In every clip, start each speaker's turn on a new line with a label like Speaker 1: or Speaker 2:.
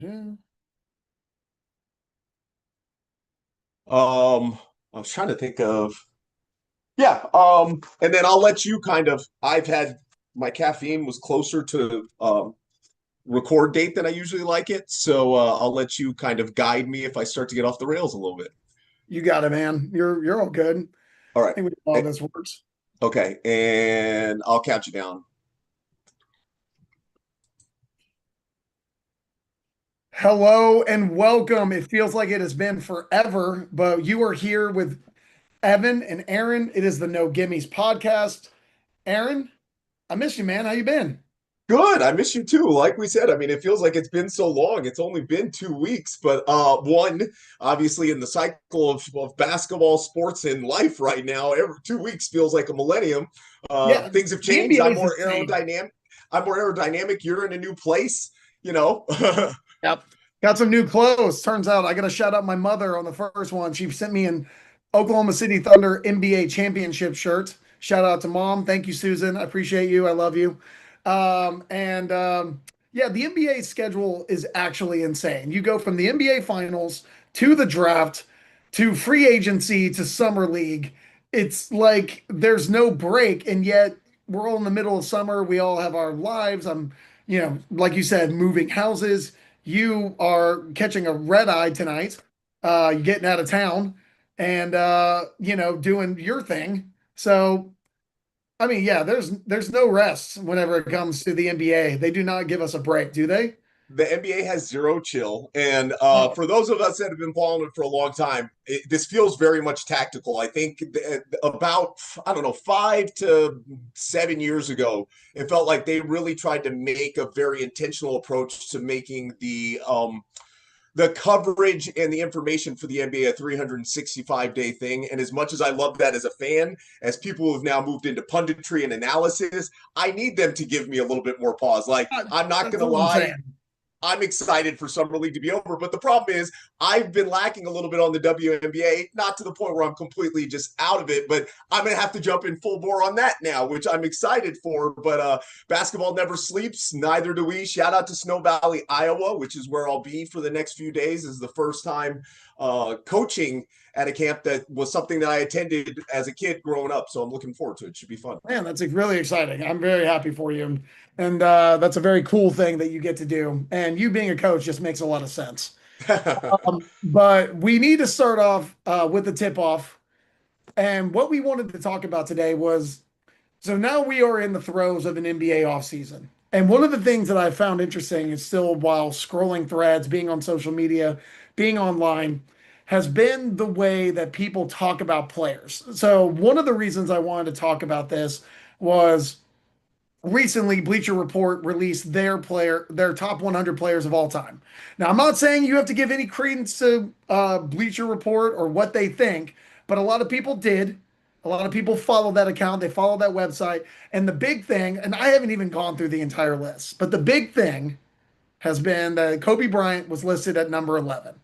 Speaker 1: Yeah.
Speaker 2: Um, I was trying to think of yeah. And then I'll let you kind of. I've had my caffeine was closer to record date than I usually like it, so I'll let you kind of guide me if I start to get off the rails a little bit.
Speaker 1: You got it, man. You're all good. I
Speaker 2: All right.
Speaker 1: think we know how
Speaker 2: Eh,
Speaker 1: this works.
Speaker 2: Okay, and I'll count you down.
Speaker 1: Hello and welcome. It feels like it has been forever, but you are here with Evan and Aaron. It is the No Gimmies podcast. Aaron, I miss you, man. How you been?
Speaker 2: Good. I miss you too. Like we said, I mean, it feels like it's been so long. It's only been 2 weeks, but one, obviously in the cycle of basketball, sports, and life right now, every 2 weeks feels like a millennium.
Speaker 1: Yeah,
Speaker 2: Things have
Speaker 1: the
Speaker 2: changed.
Speaker 1: NBA is insane.
Speaker 2: I'm more aerodynamic. You're in a new place, you know.
Speaker 1: Yep. Got some new clothes. Turns out I got to shout out my mother on the first one. She sent me an Oklahoma City Thunder NBA championship shirt. Shout out to mom. Thank you, Susan. I appreciate you. I love you. Yeah, the NBA schedule is actually insane. You go from the NBA finals to the draft to free agency to summer league. It's like there's no break, and yet we're all in the middle of summer. We all have our lives. Like you said, moving houses. You are catching a red eye tonight. You're getting out of town and doing your thing. So, I mean, yeah, there's no rest whenever it comes to the NBA. They do not give us a break, do they?
Speaker 2: The NBA has zero chill. And
Speaker 1: Oh,
Speaker 2: for those of us that have been following it for a long time, this feels very much tactical. I think about, I don't know, 5 to 7 years ago, it felt like they really tried to make a very intentional approach to making the coverage and the information for the NBA a 365-day thing. And as much as I love that as a fan, as people who have now moved into punditry and analysis, I need them to give me a little bit more pause. Like, I'm not going
Speaker 1: that's
Speaker 2: to
Speaker 1: all I'm
Speaker 2: lie,
Speaker 1: saying.
Speaker 2: I'm excited for Summer League to be over. But the problem is, I've been lacking a little bit on the WNBA, not to the point where I'm completely just out of it, but I'm going to have to jump in full bore on that now, which I'm excited for. But basketball never sleeps, neither do we. Shout out to Snow Valley, Iowa, which is where I'll be for the next few days. This is the first time coaching at a camp that was something that I attended as a kid growing up. So I'm looking forward to it. It should be fun.
Speaker 1: Man, that's really exciting. I'm very happy for you. And that's a very cool thing that you get to do. And you being a coach just makes a lot of sense. But we need to start off with the tip off. And what we wanted to talk about today was so now we are in the throes of an NBA offseason. And one of the things that I found interesting is still while scrolling threads, being on social media, being online, has been the way that people talk about players. So one of the reasons I wanted to talk about this was recently Bleacher Report released their top 100 players of all time. Now, I'm not saying you have to give any credence to Bleacher Report or what they think, but a lot of people did. A lot of people follow that account, they follow that website. And the big thing, and I haven't even gone through the entire list, but the big thing has been that Kobe Bryant was listed at number 11.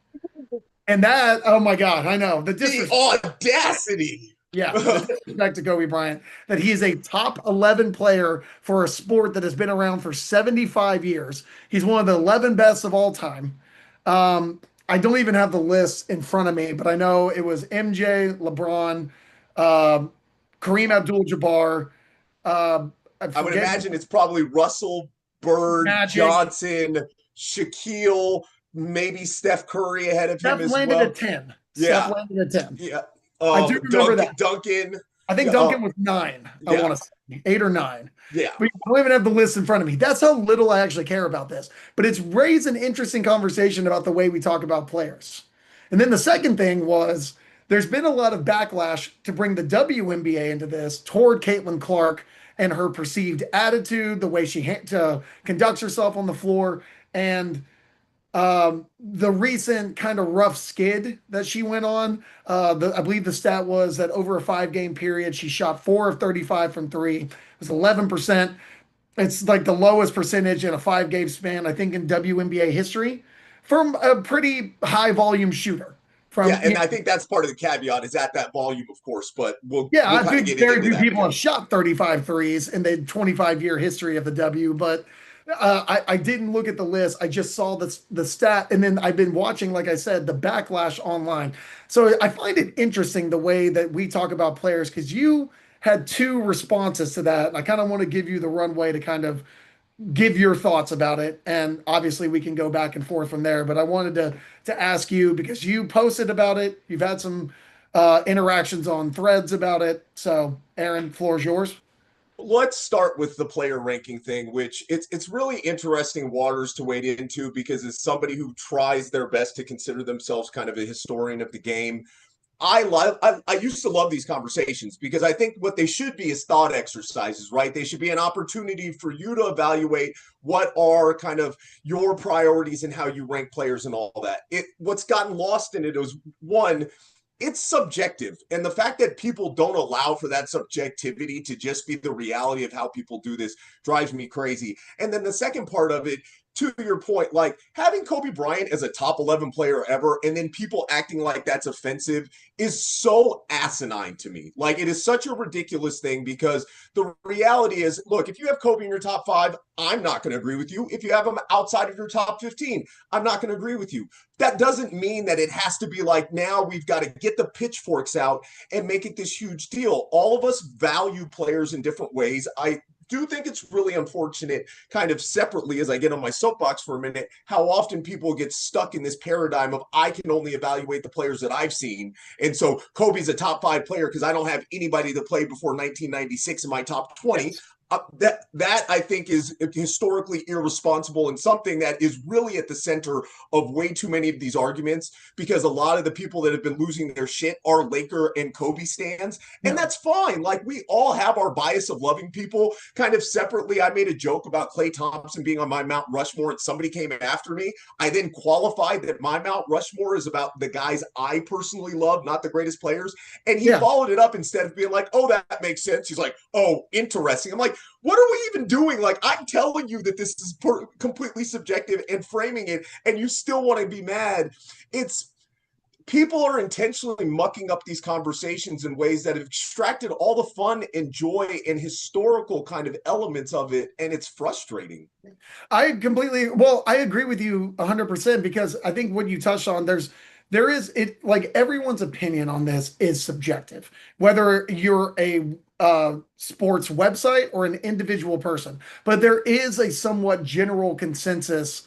Speaker 1: And that, oh my God, I know the
Speaker 2: The
Speaker 1: disrespect.
Speaker 2: audacity.
Speaker 1: Yeah, the disrespect to Kobe Bryant, that he is a top 11 player for a sport that has been around for 75 years. He's one of the 11 best of all time. I don't even have the list in front of me, but I know it was MJ, LeBron, um, Kareem Abdul-Jabbar. I
Speaker 2: I would
Speaker 1: forget
Speaker 2: imagine it's probably Russell, Bird,
Speaker 1: Magic.
Speaker 2: Johnson, Shaquille, maybe Steph Curry ahead of him
Speaker 1: Steph
Speaker 2: as
Speaker 1: landed at
Speaker 2: well.
Speaker 1: 10. Steph
Speaker 2: Yeah,
Speaker 1: landed at 10.
Speaker 2: yeah.
Speaker 1: I do remember
Speaker 2: Duncan,
Speaker 1: that.
Speaker 2: Duncan.
Speaker 1: I think
Speaker 2: Yeah,
Speaker 1: Duncan was 9. I
Speaker 2: yeah,
Speaker 1: want to say 8 or 9.
Speaker 2: yeah.
Speaker 1: But I don't even have the list in front of me. That's how little I actually care about this. But it's raised an interesting conversation about the way we talk about players. And then the second thing was there's been a lot of backlash to bring the WNBA into this toward Caitlin Clark and her perceived attitude, the way she conducts herself on the floor, and the recent kind of rough skid that she went on. I believe the stat was that over a 5 game period, she shot 4 of 35 from three. It was 11%. It's like the lowest percentage in a 5 game span, I think, in WNBA history from a pretty high volume shooter.
Speaker 2: Yeah,
Speaker 1: From
Speaker 2: and I think that's part of the caveat is at that volume, of course, but
Speaker 1: Yeah,
Speaker 2: we'll
Speaker 1: I
Speaker 2: kind of
Speaker 1: think
Speaker 2: get
Speaker 1: very
Speaker 2: into
Speaker 1: few
Speaker 2: that
Speaker 1: people
Speaker 2: again.
Speaker 1: have shot 35 threes in the 25-year history of the W, but I didn't look at the list. I just saw the stat, and then I've been watching, like I said, the backlash online. So I find it interesting the way that we talk about players because you had two responses to that. And I kind of want to give you the runway to kind of give your thoughts about it, and obviously we can go back and forth from there. But I wanted to ask you because you posted about it. You've had some interactions on threads about it. So, Aaron, floor is yours.
Speaker 2: Let's start with the player ranking thing, which it's really interesting waters to wade into because as somebody who tries their best to consider themselves kind of a historian of the game, I used to love these conversations because I think what they should be is thought exercises, right? They should be an opportunity for you to evaluate what are kind of your priorities and how you rank players and all that. What's gotten lost in it is one, it's subjective. And the fact that people don't allow for that subjectivity to just be the reality of how people do this drives me crazy. And then the second part of it, to your point, like having Kobe Bryant as a top 11 player ever, and then people acting like that's offensive is so asinine to me. Like it is such a ridiculous thing because the reality is, look, if you have Kobe in your top 5, I'm not going to agree with you. If you have him outside of your top 15, I'm not going to agree with you. That doesn't mean that it has to be like now we've got to get the pitchforks out and make it this huge deal. All of us value players in different ways. I do think it's really unfortunate, kind of separately, as I get on my soapbox for a minute, how often people get stuck in this paradigm of I can only evaluate the players that I've seen. And so Kobe's a top 5 player because I don't have anybody that played before 1996 in my top 20.
Speaker 1: Yes.
Speaker 2: That I think is historically irresponsible and something that is really at the center of way too many of these arguments because a lot of the people that have been losing their shit are Laker and Kobe stans, and
Speaker 1: Yeah.
Speaker 2: that's fine. Like we all have our bias of loving people kind of separately. I made a joke about Klay Thompson being on my Mount Rushmore and somebody came after me. I then qualified that my Mount Rushmore is about the guys I personally love, not the greatest players. And he
Speaker 1: Yeah.
Speaker 2: followed it up instead of being like, oh, that makes sense. He's like, oh, interesting. I'm like, what are we even doing? Like, I'm telling you that this is completely subjective and framing it, and you still want to be mad. It's people are intentionally mucking up these conversations in ways that have extracted all the fun and joy and historical kind of elements of it, and it's frustrating.
Speaker 1: I agree with you 100% because I think what you touched on, there is it like everyone's opinion on this is subjective, whether you're a sports website or an individual person. But there is a somewhat general consensus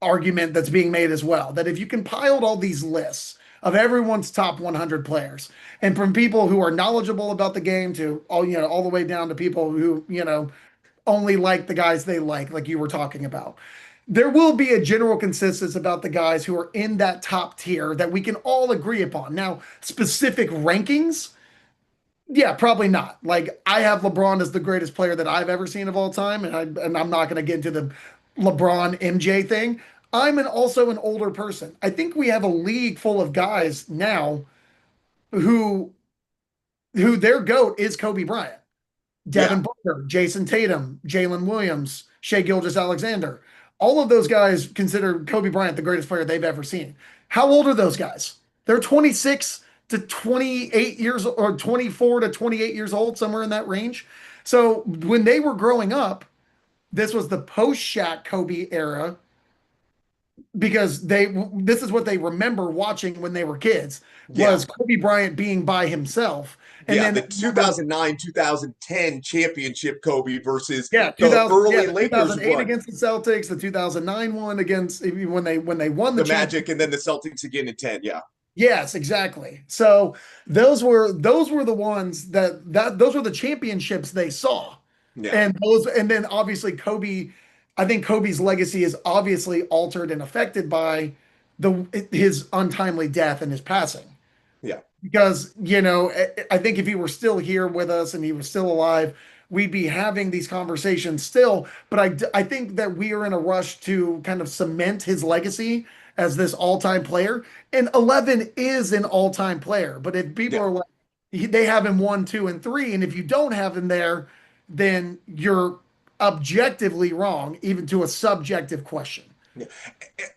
Speaker 1: argument that's being made as well that if you compiled all these lists of everyone's top 100 players and from people who are knowledgeable about the game to all the way down to people who only like the guys they like you were talking about. There will be a general consensus about the guys who are in that top tier that we can all agree upon. Now, specific rankings, yeah, probably not. Like I have LeBron as the greatest player that I've ever seen of all time, and I'm not going to get into the LeBron MJ thing. Also an older person. I think we have a league full of guys now who their goat is Kobe Bryant.
Speaker 2: Yeah.
Speaker 1: Devin Booker, Jason Tatum, Jalen Williams, Shea Gilgeous-Alexander. All of those guys consider Kobe Bryant the greatest player they've ever seen. How old are those guys? They're 26 to 28 years or 24 to 28 years old, somewhere in that range. So when they were growing up, this was the post Shaq Kobe era because this is what they remember watching when they were kids
Speaker 2: Yeah.
Speaker 1: was Kobe Bryant being by himself. And
Speaker 2: Yeah,
Speaker 1: then
Speaker 2: the 2009 2010 championship Kobe versus
Speaker 1: yeah,
Speaker 2: the
Speaker 1: 2000, yeah,
Speaker 2: early
Speaker 1: the
Speaker 2: Lakers
Speaker 1: 2008
Speaker 2: run,
Speaker 1: against the Celtics, the 2009 one against when they won the
Speaker 2: the
Speaker 1: championship.
Speaker 2: Magic, and then the Celtics again in 10. Yeah.
Speaker 1: Yes, exactly. So those were the ones that those were the championships they saw.
Speaker 2: Yeah.
Speaker 1: And then obviously Kobe, I think Kobe's legacy is obviously altered and affected by his untimely death and his passing.
Speaker 2: Yeah.
Speaker 1: Because, I think if he were still here with us and he was still alive, we'd be having these conversations still. But I think that we are in a rush to kind of cement his legacy as this all-time player. And 11 is an all-time player. But if people
Speaker 2: Yeah.
Speaker 1: are like, they have him 1, 2, and 3, and if you don't have him there, then you're objectively wrong, even to a subjective question.
Speaker 2: Yeah.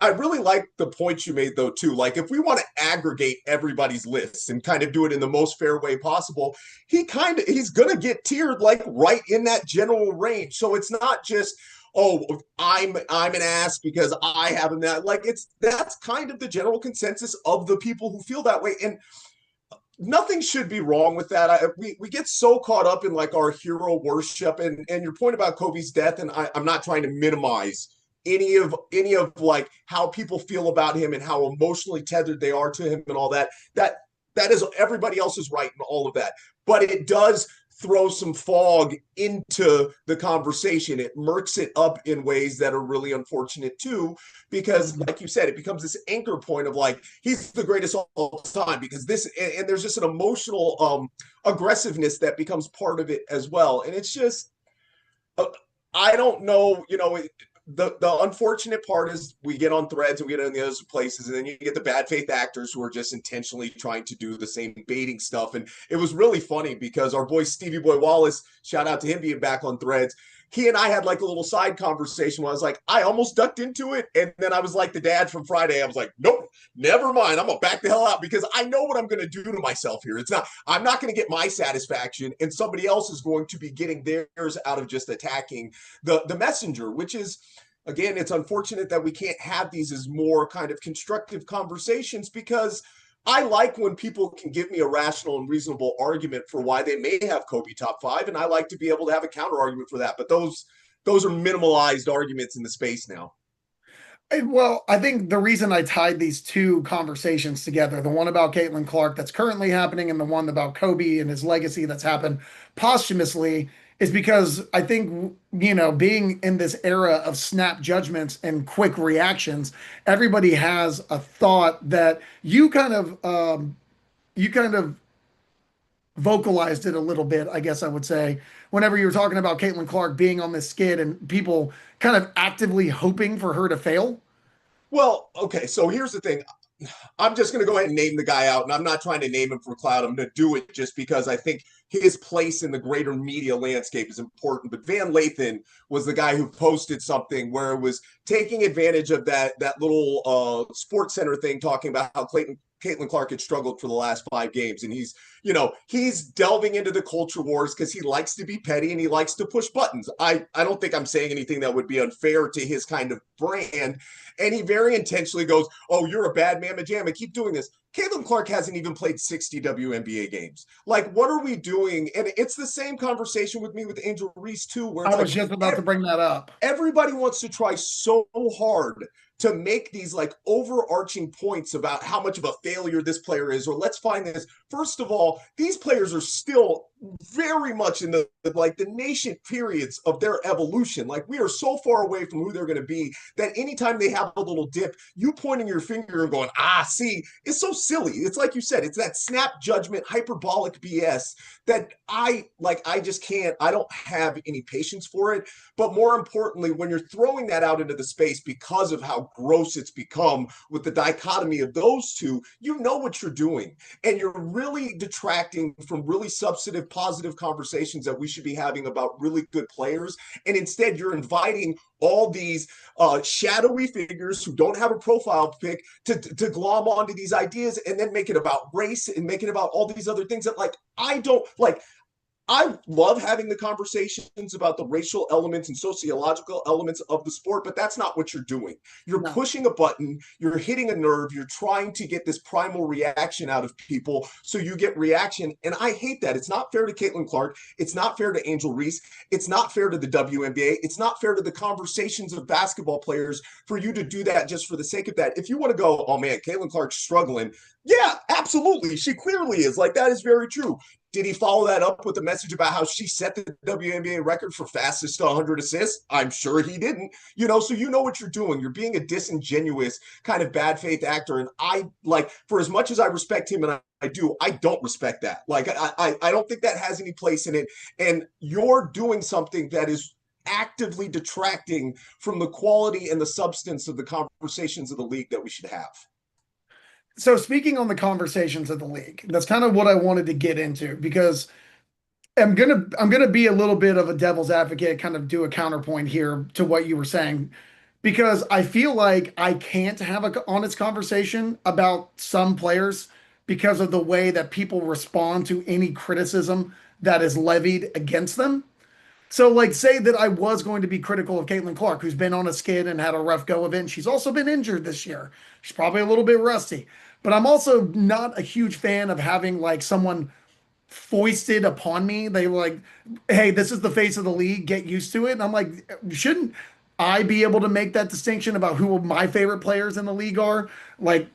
Speaker 2: I really like the points you made though too. Like if we want to aggregate everybody's lists and kind of do it in the most fair way possible, he's going to get tiered like right in that general range. So it's not just oh, I'm an ass because I haven't that. Like that's kind of the general consensus of the people who feel that way. And nothing should be wrong with that. We get so caught up in like our hero worship, and your point about Kobe's death, and I'm not trying to minimize any of like how people feel about him and how emotionally tethered they are to him and all that. That is everybody else's right and all of that. But it does throw some fog into the conversation. It murks it up in ways that are really unfortunate too, because like you said, it becomes this anchor point of like, he's the greatest all time because this, and there's just an emotional aggressiveness that becomes part of it as well. And it's just, uh, I don't know, the unfortunate part is we get on threads and we get in the other places, and then you get the bad faith actors who are just intentionally trying to do the same baiting stuff. And it was really funny because our boy Stevie Boy Wallace, shout out to him being back on threads, he and I had like a little side conversation where I was like, I almost ducked into it. And then I was like the dad from Friday. I was like, nope, never mind. I'm gonna back the hell out because I know what I'm gonna do to myself here. I'm not gonna get my satisfaction, and somebody else is going to be getting theirs out of just attacking the messenger, which is, again, it's unfortunate that we can't have these as more kind of constructive conversations, because I like when people can give me a rational and reasonable argument for why they may have Kobe top five, and I like to be able to have a counter argument for that. But those are minimalized arguments in the space now.
Speaker 1: Well, I think the reason I tied these two conversations together, the one about Caitlin Clark that's currently happening and the one about Kobe and his legacy that's happened posthumously, is because I think, being in this era of snap judgments and quick reactions, everybody has a thought that you kind of vocalized it a little bit, I guess I would say, whenever you were talking about Caitlin Clark being on this skid and people kind of actively hoping for her to fail.
Speaker 2: Well, okay, so here's the thing. I'm just going to go ahead and name the guy out, and I'm not trying to name him for clout. I'm going to do it just because I think his place in the greater media landscape is important. But Van Lathan was the guy who posted something where it was taking advantage of that little Sports Center thing, talking about how Caitlin Clark had struggled for the last 5 games, and he's delving into the culture wars because he likes to be petty and he likes to push buttons. I don't think I'm saying anything that would be unfair to his kind of brand, and he very intentionally goes, "Oh, you're a bad mamma jamma. Keep doing this." Caitlin Clark hasn't even played 60 WNBA games. Like, what are we doing? And it's the same conversation with me with Angel Reese too, where
Speaker 1: I
Speaker 2: it's
Speaker 1: was
Speaker 2: like
Speaker 1: just about to bring that up.
Speaker 2: everybody wants to try so hard to make these like overarching points about how much of a failure this player is, or let's find this. First of all, these players are still very much in the nascent periods of their evolution. Like, we are so far away from who they're going to be that anytime they have a little dip, you pointing your finger and going, see, it's so silly. It's like you said, it's that snap judgment, hyperbolic BS that I just can't, I don't have any patience for it. But more importantly, when you're throwing that out into the space because of how gross it's become with the dichotomy of those two, you know what you're doing. And you're really detracting from really substantive, positive conversations that we should be having about really good players. And instead, you're inviting all these shadowy figures who don't have a profile pic to glom onto these ideas and then make it about race and make it about all these other things that, like, I don't like. I love having the conversations about the racial elements and sociological elements of the sport, but that's not what you're doing. You're
Speaker 1: No.
Speaker 2: pushing a button, you're hitting a nerve, you're trying to get this primal reaction out of people so you get reaction. And I hate that. It's not fair to Caitlin Clark. It's not fair to Angel Reese. It's not fair to the WNBA. It's not fair to the conversations of basketball players for you to do that just for the sake of that. If you want to go, oh man, Caitlin Clark's struggling. Yeah, absolutely. She clearly is. Like, that is very true. Did he follow that up with a message about how she set the WNBA record for fastest to 100 assists? I'm sure he didn't. So you know what you're doing. You're being a disingenuous kind of bad faith actor. And I, like, for as much as I respect him, and I don't respect that. Like, I don't think that has any place in it. And you're doing something that is actively detracting from the quality and the substance of the conversations of the league that we should have.
Speaker 1: So speaking on the conversations of the league, that's kind of what I wanted to get into, because I'm gonna be a little bit of a devil's advocate, kind of do a counterpoint here to what you were saying, because I feel like I can't have a honest conversation about some players because of the way that people respond to any criticism that is levied against them. So, like, say that I was going to be critical of Caitlin Clark, who's been on a skid and had a rough go of it. And she's also been injured this year. She's probably a little bit rusty. But I'm also not a huge fan of having like someone foisted upon me. They were like, hey, this is the face of the league. Get used to it. And I'm like, shouldn't I be able to make that distinction about who my favorite players in the league are? Like,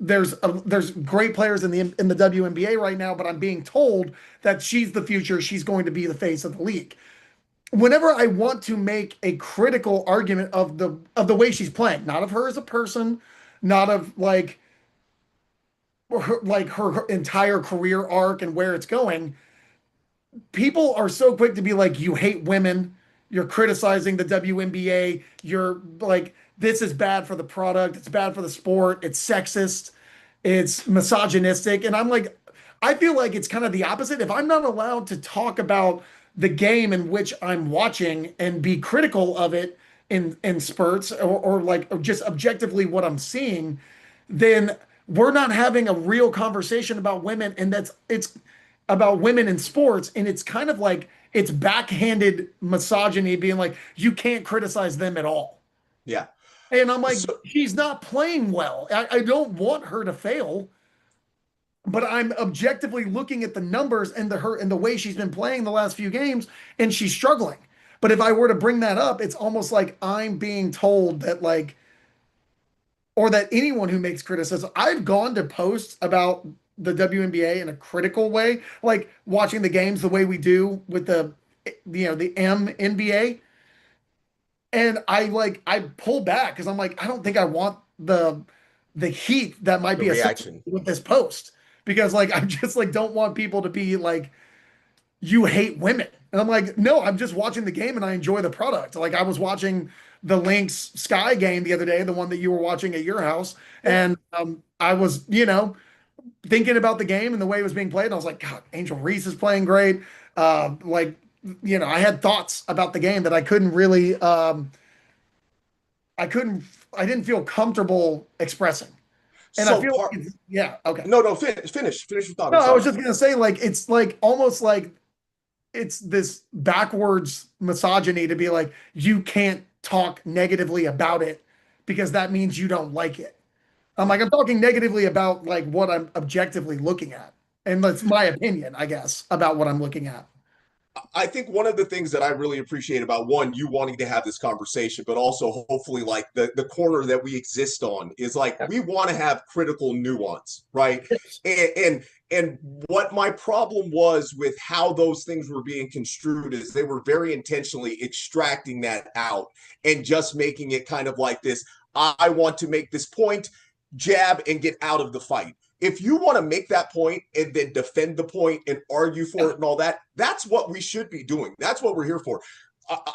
Speaker 1: there's great players in the WNBA right now, but I'm being told that she's the future. She's going to be the face of the league. Whenever I want to make a critical argument of the way she's playing, not of her as a person, not of her entire career arc and where it's going, people are so quick to be like, you hate women, you're criticizing the WNBA, you're like, this is bad for the product, it's bad for the sport, it's sexist, it's misogynistic. And I'm like, I feel like it's kind of the opposite. If I'm not allowed to talk about the game in which I'm watching and be critical of it in spurts or just objectively what I'm seeing, then we're not having a real conversation about women, and it's about women in sports, and it's kind of like it's backhanded misogyny being like you can't criticize them at all.
Speaker 2: Yeah.
Speaker 1: And I'm like,
Speaker 2: So
Speaker 1: she's not playing well. I don't want her to fail, but I'm objectively looking at the numbers and the way she's been playing the last few games, and she's struggling. But if I were to bring that up, it's almost like I'm being told that like, or that anyone who makes criticism, I've gone to posts about the WNBA in a critical way, like watching the games the way we do with the MNBA. And I pull back because I'm like, I don't think I want the heat that might
Speaker 2: the
Speaker 1: be associated
Speaker 2: reaction.
Speaker 1: with this post because like I'm just like don't want people to be like you hate women. And I'm like, no, I'm just watching the game and I enjoy the product. Like I was watching the Lynx Sky game the other day, the one that you were watching at your house,
Speaker 2: Yeah.
Speaker 1: and I was thinking about the game and the way it was being played. And I was like, God, Angel Reese is playing great. I had thoughts about the game that I couldn't really I didn't feel comfortable expressing. And I
Speaker 2: So
Speaker 1: feel
Speaker 2: part
Speaker 1: like yeah, okay.
Speaker 2: no, finish your thought.
Speaker 1: No,
Speaker 2: I'm
Speaker 1: I was
Speaker 2: sorry.
Speaker 1: just gonna say like it's like almost like it's this backwards misogyny to be like you can't talk negatively about it because that means you don't like it. I'm
Speaker 2: Yeah.
Speaker 1: like I'm talking negatively about like what I'm objectively looking at. And that's my opinion, I guess, about what I'm looking at.
Speaker 2: I think one of the things that I really appreciate about one, you wanting to have this conversation, but also hopefully like the corner that we exist on is like we want to have critical nuance, right?
Speaker 1: Yes.
Speaker 2: And what my problem was with how those things were being construed is they were very intentionally extracting that out and just making it kind of like this. I want to make this point, jab, and get out of the fight. If you want to make that point and then defend the point and argue for it and all that, that's what we should be doing. That's what we're here for.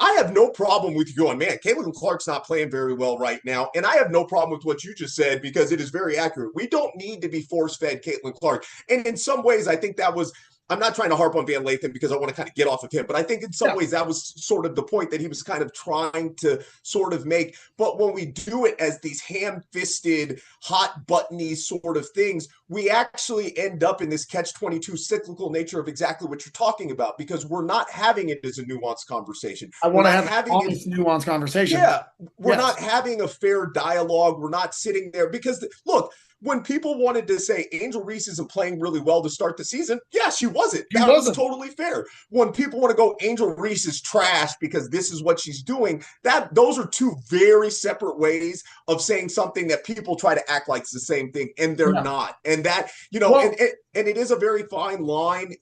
Speaker 2: I have no problem with you going, man, Caitlin Clark's not playing very well right now. And I have no problem with what you just said because it is very accurate. We don't need to be force fed Caitlin Clark. And in some ways, I think that was, I'm not trying to harp on Van Lathan because I want to kind of get off of him, but I think in some
Speaker 1: Yeah.
Speaker 2: ways that was sort of the point that he was kind of trying to sort of make. But when we do it as these ham-fisted, hot buttony sort of things, we actually end up in this catch-22 cyclical nature of exactly what you're talking about because we're not having it as a nuanced conversation.
Speaker 1: I
Speaker 2: We're
Speaker 1: want to
Speaker 2: not
Speaker 1: have an
Speaker 2: having it.
Speaker 1: honest, nuanced conversation.
Speaker 2: Yeah, we're
Speaker 1: Yes.
Speaker 2: not having a fair dialogue. We're not sitting there because look, when people wanted to say Angel Reese isn't playing really well to start the season, yeah, she wasn't.
Speaker 1: He
Speaker 2: That was
Speaker 1: wasn't.
Speaker 2: totally fair. When people want to go Angel Reese is trash because this is what she's doing, that those are two very separate ways of saying something that people try to act like it's the same thing and they're
Speaker 1: Yeah.
Speaker 2: not. And that,
Speaker 1: Well,
Speaker 2: and it is a very fine line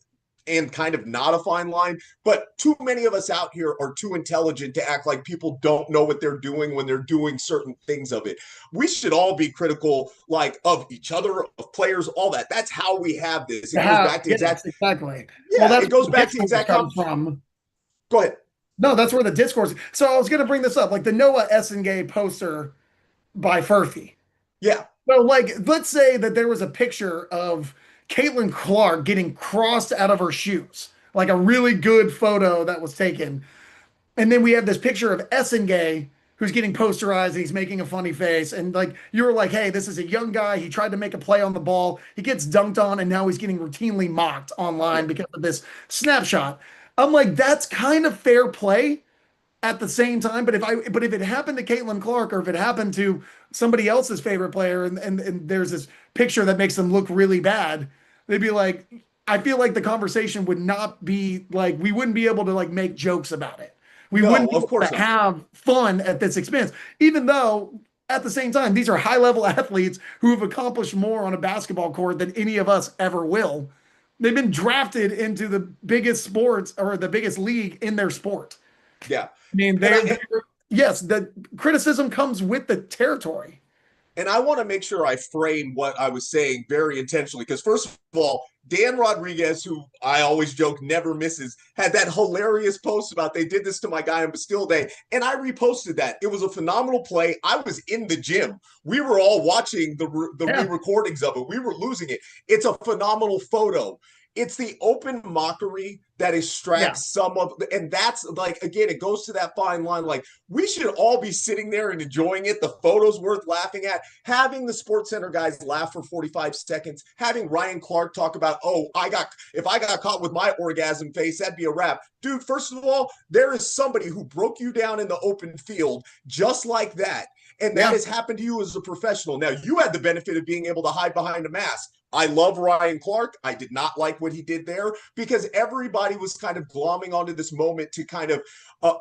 Speaker 2: and kind of not a fine line, but too many of us out here are too intelligent to act like people don't know what they're doing when they're doing certain things of it. We should all be critical, like of each other, of players, all that. That's how we have this.
Speaker 1: to
Speaker 2: It goes
Speaker 1: have,
Speaker 2: back to
Speaker 1: yes,
Speaker 2: exact,
Speaker 1: exactly. Well,
Speaker 2: yeah,
Speaker 1: that's
Speaker 2: it
Speaker 1: where
Speaker 2: goes
Speaker 1: the
Speaker 2: back to
Speaker 1: discourse
Speaker 2: exact.
Speaker 1: comes from.
Speaker 2: Go ahead.
Speaker 1: No, that's where the discourse. So I was going to bring this up, like the Noah Essengay poster by Furphy.
Speaker 2: Yeah,
Speaker 1: So, like, let's say that there was a picture of Caitlin Clark getting crossed out of her shoes, like a really good photo that was taken. And then we have this picture of Essengay who's getting posterized and he's making a funny face. And like you were like, hey, this is a young guy. He tried to make a play on the ball. He gets dunked on, and now he's getting routinely mocked online
Speaker 2: yeah.
Speaker 1: because of this snapshot. I'm like, that's kind of fair play at the same time. But if it happened to Caitlin Clark or if it happened to somebody else's favorite player and there's this picture that makes them look really bad, they'd be like, I feel like the conversation would not be like we wouldn't be able to like make jokes about it. We
Speaker 2: No,
Speaker 1: wouldn't be
Speaker 2: of
Speaker 1: able
Speaker 2: course
Speaker 1: to
Speaker 2: not.
Speaker 1: have fun at this expense, even though at the same time, these are high level athletes who have accomplished more on a basketball court than any of us ever will. They've been drafted into the biggest sports or the biggest league in their sport.
Speaker 2: Yeah.
Speaker 1: I mean,
Speaker 2: And
Speaker 1: they're yes, the criticism comes with the territory.
Speaker 2: I want to make sure I frame what I was saying very intentionally because first of all, Dan Rodriguez, who I always joke never misses, had that hilarious post about they did this to my guy on Bastille Day, and I reposted that. It was a phenomenal play. I was in the gym. We were all watching the
Speaker 1: Yeah,
Speaker 2: re-recordings of it. We were losing it. It's a phenomenal photo. It's the open mockery that
Speaker 1: yeah,
Speaker 2: extracts some of, and that's like again, it goes to that fine line. Like we should all be sitting there and enjoying it. The photo's worth laughing at. Having the Sports Center guys laugh for 45 seconds. Having Ryan Clark talk about, oh, if I got caught with my orgasm face, that'd be a wrap. Dude, first of all, there is somebody who broke you down in the open field just like that. And that
Speaker 1: yeah,
Speaker 2: has happened to you as a professional. Now, you had the benefit of being able to hide behind a mask. I love Ryan Clark. I did not like what he did there because everybody was kind of glomming onto this moment to kind of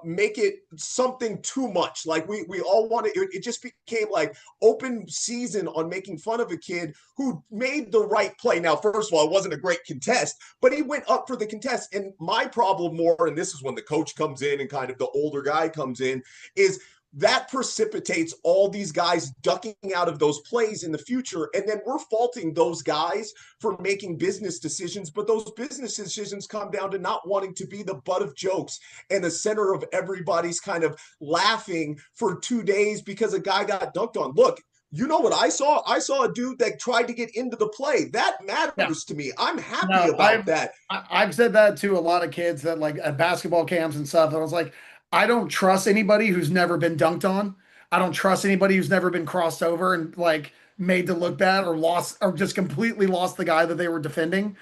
Speaker 2: make it something too much. Like we all wanted, it just became like open season on making fun of a kid who made the right play. Now, first of all, it wasn't a great contest, but he went up for the contest. And my problem more, and this is when the coach comes in and kind of the older guy comes in, is that precipitates all these guys ducking out of those plays in the future. And then we're faulting those guys for making business decisions. But those business decisions come down to not wanting to be the butt of jokes and the center of everybody's kind of laughing for 2 days because a guy got dunked on. Look, you know what I saw? I saw a dude that tried to get into the play. That
Speaker 1: yeah.
Speaker 2: matters to me. I'm happy
Speaker 1: No,
Speaker 2: about that.
Speaker 1: I've said that to a lot of kids that like at basketball camps and stuff. And I was like, I don't trust anybody who's never been dunked on. I don't trust anybody who's never been crossed over and like made to look bad or lost or just completely lost the guy that they were defending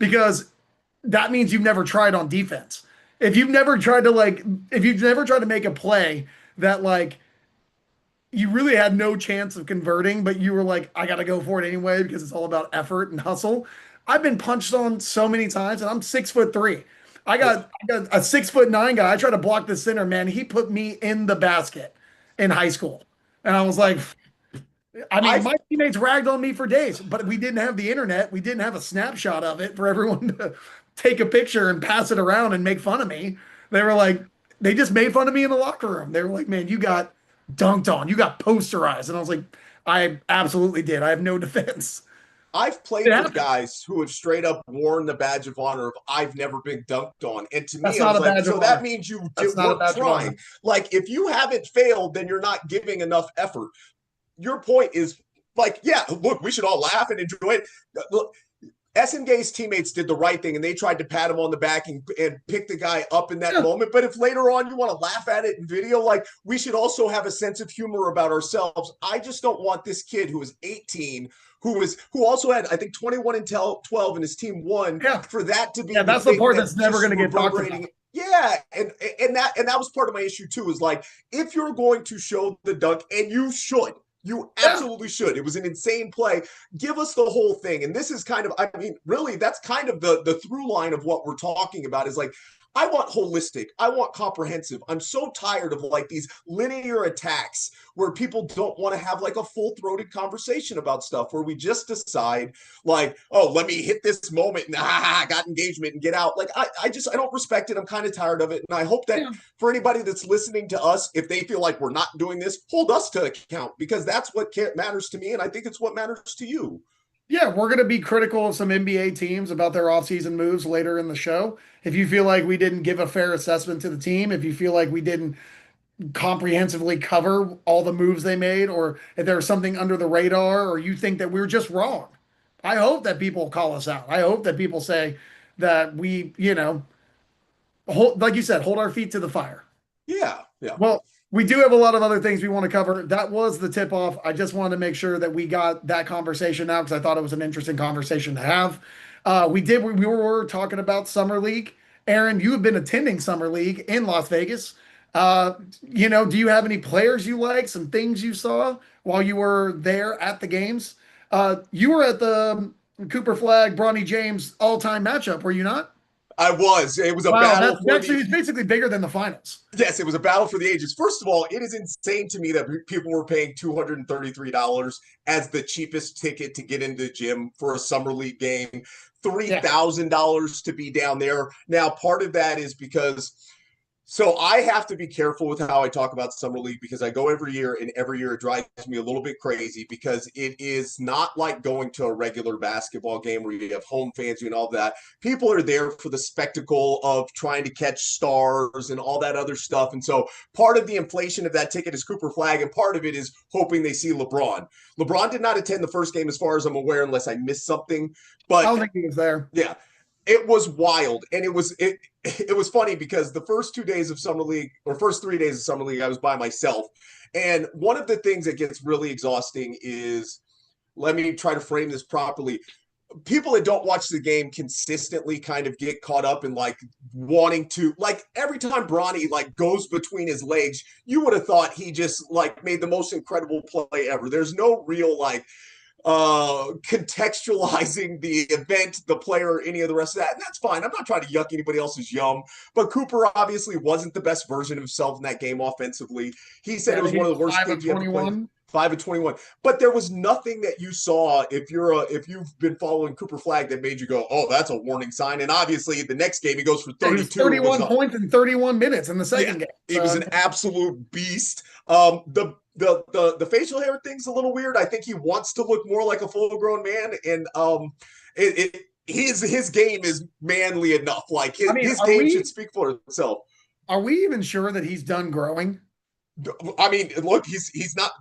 Speaker 1: because that means you've never tried on defense. If you've never tried to like, if you've never tried to make a play that like you really had no chance of converting, but you were like, I got to go for it anyway because it's all about effort and hustle. I've been punched on so many times, and I'm 6'3". I got a 6'9" guy. I tried to block the center, man. He put me in the basket in high school. And I was like, I mean,
Speaker 2: I've
Speaker 1: my teammates ragged on me for days, but we didn't have the internet. We didn't have a snapshot of it for everyone to take a picture and pass it around and make fun of me. They were like, they just made fun of me in the locker room. They were like, man, you got dunked on. You got posterized. And I was like, I absolutely did. I have no defense.
Speaker 2: I've
Speaker 1: It
Speaker 2: played with
Speaker 1: happened.
Speaker 2: guys who have straight up worn the badge of honor of I've never been dunked on. And to
Speaker 1: That's
Speaker 2: me, I
Speaker 1: not
Speaker 2: was
Speaker 1: a
Speaker 2: like,
Speaker 1: badge
Speaker 2: so
Speaker 1: of
Speaker 2: that
Speaker 1: honor.
Speaker 2: means you
Speaker 1: That's not a
Speaker 2: weren't
Speaker 1: badge of honor.
Speaker 2: trying. Like, if you haven't failed, then you're not giving enough effort. Your point is like, yeah, look, we should all laugh and enjoy it. Look, Gay's teammates did the right thing and they tried to pat him on the back and pick the guy up in that
Speaker 1: Yeah.
Speaker 2: moment. But if later on you want to laugh at it in video, like we should also have a sense of humor about ourselves. I just don't want this kid who was 18, who also had, I think, 21 and 12 and his team won,
Speaker 1: Yeah.
Speaker 2: for that to be
Speaker 1: Yeah.
Speaker 2: the
Speaker 1: That's the
Speaker 2: thing
Speaker 1: part
Speaker 2: that
Speaker 1: that's never
Speaker 2: just
Speaker 1: going to get talked
Speaker 2: reverberating.
Speaker 1: about.
Speaker 2: Yeah, and that was part of my issue too. Is like if you're going to show the dunk, and you should, you
Speaker 1: Yeah.
Speaker 2: absolutely should. It was an insane play. Give us the whole thing. And this is kind of, I mean, really, that's kind of the through line of what we're talking about is like, I want holistic. I want comprehensive. I'm so tired of like these linear attacks where people don't want to have like a full throated conversation about stuff where we just decide like, oh, let me hit this moment and I got engagement and get out. Like, I don't respect it. I'm kind of tired of it. And I hope that
Speaker 1: Yeah.
Speaker 2: for anybody that's listening to us, if they feel like we're not doing this, hold us to account because that's what matters to me. And I think it's what matters to you.
Speaker 1: Yeah, we're going to be critical of some NBA teams about their offseason moves later in the show. If you feel like we didn't give a fair assessment to the team, if you feel like we didn't comprehensively cover all the moves they made, or if there was something under the radar, or you think that we are just wrong, I hope that people call us out. I hope that people say that we, hold, like you said, hold our feet to the fire.
Speaker 2: Yeah. Yeah.
Speaker 1: Well, we do have a lot of other things we want to cover. That was the tip off. I just wanted to make sure that we got that conversation out because I thought it was an interesting conversation to have. We were talking about Summer League Aaron, you have been attending Summer League in Las Vegas. Do you have any players you like, some things you saw while you were there at the games? You were at the Cooper Flag, Bronny James all-time matchup, were you not?
Speaker 2: I was. It was a
Speaker 1: Wow,
Speaker 2: battle
Speaker 1: that's
Speaker 2: for
Speaker 1: actually
Speaker 2: the
Speaker 1: it's basically bigger than the finals.
Speaker 2: Yes, it was a battle for the ages. First of all, it is insane to me that people were paying $233 as the cheapest ticket to get into the gym for a summer league game,
Speaker 1: Yeah.
Speaker 2: $3,000 to be down there. Now, part of that is because so I have to be careful with how I talk about summer league because I go every year and every year it drives me a little bit crazy because it is not like going to a regular basketball game where you have home fans and all that. People are there for the spectacle of trying to catch stars and all that other stuff. And so part of the inflation of that ticket is Cooper Flag and part of it is hoping they see LeBron. LeBron did not attend the first game as far as I'm aware unless I missed something.
Speaker 1: I
Speaker 2: But
Speaker 1: don't think he was there.
Speaker 2: yeah, it was wild, and it was funny because the first 2 days of summer league or first 3 days of summer league, I was by myself, and one of the things that gets really exhausting is let me try to frame this properly. People that don't watch the game consistently kind of get caught up in like wanting to like every time Bronny like goes between his legs, you would have thought he just like made the most incredible play ever. There's no real like contextualizing the event, the player, any of the rest of that. And that's fine. I'm not trying to yuck anybody else's yum, but Cooper obviously wasn't the best version of himself in that game offensively. He said it was one of the worst games he ever played. 5 of 21. But there was nothing that you saw if you've been following Cooper Flag that made you go, oh, that's a warning sign. And obviously the next game he goes for 32.
Speaker 1: 31 points in 31 minutes in the second game.
Speaker 2: He was an absolute beast. The facial hair thing's a little weird. I think he wants to look more like a full grown man, and his game is manly enough. Like his game should speak for itself.
Speaker 1: Are we even sure that he's done growing?
Speaker 2: I mean, look, he's not.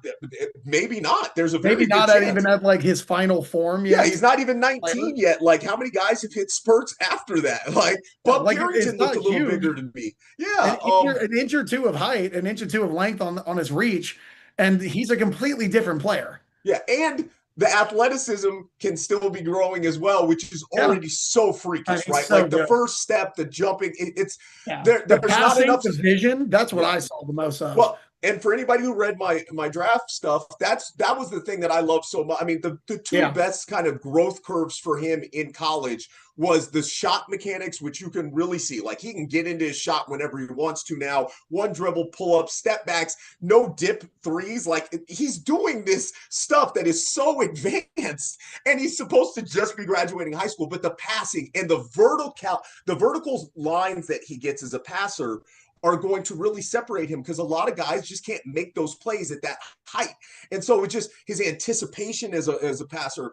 Speaker 2: Maybe not. There's a
Speaker 1: maybe not even at like his final form yet.
Speaker 2: Yeah, he's not even 19 yet. Like, how many guys have hit spurts after that? Like, Bob Carrington looked a little bigger to me. Yeah,
Speaker 1: an inch or two of height, an inch or two of length on his reach, and he's a completely different player.
Speaker 2: Yeah, and the athleticism can still be growing as well, which is already so freakish, right? So like the first step, the jumping, it's there's not enough
Speaker 1: vision. That's what I saw the most of.
Speaker 2: Well, and for anybody who read my draft stuff, that was the thing that I loved so much. I mean, the two best kind of growth curves for him in college was the shot mechanics, which you can really see. Like he can get into his shot whenever he wants to now. One dribble, pull up, step backs, no dip threes. Like he's doing this stuff that is so advanced, and he's supposed to just be graduating high school. But the passing and the vertical lines that he gets as a passer are going to really separate him because a lot of guys just can't make those plays at that height. And so it's just his anticipation as a passer.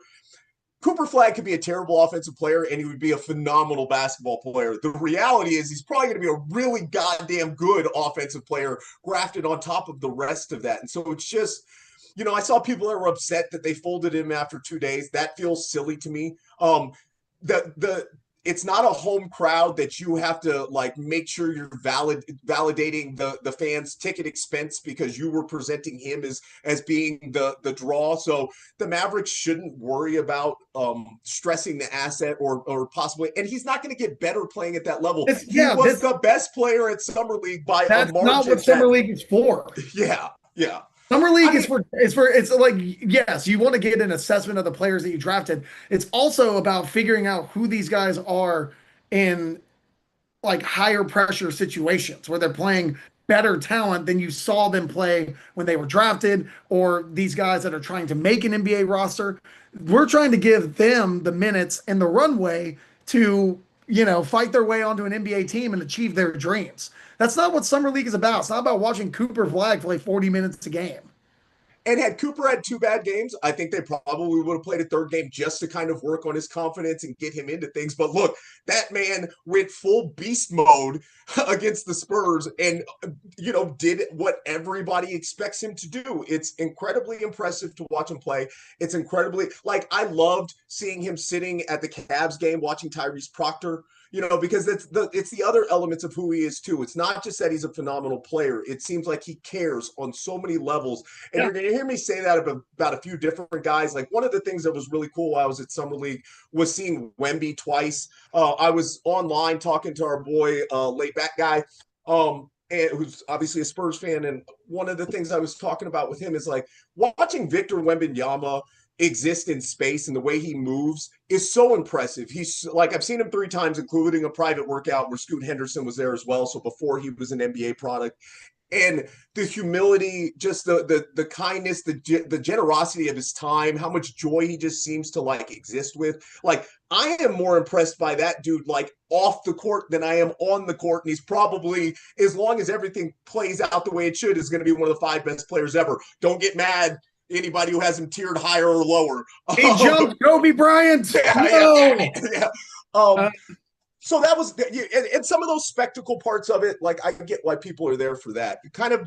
Speaker 2: Cooper Flag could be a terrible offensive player and he would be a phenomenal basketball player. The reality is he's probably going to be a really goddamn good offensive player grafted on top of the rest of that. And so it's just, I saw people that were upset that they folded him after 2 days. That feels silly to me. It's not a home crowd that you have to like make sure you're validating the fans' ticket expense because you were presenting him as being the draw. So the Mavericks shouldn't worry about stressing the asset or possibly, and he's not going to get better playing at that level. He was the best player at Summer League by a margin. That's
Speaker 1: not what Summer League is for.
Speaker 2: Yeah.
Speaker 1: Summer League is it's like, yes, you want to get an assessment of the players that you drafted. It's also about figuring out who these guys are in like higher pressure situations where they're playing better talent than you saw them play when they were drafted, or these guys that are trying to make an NBA roster. We're trying to give them the minutes and the runway to, fight their way onto an NBA team and achieve their dreams. That's not what Summer League is about. It's not about watching Cooper Flag play 40 minutes a game.
Speaker 2: And had Cooper had 2 bad games, I think they probably would have played a third game just to kind of work on his confidence and get him into things. But look, that man went full beast mode against the Spurs and, did what everybody expects him to do. It's incredibly impressive to watch him play. It's incredibly, I loved seeing him sitting at the Cavs game watching Tyrese Proctor. because it's the other elements of who he is too. It's not just that he's a phenomenal player. It seems like he cares on so many levels. And you're going to hear me say that about a few different guys. Like one of the things that was really cool while I was at Summer League was seeing Wemby twice. I was online talking to our boy, laid back guy, and who's obviously a Spurs fan. And one of the things I was talking about with him is like watching Victor Wembanyama exist in space and the way he moves is so impressive. He's like, I've seen him 3 times, including a private workout where Scoot Henderson was there as well. So before he was an NBA product, and the humility, just the kindness, the generosity of his time, how much joy he just seems to like exist with. Like I am more impressed by that dude like off the court than I am on the court, and he's probably, as long as everything plays out the way it should, is going to be one of the 5 best players ever. Don't get mad, anybody who has him tiered higher or lower.
Speaker 1: He jumped Kobe Bryant.
Speaker 2: Yeah. So that was, and some of those spectacle parts of it, like I get why people are there for that. Kind of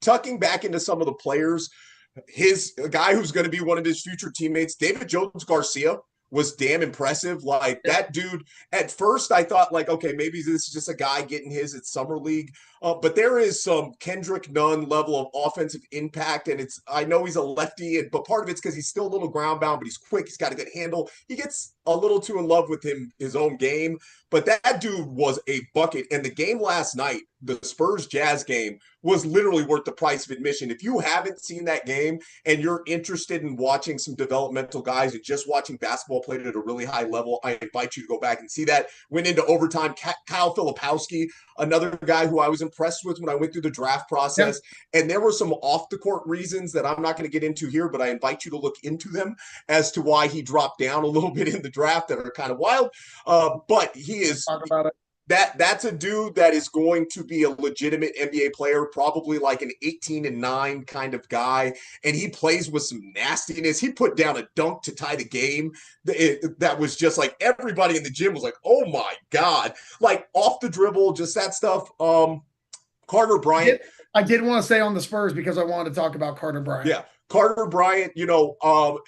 Speaker 2: tucking back into some of the players, a guy who's going to be one of his future teammates, David Jones Garcia, was damn impressive. Like that dude, at first I thought like, okay, maybe this is just a guy getting his at Summer League. But there is some Kendrick Nunn level of offensive impact. And I know he's a lefty, but part of it's because he's still a little ground bound, but he's quick. He's got a good handle. He gets a little too in love with his own game. But that dude was a bucket. And the game last night, the Spurs Jazz game, was literally worth the price of admission. If you haven't seen that game and you're interested in watching some developmental guys and just watching basketball played at a really high level, I invite you to go back and see that. Went into overtime. Kyle Filipowski, another guy who I was impressed with when I went through the draft process. Yeah. And there were some off-the-court reasons that I'm not going to get into here, but I invite you to look into them as to why he dropped down a little bit in the draft that are kind of wild. But he is...
Speaker 1: Talk about it.
Speaker 2: That's a dude that is going to be a legitimate NBA player, probably like an 18-9 kind of guy. And he plays with some nastiness. He put down a dunk to tie the game. That was just like everybody in the gym was like, oh my God. Like off the dribble, just that stuff. Carter Bryant.
Speaker 1: I did want to say on the Spurs because I wanted to talk about Carter Bryant.
Speaker 2: Yeah. Carter Bryant,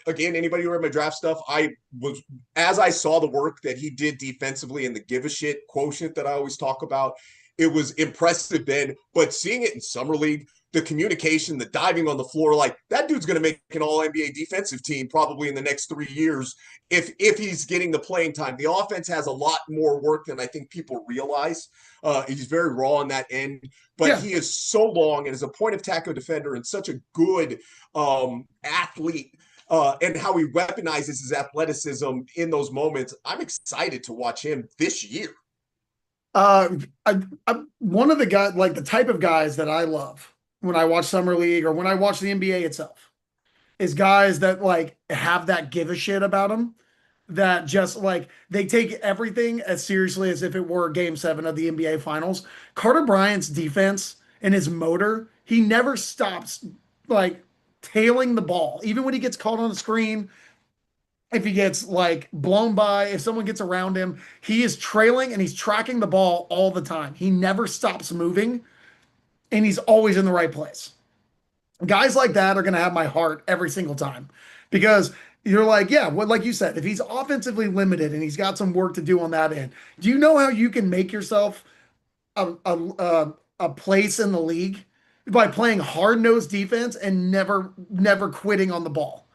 Speaker 2: again, anybody who read my draft stuff, as I saw the work that he did defensively and the give a shit quotient that I always talk about, it was impressive then. But seeing it in Summer League, the communication, the diving on the floor, like that dude's going to make an all NBA defensive team probably in the next 3 years if he's getting the playing time. The offense has a lot more work than I think people realize. He's very raw on that end, but he is so long and is a point of tackle defender and such a good athlete, and how he weaponizes his athleticism in those moments. I'm excited to watch him this year.
Speaker 1: I'm one of the guys, like the type of guys that I love when I watch Summer League or when I watch the NBA itself, is guys that like have that give a shit about them, that just like they take everything as seriously as if it were Game 7 of the NBA Finals. Carter Bryant's defense and his motor, he never stops like tailing the ball, even when he gets caught on the screen. If he gets like blown by, if someone gets around him, he is trailing and he's tracking the ball all the time. He never stops moving and he's always in the right place. Guys like that are going to have my heart every single time, because you're like, yeah, what, like you said, if he's offensively limited and he's got some work to do on that end, do you know how you can make yourself a place in the league? By playing hard-nosed defense and never quitting on the ball.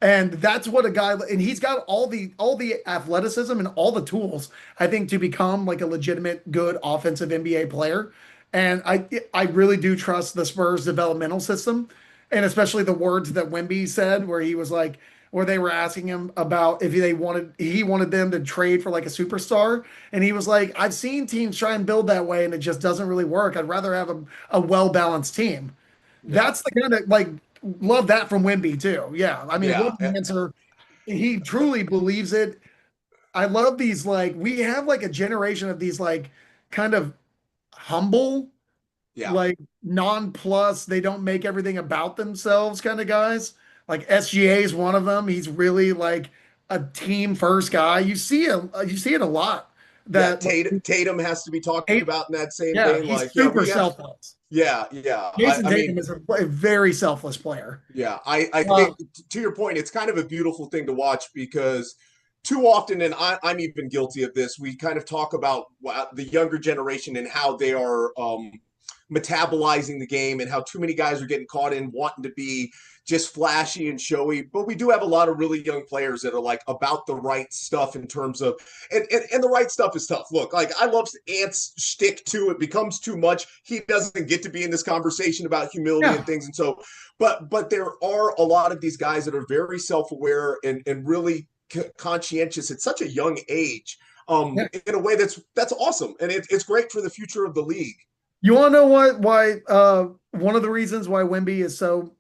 Speaker 1: And that's what a guy, and he's got all the athleticism and all the tools, I think, to become like a legitimate good offensive NBA player. And I really do trust the Spurs developmental system, and especially the words that Wemby said, where he was like, where they were asking him about if he wanted them to trade for like a superstar. And he was like, I've seen teams try and build that way and it just doesn't really work. I'd rather have a well-balanced team. Yeah. That's the kind of like, love that from Wemby too. Yeah. I mean, what the answer, he truly believes it. I love these, like, we have like a generation of these like kind of humble, like non-plus, they don't make everything about themselves kind of guys. Like SGA is one of them. He's really like a team first guy. You see it a lot. That
Speaker 2: Tatum has to be talking about in that same vein.
Speaker 1: He's like super selfless. Jason Tatum is a very selfless player.
Speaker 2: Yeah, I think to your point, it's kind of a beautiful thing to watch, because too often, and I'm even guilty of this, we kind of talk about the younger generation and how they are metabolizing the game and how too many guys are getting caught in wanting to be just flashy and showy. But we do have a lot of really young players that are like about the right stuff in terms of, and the right stuff is tough. Look, like I love Ant's shtick too. It becomes too much. He doesn't get to be in this conversation about humility and
Speaker 1: Yeah.
Speaker 2: things. And so, but there are a lot of these guys that are very self-aware and really conscientious at such a young age,
Speaker 1: Yeah.
Speaker 2: in a way that's awesome. And it's great for the future of the league.
Speaker 1: You want to know what why one of the reasons why Wimby is so,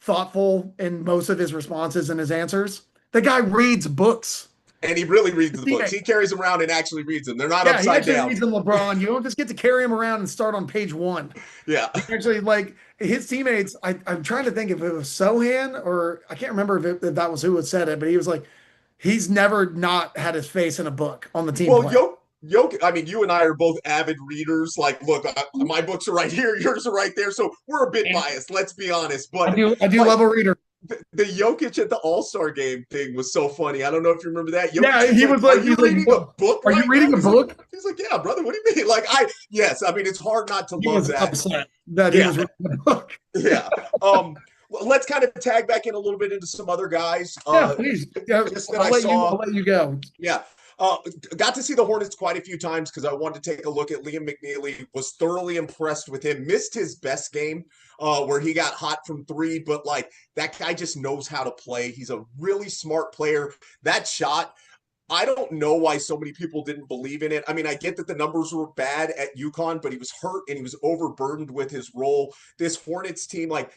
Speaker 1: thoughtful in most of his responses and his answers? The guy reads books.
Speaker 2: And he really reads the books.
Speaker 1: Yeah,
Speaker 2: He carries them around and actually reads them. They're not
Speaker 1: yeah, he
Speaker 2: upside
Speaker 1: actually
Speaker 2: down.
Speaker 1: reads them, LeBron. You don't just get to carry him around and start on page one.
Speaker 2: Yeah.
Speaker 1: Actually, like his teammates, I'm trying to think if it was Sohan or I can't remember if that was who had said it, but he was like, he's never not had his face in a book on the team
Speaker 2: Well,
Speaker 1: plan.
Speaker 2: I mean, you and I are both avid readers. Like, look, my books are right here, yours are right there, so we're a bit biased. Let's be honest. But
Speaker 1: I do
Speaker 2: like
Speaker 1: love a reader.
Speaker 2: the Jokic at the All-Star game thing was so funny. I don't know if you remember that.
Speaker 1: Yeah,
Speaker 2: Jokic's
Speaker 1: he was like,
Speaker 2: "Are you reading a book
Speaker 1: are you
Speaker 2: right
Speaker 1: reading
Speaker 2: now?"
Speaker 1: a book?
Speaker 2: He's like, "Yeah, brother. What do you mean?" Like, yes. I mean, it's hard not to
Speaker 1: He
Speaker 2: love
Speaker 1: was
Speaker 2: that.
Speaker 1: upset that he
Speaker 2: Yeah,
Speaker 1: was reading a book.
Speaker 2: yeah. Let's kind of tag back in a little bit into some other guys.
Speaker 1: Yeah, please. Yeah,
Speaker 2: Just that I
Speaker 1: I'll
Speaker 2: saw.
Speaker 1: let you go.
Speaker 2: Yeah. Got to see the Hornets quite a few times because I wanted to take a look at Liam McNeely. Was thoroughly impressed with him. Missed his best game where he got hot from three, but like that guy just knows how to play. He's a really smart player. That shot, I don't know why so many people didn't believe in it. I mean, I get that the numbers were bad at UConn, but he was hurt and he was overburdened with his role. This Hornets team, like,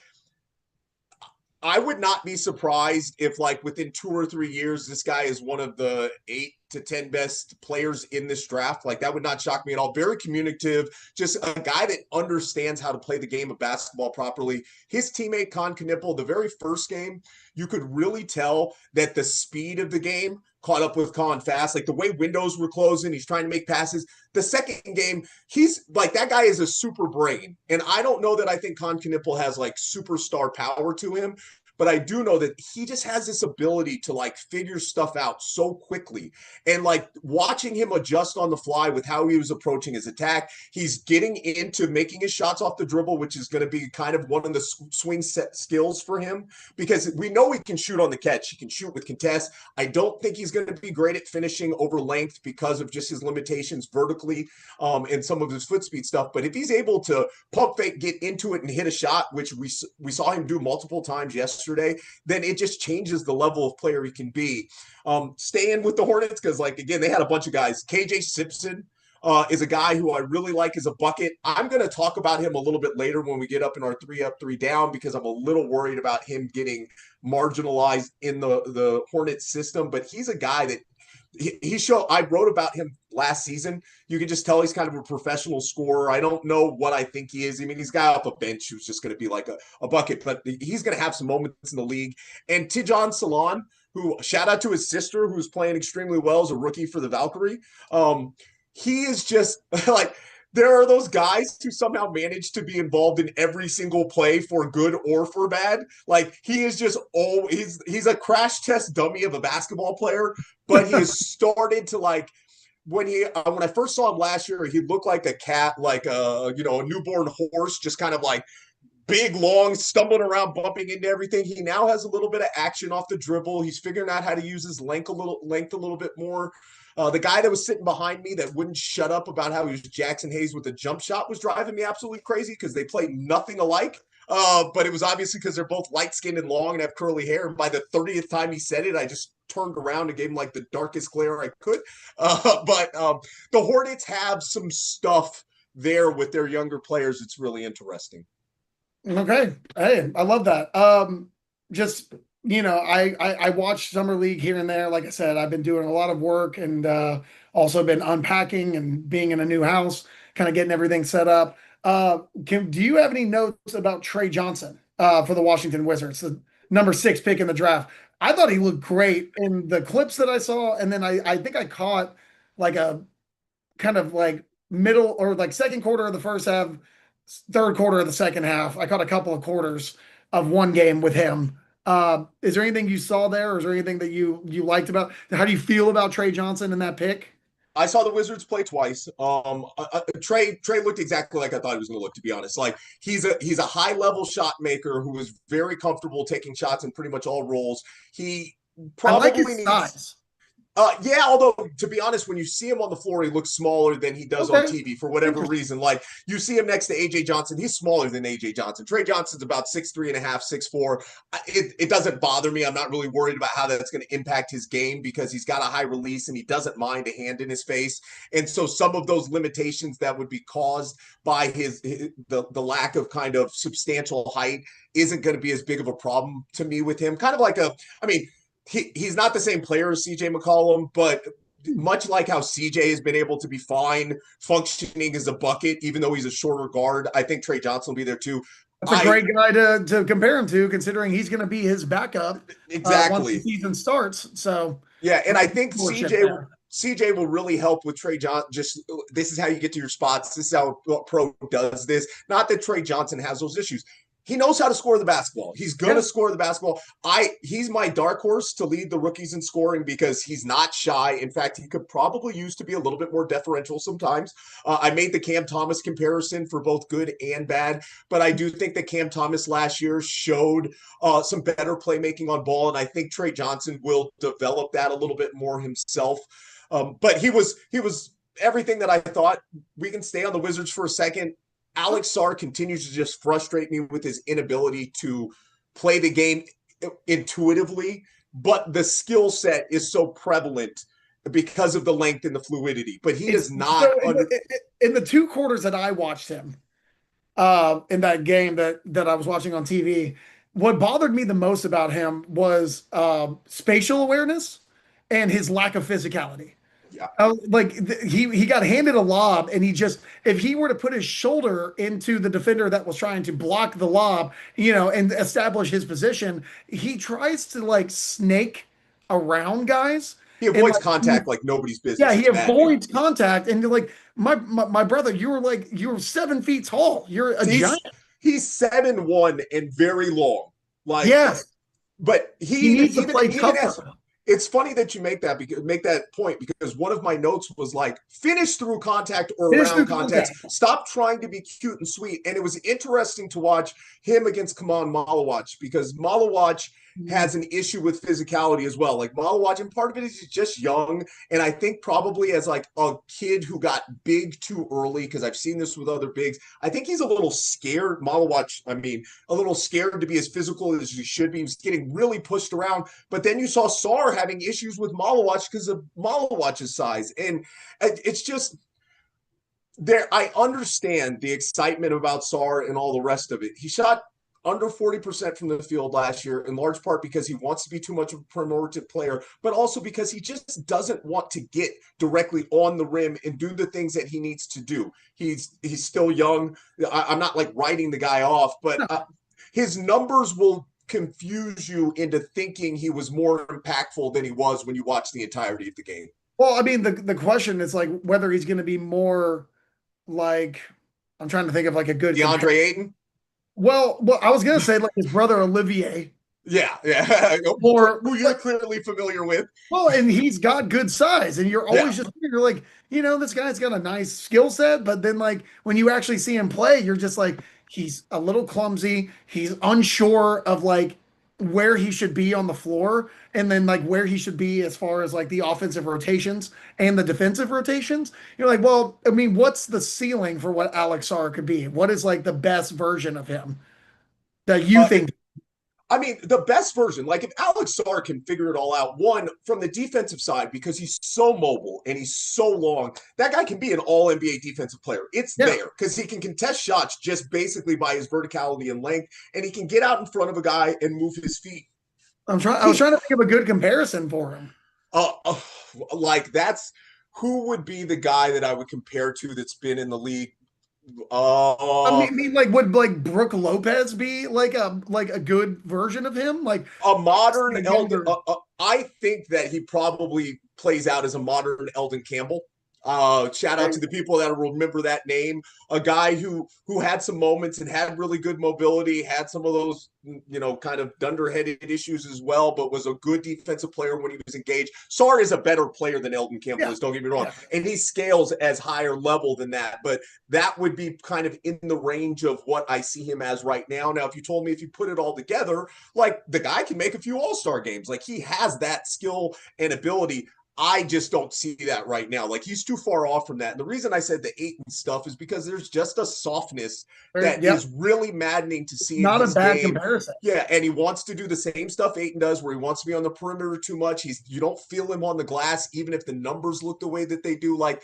Speaker 2: I would not be surprised if, like, within 2 or 3 years, this guy is one of the 8 to 10 best players in this draft. Like, that would not shock me at all. Very communicative, just a guy that understands how to play the game of basketball properly. His teammate, Con Knipple, the very first game, you could really tell that the speed of the game caught up with Con fast. Like, the way windows were closing, he's trying to make passes. The second game, he's like, that guy is a super brain. And I don't know that I think Con Knipple has like superstar power to him, but I do know that he just has this ability to like figure stuff out so quickly. And like watching him adjust on the fly with how he was approaching his attack, he's getting into making his shots off the dribble, which is going to be kind of one of the swing set skills for him because we know he can shoot on the catch. He can shoot with contest. I don't think he's going to be great at finishing over length because of just his limitations vertically and some of his foot speed stuff. But if he's able to pump fake, get into it and hit a shot, which we saw him do multiple times yesterday, then it just changes the level of player he can be. Staying with the Hornets, because like, again, they had a bunch of guys. KJ Simpson is a guy who I really like as a bucket. I'm going to talk about him a little bit later when we get up in our 3 up, 3 down, because I'm a little worried about him getting marginalized in the Hornets system. But he's a guy that I wrote about him last season. You can just tell he's kind of a professional scorer. I don't know what I think he is. I mean, he's a guy off a bench who's just going to be like a bucket, but he's going to have some moments in the league. And Tidjane Salaün, who, shout out to his sister, who's playing extremely well as a rookie for the Valkyrie. He is just like, there are those guys who somehow manage to be involved in every single play for good or for bad. Like, he is just he's a crash test dummy of a basketball player, but he has started to like, when I first saw him last year, he looked like a cat, like a newborn horse, just kind of like big, long, stumbling around, bumping into everything. He now has a little bit of action off the dribble. He's figuring out how to use his length a little bit more. The guy that was sitting behind me that wouldn't shut up about how he was Jackson Hayes with a jump shot was driving me absolutely crazy because they play nothing alike. But it was obviously because they're both light-skinned and long and have curly hair. And by the 30th time he said it, I just turned around and gave him like the darkest glare I could. But the Hornets have some stuff there with their younger players. It's really interesting.
Speaker 1: Okay. Hey, I love that. Just, I watch Summer League here and there. Like I said, I've been doing a lot of work and also been unpacking and being in a new house, kind of getting everything set up. Do you have any notes about Trey Johnson for the Washington Wizards, the number 6 pick in the draft? I thought he looked great in the clips that I saw, and then I think I caught like a kind of like middle or like second quarter of the first half, third quarter of the second half. I caught a couple of quarters of one game with him. Is there anything you saw there, or is there anything that you liked about? How do you feel about Trey Johnson in that pick?
Speaker 2: I saw the Wizards play twice. Trey looked exactly like I thought he was going to look. To be honest, like he's a high level shot maker who is very comfortable taking shots in pretty much all roles. He
Speaker 1: I like
Speaker 2: probably
Speaker 1: his
Speaker 2: needs
Speaker 1: size.
Speaker 2: yeah, although to be honest, when you see him on the floor, he looks smaller than he does on
Speaker 1: Okay,
Speaker 2: TV for whatever
Speaker 1: interesting.
Speaker 2: reason. Like you see him next to AJ Johnson, he's smaller than AJ Johnson. Trey Johnson's about 6'3.5", 6'4". It doesn't bother me. I'm not really worried about how that's going to impact his game because he's got a high release and he doesn't mind a hand in his face. And so some of those limitations that would be caused by the lack of kind of substantial height isn't going to be as big of a problem to me with him. Kind of like I mean, he's not the same player as CJ McCollum, but much like how CJ has been able to be fine functioning as a bucket, even though he's a shorter guard, I think Trey Johnson will be there too.
Speaker 1: That's a
Speaker 2: I
Speaker 1: great guy to compare him to, considering he's going to be his backup once the
Speaker 2: exactly,
Speaker 1: season starts. So,
Speaker 2: yeah, and I think
Speaker 1: ownership there.
Speaker 2: CJ will really help with Trey Johnson. Just this is how you get to your spots. This is how pro does this. Not that Trey Johnson has those issues. He knows how to score the basketball. He's going to
Speaker 1: Yeah,
Speaker 2: score the basketball. He's my dark horse to lead the rookies in scoring because he's not shy. In fact, he could probably use to be a little bit more deferential sometimes. I made the Cam Thomas comparison for both good and bad, but I do think that Cam Thomas last year showed some better playmaking on ball, and I think Trey Johnson will develop that a little bit more himself. But he was everything that I thought. We can stay on the Wizards for a second. Alex Sarr continues to just frustrate me with his inability to play the game intuitively, but the skill set is so prevalent because of the length and the fluidity. But he
Speaker 1: it's
Speaker 2: is not
Speaker 1: so
Speaker 2: under.
Speaker 1: in the two quarters that I watched him in that game that I was watching on TV. What bothered me the most about him was spatial awareness and his lack of physicality.
Speaker 2: Yeah,
Speaker 1: He got handed a lob, and he just, if he were to put his shoulder into the defender that was trying to block the lob, and establish his position, he tries to like snake around guys.
Speaker 2: he
Speaker 1: And
Speaker 2: avoids
Speaker 1: like
Speaker 2: contact like nobody's
Speaker 1: yeah,
Speaker 2: business.
Speaker 1: he
Speaker 2: It's maddening.
Speaker 1: avoids contact, and you're like, my brother, you're 7 feet tall. You're a giant.
Speaker 2: He's 7'1" and very long. Like,
Speaker 1: Yes,
Speaker 2: but
Speaker 1: he
Speaker 2: he even
Speaker 1: needs to
Speaker 2: even
Speaker 1: play
Speaker 2: even as
Speaker 1: tougher.
Speaker 2: it's funny that you make that point because one of my notes was like finish through contact or
Speaker 1: Finish
Speaker 2: around
Speaker 1: through
Speaker 2: context.
Speaker 1: contact.
Speaker 2: Stop trying to be cute and sweet. And it was interesting to watch him against Kaman Malawach because Malawach has an issue with physicality as well. Like Malawach, and part of it is he's just young. And I think probably as like a kid who got big too early, because I've seen this with other bigs, I think he's a little scared. Malawach, I mean, a little scared to be as physical as he should be. He's getting really pushed around. But then you saw Sarr having issues with Malawach because of Malawach's size. And it's just there. I understand the excitement about Sarr and all the rest of it. He shot under 40% from the field last year, in large part because he wants to be too much of a perimeter player, but also because he just doesn't want to get directly on the rim and do the things that he needs to do. He's still young. I'm not like writing the guy off, but
Speaker 1: No.
Speaker 2: his numbers will confuse you into thinking he was more impactful than he was when you watch the entirety of the game.
Speaker 1: Well, I mean, the question is like whether he's going to be more like, I'm trying to think of like a good
Speaker 2: DeAndre Ayton?
Speaker 1: well, I was going to say like his brother Olivier,
Speaker 2: Yeah, yeah.
Speaker 1: or
Speaker 2: Who you're clearly familiar with.
Speaker 1: well, and he's got good size, and you're
Speaker 2: Yeah.
Speaker 1: always just you're like, this guy's got a nice skill set, but then like when you actually see him play, you're just like, he's a little clumsy, he's unsure of like where he should be on the floor, and then like where he should be as far as like the offensive rotations and the defensive rotations. You're like, well, I mean, what's the ceiling for what Alex Sarr could be? What is like the best version of him that you
Speaker 2: Uh,
Speaker 1: think?
Speaker 2: I mean, the best version, like if Alex Sarr can figure it all out, one, from the defensive side, because he's so mobile and he's so long, that guy can be an all NBA defensive player. It's
Speaker 1: Yeah,
Speaker 2: there because he can contest shots just basically by his verticality and length, and he can get out in front of a guy and move his feet.
Speaker 1: I was
Speaker 2: He,
Speaker 1: trying to think of a good comparison for him.
Speaker 2: uh, uh, like, that's who would be the guy that I would compare to that's been in the league.
Speaker 1: I
Speaker 2: Uh,
Speaker 1: mean, like, would like Brooke Lopez be like a good version of him? Like,
Speaker 2: a
Speaker 1: obviously
Speaker 2: modern
Speaker 1: a
Speaker 2: Eldon.
Speaker 1: younger.
Speaker 2: I think that he probably plays out as a modern Eldon Campbell. Shout out to the people that remember that name. A guy who had some moments and had really good mobility, had some of those, kind of dunderheaded issues as well, but was a good defensive player when he was engaged. Sarr is a better player than Elton Campbell is, don't get me wrong. And he scales as higher level than that, but that would be kind of in the range of what I see him as right now. Now, if you told me if you put it all together, like the guy can make a few all-star games, like he has that skill and ability. I just don't see that right now. Like he's too far off from that. And the reason I said the Ayton stuff is because there's just a softness that is really maddening to see.
Speaker 1: Not a bad comparison.
Speaker 2: Yeah, and he wants to do the same stuff Ayton does, where he wants to be on the perimeter too much. You don't feel him on the glass, even if the numbers look the way that they do. Like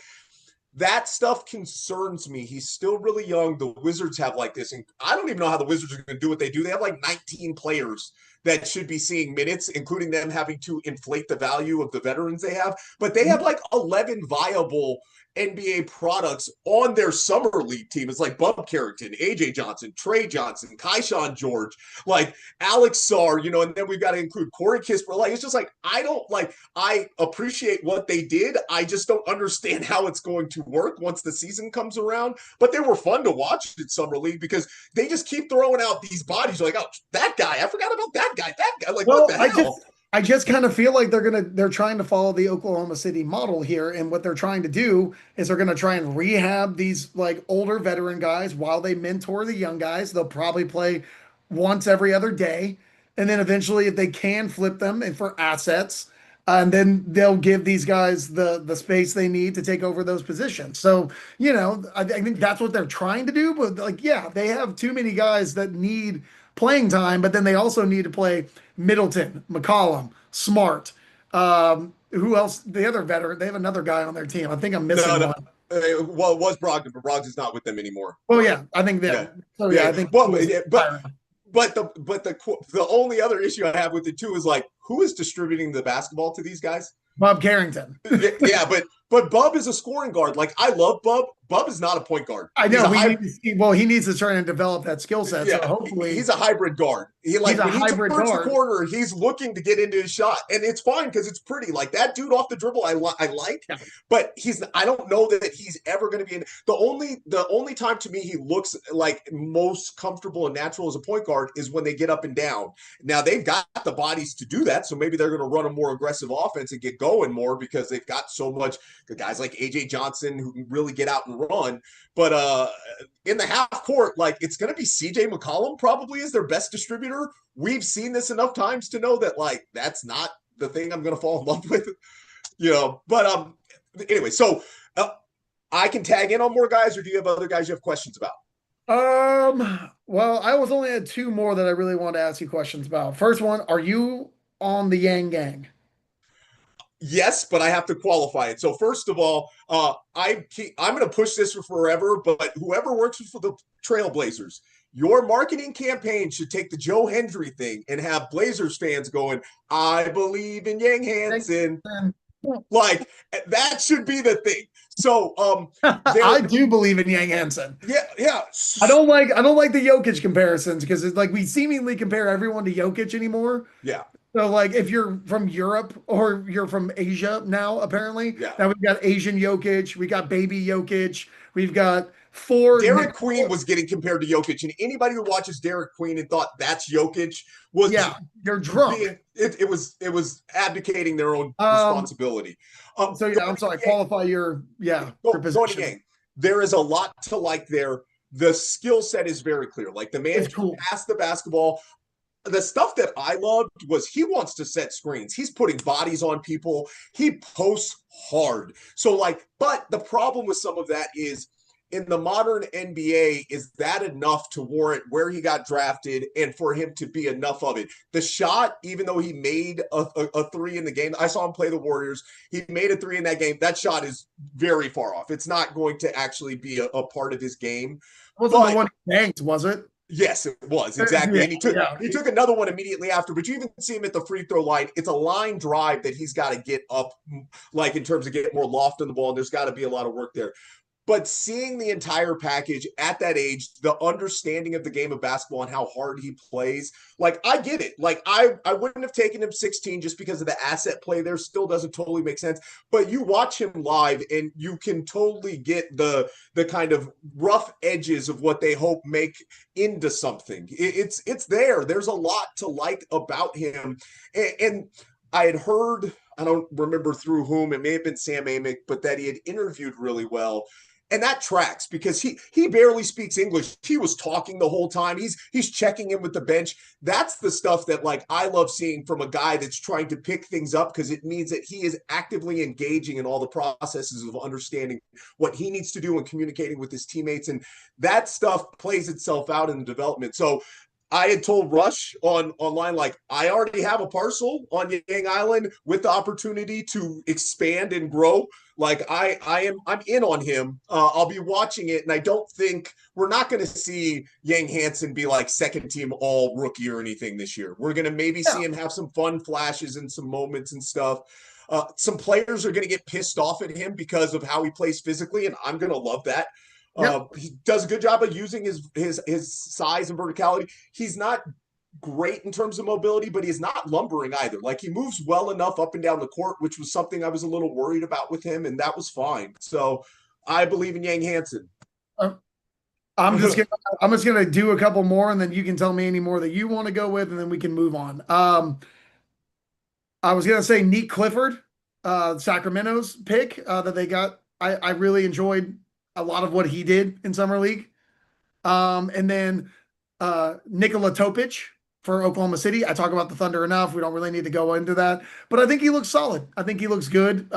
Speaker 2: that stuff concerns me. He's still really young. The Wizards have like this, and I don't even know how the Wizards are going to do what they do. They have like 19 players that should be seeing minutes, including them having to inflate the value of the veterans they have. But they have like 11 viable NBA products on their summer league team. It's like Bub Carrington, AJ Johnson, Trey Johnson, Keyshawn George, like Alex Sarr, and then we've got to include Corey Kispert. Like, it's just like, I appreciate what they did. I just don't understand how it's going to work once the season comes around. But they were fun to watch in summer league because they just keep throwing out these bodies. You're like, oh, that guy, I forgot about that guy. Like, well, what the hell?
Speaker 1: I just kind of feel like they're trying to follow the Oklahoma City model here, and what they're trying to do is they're going to try and rehab these like older veteran guys while they mentor the young guys. They'll probably play once every other day, and then eventually, if they can, flip them and for assets, and then they'll give these guys the space they need to take over those positions. So I think that's what they're trying to do. But like, yeah, they have too many guys that need playing time, but then they also need to play Middleton, McCollum, Smart. Who else? The other veteran. They have another guy on their team. I think I'm missing one.
Speaker 2: Well, it was Brogdon, but Brogdon's not with them anymore.
Speaker 1: Oh yeah, I think that. Yeah. So yeah, I think.
Speaker 2: But the only other issue I have with it too is like, who is distributing the basketball to these guys?
Speaker 1: Bob Carrington.
Speaker 2: Yeah, but Bub is a scoring guard. Like I love Bub. Bub is not a point guard.
Speaker 1: I know. He needs to try and develop that skill set. Yeah, so hopefully
Speaker 2: he's a hybrid guard. He's a hybrid guard. The corner, he's looking to get into his shot, and it's fine because it's pretty. Like that dude off the dribble, I like, but I don't know that he's ever going to be in. The only time to me he looks like most comfortable and natural as a point guard is when they get up and down. Now they've got the bodies to do that, so maybe they're going to run a more aggressive offense and get going more because they've got so much guys like AJ Johnson who can really get out and run. But in the half court, like it's going to be CJ McCollum probably is their best distributor. We've seen this enough times to know that like that's not the thing I'm going to fall in love with, But anyway, so I can tag in on more guys, or do you have other guys you have questions about?
Speaker 1: Well, I was only had two more that I really wanted to ask you questions about. First one, are you on the Yang Gang?
Speaker 2: Yes, but I have to qualify it. So first of all, I'm going to push this for forever, but whoever works for the Trailblazers, your marketing campaign should take the Joe Hendry thing and have Blazers fans going, I believe in Yang Hansen. Like that should be the thing. So
Speaker 1: I do believe in Yang Hansen.
Speaker 2: Yeah.
Speaker 1: I don't like the Jokic comparisons because it's like we seemingly compare everyone to Jokic anymore.
Speaker 2: Yeah.
Speaker 1: So, like, if you're from Europe or you're from Asia now, apparently, now we've got Asian Jokic, we got baby Jokic, we've got four.
Speaker 2: Derek Queen was getting compared to Jokic, and anybody who watches Derek Queen and thought that's Jokic was
Speaker 1: they're drunk.
Speaker 2: It was abdicating their own responsibility.
Speaker 1: I'm sorry. Qualify your position.
Speaker 2: There is a lot to like there. The skill set is very clear. Like the man can pass the basketball. The stuff that I loved was he wants to set screens. He's putting bodies on people. He posts hard. So but the problem with some of that is in the modern NBA, is that enough to warrant where he got drafted and for him to be enough of it? The shot, even though he made a three in the game, I saw him play the Warriors. He made a three in that game. That shot is very far off. It's not going to actually be a part of his game.
Speaker 1: Wasn't the one he banked, was it?
Speaker 2: Yes, it was exactly. And he took another one immediately after, but you even see him at the free throw line. It's a line drive that he's got to get up, like in terms of getting more loft on the ball, and there's got to be a lot of work there. But seeing the entire package at that age, the understanding of the game of basketball and how hard he plays, like I get it. Like I wouldn't have taken him 16 just because of the asset play there. Still doesn't totally make sense. But you watch him live and you can totally get the kind of rough edges of what they hope make into something. It's there. There's a lot to like about him. And I had heard, I don't remember through whom, it may have been Sam Amick, but that he had interviewed really well. And that tracks because he barely speaks English. He was talking the whole time. He's checking in with the bench. That's the stuff that like I love seeing from a guy that's trying to pick things up, because it means that he is actively engaging in all the processes of understanding what he needs to do and communicating with his teammates. And that stuff plays itself out in the development. So I had told Rush online, like, I already have a parcel on Yang Island with the opportunity to expand and grow. Like I'm in on him. I'll be watching it, and I don't think we're not going to see Yang Hansen be like second team all rookie or anything this year. We're going to maybe see him have some fun flashes and some moments and stuff. Some players are going to get pissed off at him because of how he plays physically, and I'm going to love that. He does a good job of using his size and verticality. He's not great in terms of mobility, but he's not lumbering either. Like he moves well enough up and down the court, which was something I was a little worried about with him, and that was fine. So I believe in Yang Hansen.
Speaker 1: I'm just gonna do a couple more, and then you can tell me any more that you want to go with, and then we can move on. I was gonna say Neek Clifford, Sacramento's pick that they got. I really enjoyed a lot of what he did in summer league. And then Nikola Topic for Oklahoma City. I talk about the Thunder enough. We don't really need to go into that, but I think he looks solid. I think he looks good.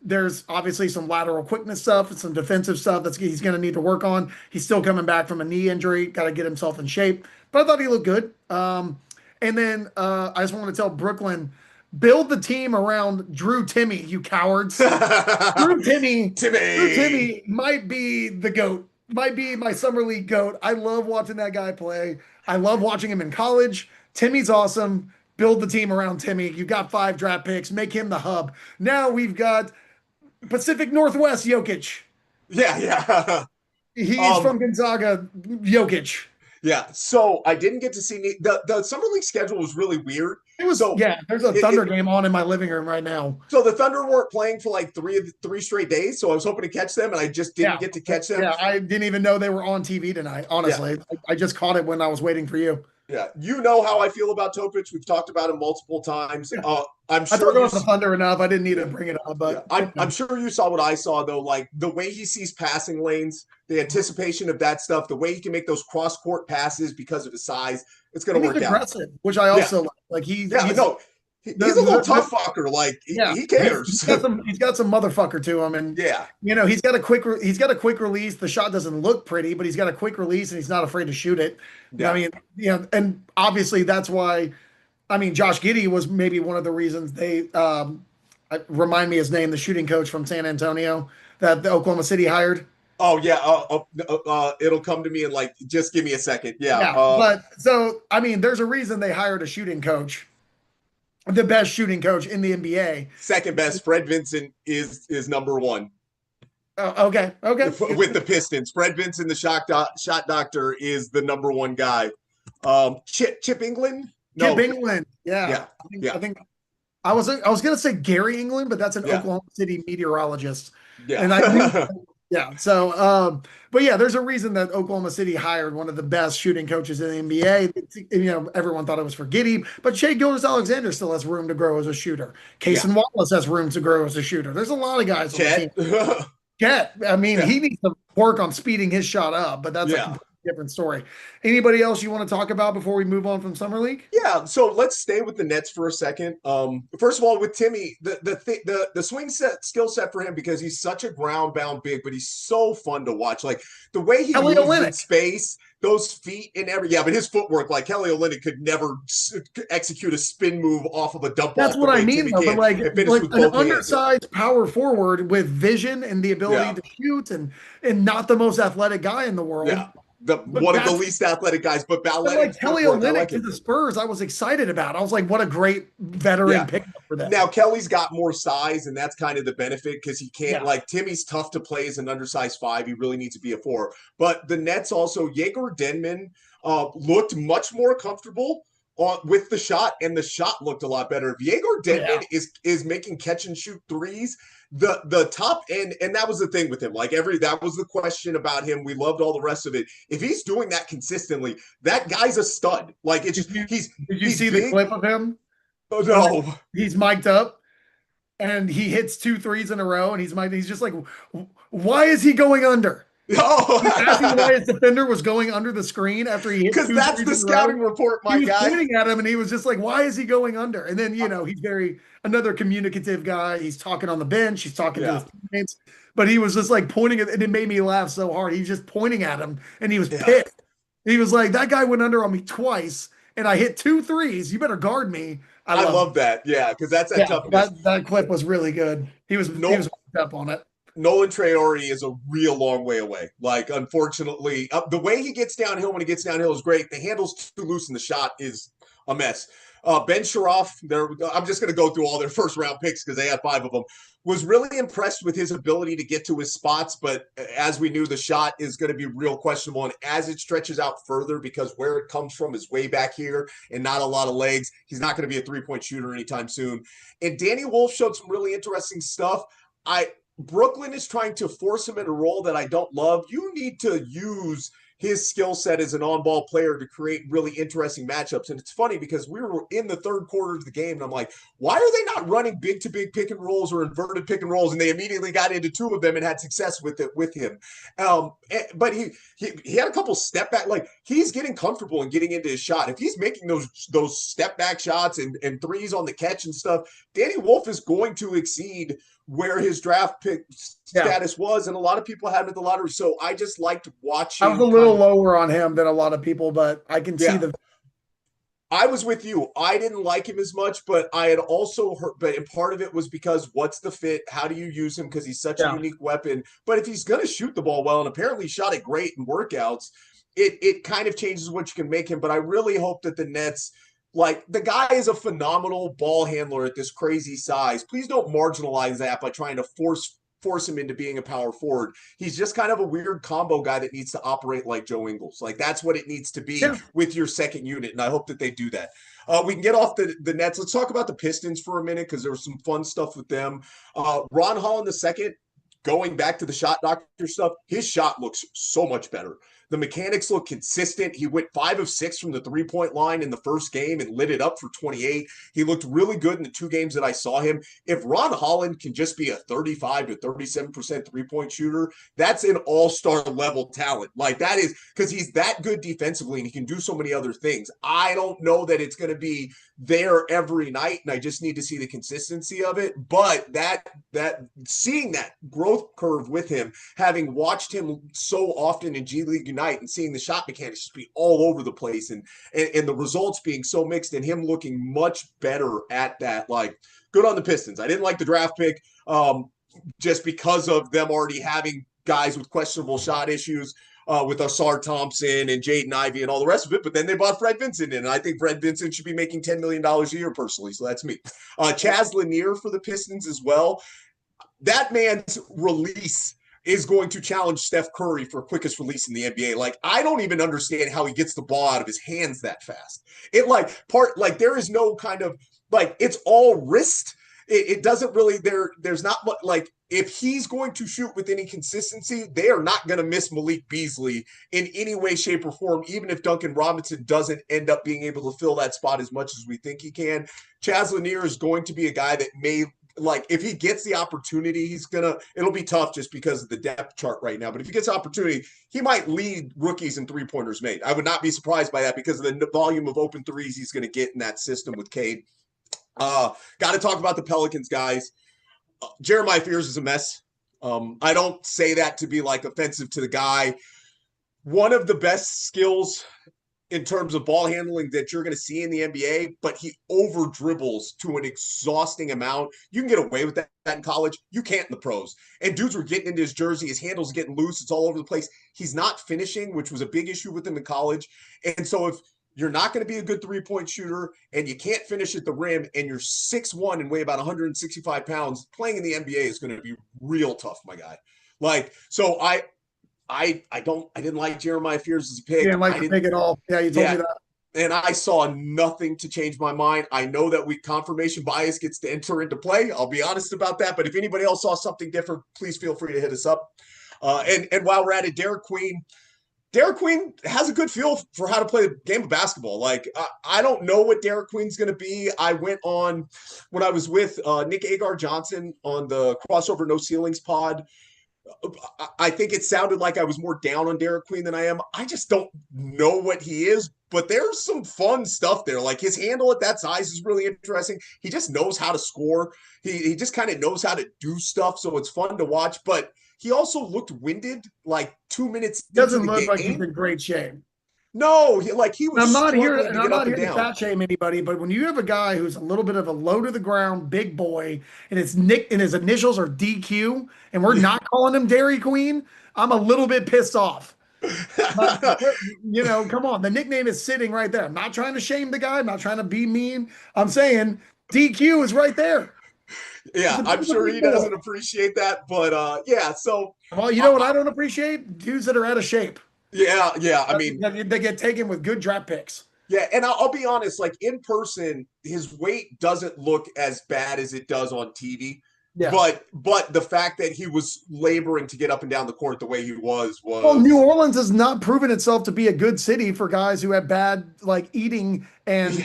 Speaker 1: There's obviously some lateral quickness stuff and some defensive stuff he's going to need to work on. He's still coming back from a knee injury, got to get himself in shape, but I thought he looked good. And then I just want to tell Brooklyn, build the team around Drew Timme, you cowards. Drew Timme might be the GOAT. Might be my summer league GOAT. I love watching that guy play. I love watching him in college. Timme's awesome. Build the team around Timme. You've got 5 draft picks. Make him the hub. Now we've got Pacific Northwest Jokic.
Speaker 2: Yeah.
Speaker 1: He's from Gonzaga. Jokic.
Speaker 2: Yeah. So I didn't get to see the summer league schedule was really weird.
Speaker 1: It was there's a Thunder game on in my living room right now.
Speaker 2: So the Thunder weren't playing for like three straight days. So I was hoping to catch them, and I just didn't get to catch them.
Speaker 1: Yeah, I didn't even know they were on TV tonight. Honestly, I just caught it when I was waiting for you.
Speaker 2: Yeah, you know how I feel about Topic. We've talked about him multiple times. I'm sure
Speaker 1: I talked about the Thunder enough. I didn't need to bring it up, but
Speaker 2: I'm sure you saw what I saw though. Like the way he sees passing lanes, the anticipation of that stuff, the way he can make those cross court passes because of his size, it's going to work
Speaker 1: aggressive, out. Which I also like. He's a
Speaker 2: little tough fucker. Like he cares.
Speaker 1: He's got some motherfucker to him, and he's got a quick release. The shot doesn't look pretty, but he's got a quick release, and he's not afraid to shoot it. Yeah. I mean, and obviously that's why. I mean, Josh Giddey was maybe one of the reasons they remind me his name, the shooting coach from San Antonio that the Oklahoma City hired.
Speaker 2: Oh yeah, it'll come to me in like just give me a second. Yeah,
Speaker 1: but so I mean, there's a reason they hired a shooting coach. The best shooting coach in the NBA.
Speaker 2: Second best, Fred Vinson is number 1.
Speaker 1: Okay.
Speaker 2: With the Pistons, Fred Vinson, the shot doctor, is the number 1 guy. Chip England.
Speaker 1: No. Chip England. Yeah. I think I was gonna say Gary England, but that's an Oklahoma City meteorologist.
Speaker 2: Yeah.
Speaker 1: And I think so but yeah, there's a reason that Oklahoma City hired one of the best shooting coaches in the NBA. Everyone thought it was for Giddey, but Shai Gilgeous-Alexander still has room to grow as a shooter. Casey Wallace has room to grow as a shooter. There's a lot of guys on the team. Chet, I mean, he needs to work on speeding his shot up, but that's a completely different story. Anybody else you want to talk about before we move on from summer league?
Speaker 2: Yeah, so let's stay with the Nets for a second. First of all, with Timme, the swing skill set for him, because he's such a ground bound big, but he's so fun to watch. Like the way he moves in space, those feet and but his footwork, like Kelly Olynyk could never execute a spin move off of a dump.
Speaker 1: That's what I mean, though. But like an undersized power forward with vision and the ability to shoot, and not the most athletic guy in the world.
Speaker 2: the
Speaker 1: But
Speaker 2: one of the
Speaker 1: that's
Speaker 2: least athletic guys, but
Speaker 1: like
Speaker 2: athletic for
Speaker 1: Kelly
Speaker 2: growth. I like
Speaker 1: Olynyk to
Speaker 2: him.
Speaker 1: the Spurs. I was excited about. I was like, what a great veteran
Speaker 2: Yeah.
Speaker 1: pickup for them.
Speaker 2: Now Kelly's got more size, and that's kind of the benefit because he can't
Speaker 1: Yeah,
Speaker 2: like Timmy's tough to play as an undersized five. He really needs to be a four. But the Nets also Jaeger Denman looked much more comfortable with the shot, and the shot looked a lot better. If Jaeger
Speaker 1: yeah.
Speaker 2: Denman is making catch and shoot threes, the top end, and that was the thing with him. Like that was the question about him. We loved all the rest of it. If he's doing that consistently, that guy's a stud. Like it's
Speaker 1: Did
Speaker 2: just
Speaker 1: you did you
Speaker 2: he's
Speaker 1: see the
Speaker 2: big.
Speaker 1: clip of him
Speaker 2: Oh
Speaker 1: when
Speaker 2: no.
Speaker 1: he's mic'd up and he hits two threes in a row and he's mic'd? He's just like, why is he going under? He's asking why
Speaker 2: Oh,
Speaker 1: his defender was going under the screen after he hit
Speaker 2: because
Speaker 1: two
Speaker 2: that's
Speaker 1: threes
Speaker 2: the
Speaker 1: in a row.
Speaker 2: scouting report,
Speaker 1: He
Speaker 2: my
Speaker 1: was
Speaker 2: guy.
Speaker 1: pointing at him and he was just like, why is he going under? And then, he's very another communicative guy. He's talking on the bench, he's talking to his
Speaker 2: Yeah,
Speaker 1: teammates, but he was just like pointing at, and it made me laugh so hard. He's just pointing at him and he was
Speaker 2: yeah.
Speaker 1: pissed. He was like, that guy went under on me twice and I hit two threes. You better guard me. I
Speaker 2: I
Speaker 1: love it.
Speaker 2: love that. Yeah, because that's that
Speaker 1: Yeah,
Speaker 2: toughness.
Speaker 1: that clip was really good. He was
Speaker 2: No,
Speaker 1: up on it.
Speaker 2: Nolan Traore is a real long way away. Like, unfortunately, the way he gets downhill when he gets downhill is great. The handle's too loose and the shot is a mess. Ben Sharaf, I'm just going to go through all their first round picks because they had five of them. Was really impressed with his ability to get to his spots, but as we knew, the shot is going to be real questionable. And as it stretches out further, because where it comes from is way back here and not a lot of legs, he's not going to be a 3-point shooter anytime soon. And Danny Wolf showed some really interesting stuff. Brooklyn is trying to force him in a role that I don't love. You need to use his skill set as an on-ball player to create really interesting matchups. And it's funny because we were in the third quarter of the game, and I'm like, why are they not running big-to-big pick and rolls or inverted pick and rolls? And they immediately got into two of them and had success with it with him. But he had a couple step back, like he's getting comfortable and getting into his shot. If he's making those step back shots and threes on the catch and stuff, Danny Wolf is going to exceed where his draft pick
Speaker 1: Yeah.
Speaker 2: status was, and a lot of people had him at the lottery. So I just liked
Speaker 1: I was a
Speaker 2: watching
Speaker 1: little
Speaker 2: kind of,
Speaker 1: lower on him than a lot of people, but I can see
Speaker 2: yeah.
Speaker 1: the
Speaker 2: I was with you. I didn't like him as much, but I had also heard, and part of it was because what's the fit? How do you use him? Because he's such a
Speaker 1: yeah.
Speaker 2: unique weapon. But if he's going to shoot the ball well, and apparently he shot it great in workouts, it kind of changes what you can make him. But I really hope that the Nets, like the guy is a phenomenal ball handler at this crazy size. Please don't marginalize that by trying to force him into being a power forward. He's just kind of a weird combo guy that needs to operate like Joe Ingles. Like that's what it needs to be
Speaker 1: Yeah.
Speaker 2: with your second unit. And I hope that they do that. We can get off the Nets. Let's talk about the Pistons for a minute because there was some fun stuff with them. Ron Holland II, going back to the shot doctor stuff, his shot looks so much better. The mechanics look consistent. He went 5 of 6 from the 3-point line in the first game and lit it up for 28. He looked really good in the 2 games that I saw him. If Ron Holland can just be a 35 to 37% 3-point shooter, that's an all-star level talent. Like that is because he's that good defensively and he can do so many other things. I don't know that it's going to be there every night, and I just need to see the consistency of it. But that seeing that growth curve with him, having watched him so often in G League Unite and seeing the shot mechanics just be all over the place and the results being so mixed and him looking much better at that, like good on the Pistons. I didn't like the draft pick just because of them already having guys with questionable shot issues. With Ausar Thompson and Jaden Ivey and all the rest of it. But then they bought Fred Vincent in, and I think Fred Vincent should be making $10 million a year personally. So that's me. Chaz Lanier for the Pistons as well. That man's release is going to challenge Steph Curry for quickest release in the NBA. Like, I don't even understand how he gets the ball out of his hands that fast. There is no kind of, like, it's all wrist. It doesn't really, there's not much, like, if he's going to shoot with any consistency, they are not going to miss Malik Beasley in any way, shape, or form, even if Duncan Robinson doesn't end up being able to fill that spot as much as we think he can. Chaz Lanier is going to be a guy that may, like, if he gets the opportunity, it'll be tough just because of the depth chart right now. But if he gets the opportunity, he might lead rookies in 3-pointers made. I would not be surprised by that because of the volume of open threes he's going to get in that system with Cade. Got to talk about the Pelicans, guys. Jeremiah Fears is a mess. I don't say that to be like offensive to the guy. One of the best skills in terms of ball handling that you're going to see in the NBA, but he over dribbles to an exhausting amount. You can get away with that in college. You can't in the pros. And dudes were getting into his jersey. His handle's getting loose. It's all over the place. He's not finishing, which was a big issue with him in college. And so if you're not going to be a good three-point shooter and you can't finish at the rim and you're 6'1" and weigh about 165 pounds, playing in the NBA is going to be real tough, my guy. Like, so I didn't like Jeremiah Fears as a pick.
Speaker 1: You didn't like the pick at all. Yeah, you told me that.
Speaker 2: And I saw nothing to change my mind. I know that confirmation bias gets to enter into play. I'll be honest about that. But if anybody else saw something different, please feel free to hit us up. And while we're at it, Derek Queen has a good feel for how to play the game of basketball. Like, I don't know what Derek Queen's going to be. I went on when I was with Nick Agar Johnson on the Crossover No Ceilings pod. I think it sounded like I was more down on Derek Queen than I am. I just don't know what he is, but there's some fun stuff there. Like, his handle at that size is really interesting. He just knows how to score. He just kind of knows how to do stuff, so it's fun to watch. But he also looked winded like 2 minutes.
Speaker 1: Doesn't look like he's in great shape.
Speaker 2: No, he was.
Speaker 1: I'm not here to fat shame anybody, but when you have a guy who's a little bit of a low to the ground big boy, and his initials are DQ, and we're not calling him Dairy Queen, I'm a little bit pissed off. But, come on, the nickname is sitting right there. I'm not trying to shame the guy. I'm not trying to be mean. I'm saying DQ is right there.
Speaker 2: Yeah, I'm sure he doesn't appreciate that, but yeah. So,
Speaker 1: well, you know what I don't appreciate? Dudes that are out of shape.
Speaker 2: Yeah. I mean,
Speaker 1: they get taken with good draft picks.
Speaker 2: Yeah, and I'll be honest, like, in person, his weight doesn't look as bad as it does on TV. Yeah. But the fact that he was laboring to get up and down the court the way he was.
Speaker 1: Well, New Orleans has not proven itself to be a good city for guys who have bad eating and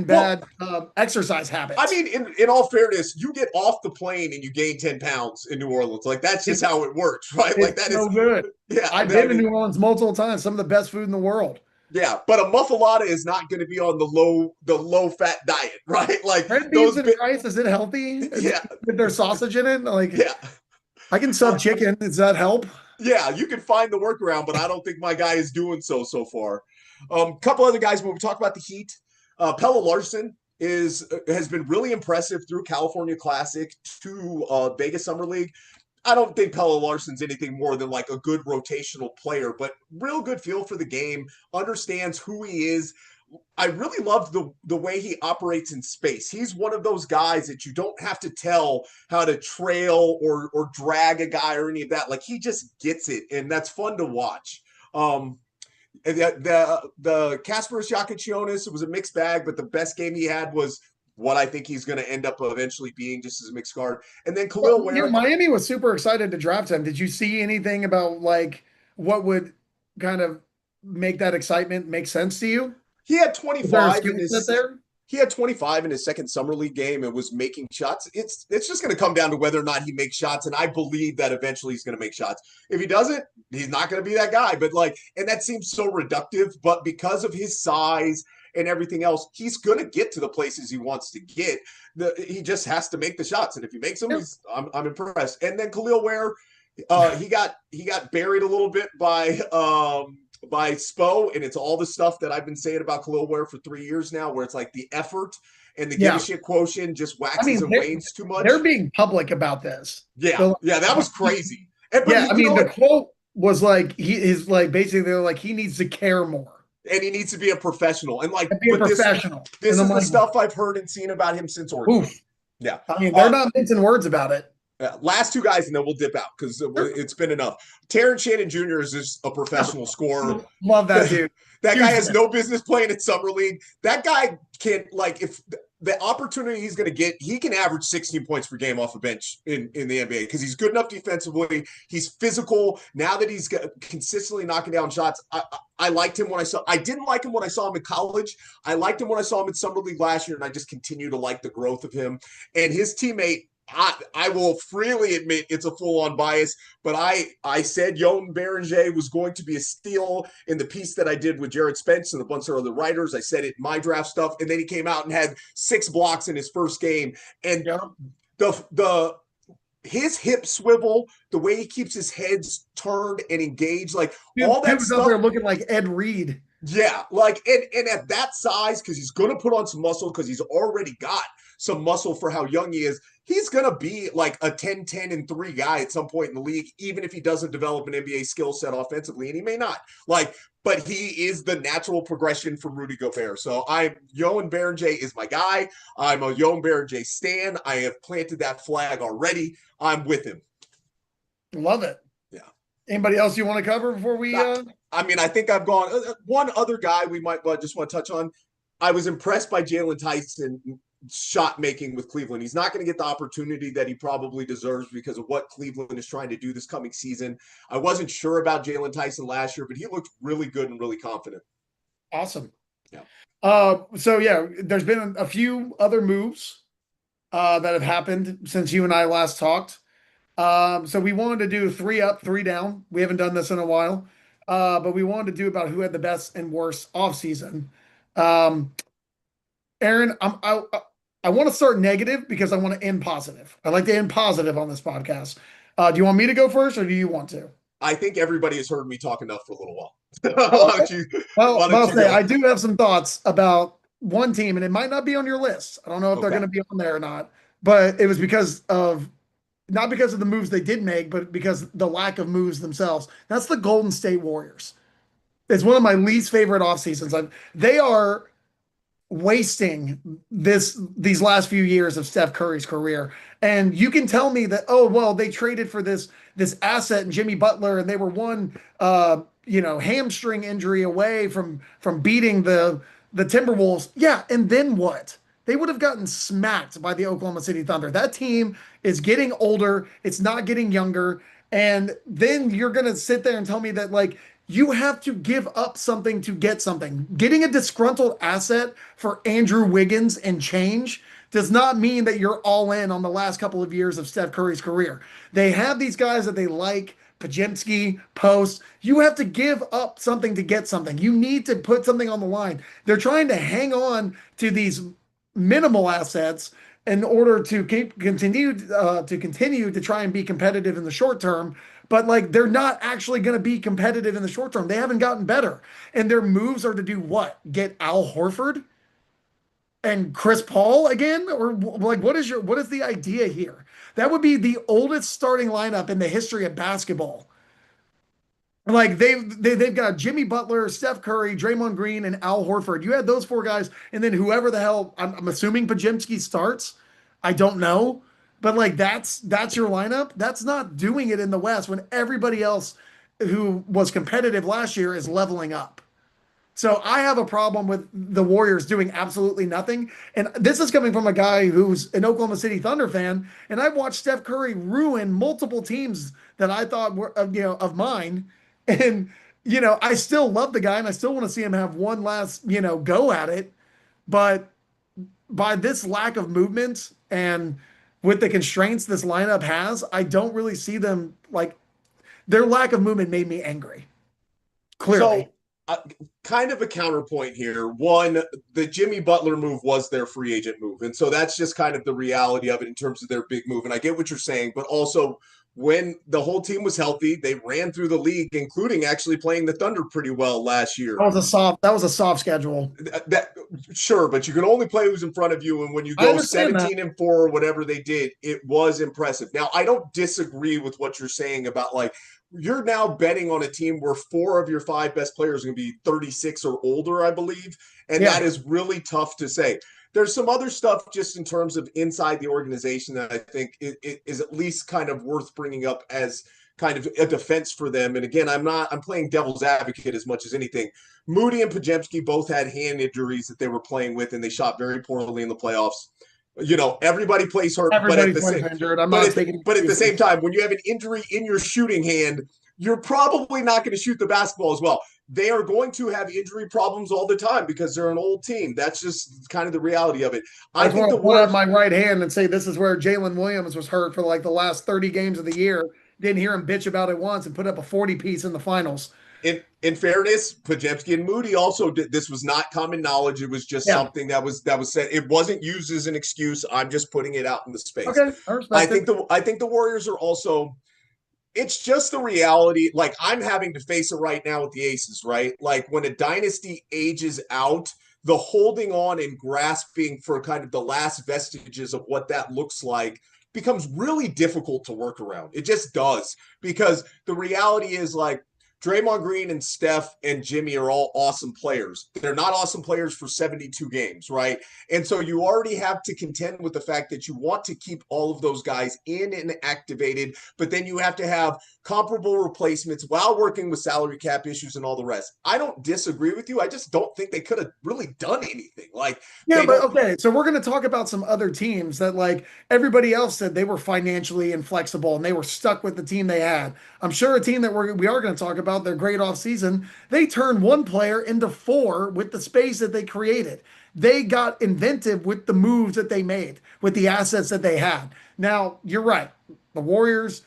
Speaker 1: bad exercise habits.
Speaker 2: I mean, in all fairness, you get off the plane and you gain 10 pounds in New Orleans. Like, that's just how it works, right? Like, that
Speaker 1: so
Speaker 2: is
Speaker 1: good.
Speaker 2: Yeah,
Speaker 1: I've been to New Orleans multiple times. Some of the best food in the world.
Speaker 2: Yeah, but a muffalata is not going to be on the low fat diet, right? Like,
Speaker 1: red beans and rice, is it healthy?
Speaker 2: Yeah,
Speaker 1: with their sausage in it. Like,
Speaker 2: yeah,
Speaker 1: I can sub chicken. Does that help?
Speaker 2: Yeah, you can find the workaround, but I don't think my guy is doing so far. Couple other guys when we talk about the Heat. Pelle Larsson has been really impressive through California Classic to Vegas Summer League. I don't think Pelle Larsson's anything more than like a good rotational player, but real good feel for the game, understands who he is. I really love the way he operates in space. He's one of those guys that you don't have to tell how to trail or drag a guy or any of that. Like, he just gets it, and that's fun to watch. The Kasparas Giakoučionis, it was a mixed bag, but the best game he had was what I think he's going to end up eventually being, just as a mixed guard. And then Khalil Ware.
Speaker 1: Miami was super excited to draft him. Did you see anything about like what would kind of make that excitement make sense to you?
Speaker 2: He had 25 in his He had 25 in his second summer league game and was making shots. It's just going to come down to whether or not he makes shots, and I believe that eventually he's going to make shots. If he doesn't, he's not going to be that guy. But and that seems so reductive. But because of his size and everything else, he's going to get to the places he wants to get. He just has to make the shots, and if he makes them, I'm impressed. And then Khalil Ware, he got buried a little bit by Spo, and it's all the stuff that I've been saying about Khalil Ware for 3 years now, where it's like the effort and the give a shit quotation just waxes and wanes too much.
Speaker 1: They're being public about this.
Speaker 2: Yeah, so, yeah, that was crazy.
Speaker 1: The quote was like basically they're like, he needs to care more.
Speaker 2: And he needs to be a professional. And
Speaker 1: professional.
Speaker 2: This is the stuff I've heard and seen about him since Oregon.
Speaker 1: Oof. Yeah. I mean, they're not mincing words about it.
Speaker 2: Last two guys, and then we'll dip out because it's been enough. Terrence Shannon Jr. is just a professional scorer.
Speaker 1: Love that dude.
Speaker 2: That guy has no business playing at Summer League. That guy can, if the opportunity he's going to get, he can average 16 points per game off a bench in the NBA because he's good enough defensively. He's physical. Now that he's consistently knocking down shots, I liked him I didn't like him when I saw him in college. I liked him when I saw him in Summer League last year, and I just continue to like the growth of him. And his teammate, I will freely admit it's a full-on bias, but I said Yoan Beringer was going to be a steal in the piece that I did with Jared Spence and a bunch of other writers. I said it in my draft stuff, and then he came out and had 6 blocks in his first game. And his hip swivel, the way he keeps his head turned and engaged, all that
Speaker 1: was
Speaker 2: stuff.
Speaker 1: Out there looking like Ed Reed.
Speaker 2: Yeah, like and at that size, because he's going to put on some muscle, because he's already got some muscle for how young he is. He's going to be like a 10-10-3 guy at some point in the league, even if he doesn't develop an NBA skill set offensively, and he may not. Like, but he is the natural progression from Rudy Gobert. So Yohan Berenjay is my guy. I'm a Yohan Berenjay stan. I have planted that flag already. I'm with him.
Speaker 1: Love it.
Speaker 2: Yeah.
Speaker 1: Anybody else you want to cover before we?
Speaker 2: I mean, I think I've gone. One other guy we might just want to touch on. I was impressed by Jalen Tyson shot making with Cleveland. He's not going to get the opportunity that he probably deserves because of what Cleveland is trying to do this coming season. I wasn't sure about Jalen Tyson last year, but he looked really good and really confident.
Speaker 1: Awesome.
Speaker 2: Yeah.
Speaker 1: So yeah, there's been a few other moves that have happened since you and I last talked. So we wanted to do 3 up, 3 down. We haven't done this in a while. But we wanted to do about who had the best and worst offseason. Aaron, I want to start negative because I want to end positive. I like to end positive on this podcast. Do you want me to go first or do you want to?
Speaker 2: I think everybody has heard me talk enough for a little while.
Speaker 1: I'll say I do have some thoughts about one team, and it might not be on your list. I don't know if they're going to be on there or not, but it was because of not because of the moves they did make, but because the lack of moves themselves. That's the Golden State Warriors. It's one of my least favorite off seasons. They are wasting these last few years of Steph Curry's career. And you can tell me that, oh, well, they traded for this asset in Jimmy Butler, and they were one hamstring injury away from beating the Timberwolves. Yeah, and then what? They would have gotten smacked by the Oklahoma City Thunder. That team is getting older, it's not getting younger. And then you're gonna sit there and tell me that like you have to give up something to get something. Getting a disgruntled asset for Andrew Wiggins and change does not mean that you're all in on the last couple of years of Steph Curry's career. They have these guys that they like, Pajemski, Post. You have to give up something to get something. You need to put something on the line. They're trying to hang on to these minimal assets in order to continue to try and be competitive in the short term. But like they're not actually going to be competitive in the short term. They haven't gotten better, and their moves are to do what? Get Al Horford and Chris Paul again, or like what is the idea here? That would be the oldest starting lineup in the history of basketball. Like they've got Jimmy Butler, Steph Curry, Draymond Green, and Al Horford. You had those 4 guys, and then whoever the hell I'm assuming Pajemski starts. I don't know, but like that's your lineup. That's not doing it in the West when everybody else who was competitive last year is leveling up. So I have a problem with the Warriors doing absolutely nothing. And this is coming from a guy who's an Oklahoma City Thunder fan, and I've watched Steph Curry ruin multiple teams that I thought were of mine. And, I still love the guy and I still want to see him have one last, go at it. But by this lack of movement and with the constraints this lineup has, I don't really see them like their lack of movement made me angry. Clearly.
Speaker 2: So, kind of a counterpoint here. One, the Jimmy Butler move was their free agent move. And so that's just kind of the reality of it in terms of their big move. And I get what you're saying, but also when the whole team was healthy, they ran through the league, including actually playing the Thunder pretty well last year.
Speaker 1: That was a soft schedule.
Speaker 2: Sure, but you can only play who's in front of you. And when you go 17-4 or whatever they did, it was impressive. Now, I don't disagree with what you're saying about like you're now betting on a team where 4 of your 5 best players are going to be 36 or older, I believe. And that is really tough to say. There's some other stuff just in terms of inside the organization that I think it is at least kind of worth bringing up as kind of a defense for them. And again, I'm playing devil's advocate as much as anything. Moody and Pajemski both had hand injuries that they were playing with, and they shot very poorly in the playoffs. Everybody plays hurt, but at the same time, when you have an injury in your shooting hand, you're probably not going to shoot the basketball as well. They are going to have injury problems all the time because they're an old team. That's just kind of the reality of it.
Speaker 1: I think the Warriors, my right hand and say this is where Jalen Williams was hurt for like the last 30 games of the year. Didn't hear him bitch about it once and put up a 40 piece in the finals.
Speaker 2: In fairness, Pajemski and Moody also did. This was not common knowledge. It was just something that was said. It wasn't used as an excuse. I'm just putting it out in the space.
Speaker 1: Okay,
Speaker 2: I think the Warriors are also. it's just the reality. Like, I'm having to face it right now with the Aces, right? Like, when a dynasty ages out, the holding on and grasping for kind of the last vestiges of what that looks like becomes really difficult to work around. It just does, because the reality is, like, Draymond Green and Steph and Jimmy are all awesome players. They're not awesome players for 72 games, right? And so you already have to contend with the fact that you want to keep all of those guys in and activated, but then you have to have comparable replacements while working with salary cap issues and all the rest. I don't disagree with you. I just don't think they could have really done anything. Like,
Speaker 1: Yeah,
Speaker 2: they
Speaker 1: but
Speaker 2: don't.
Speaker 1: okay, so we're going to talk about some other teams that, like, everybody else said they were financially inflexible and they were stuck with the team they had. I'm sure a team that we are going to talk about, their great offseason, they turned one player into four with the space that they created. They got inventive with the moves that they made, with the assets that they had. Now, you're right. The Warriors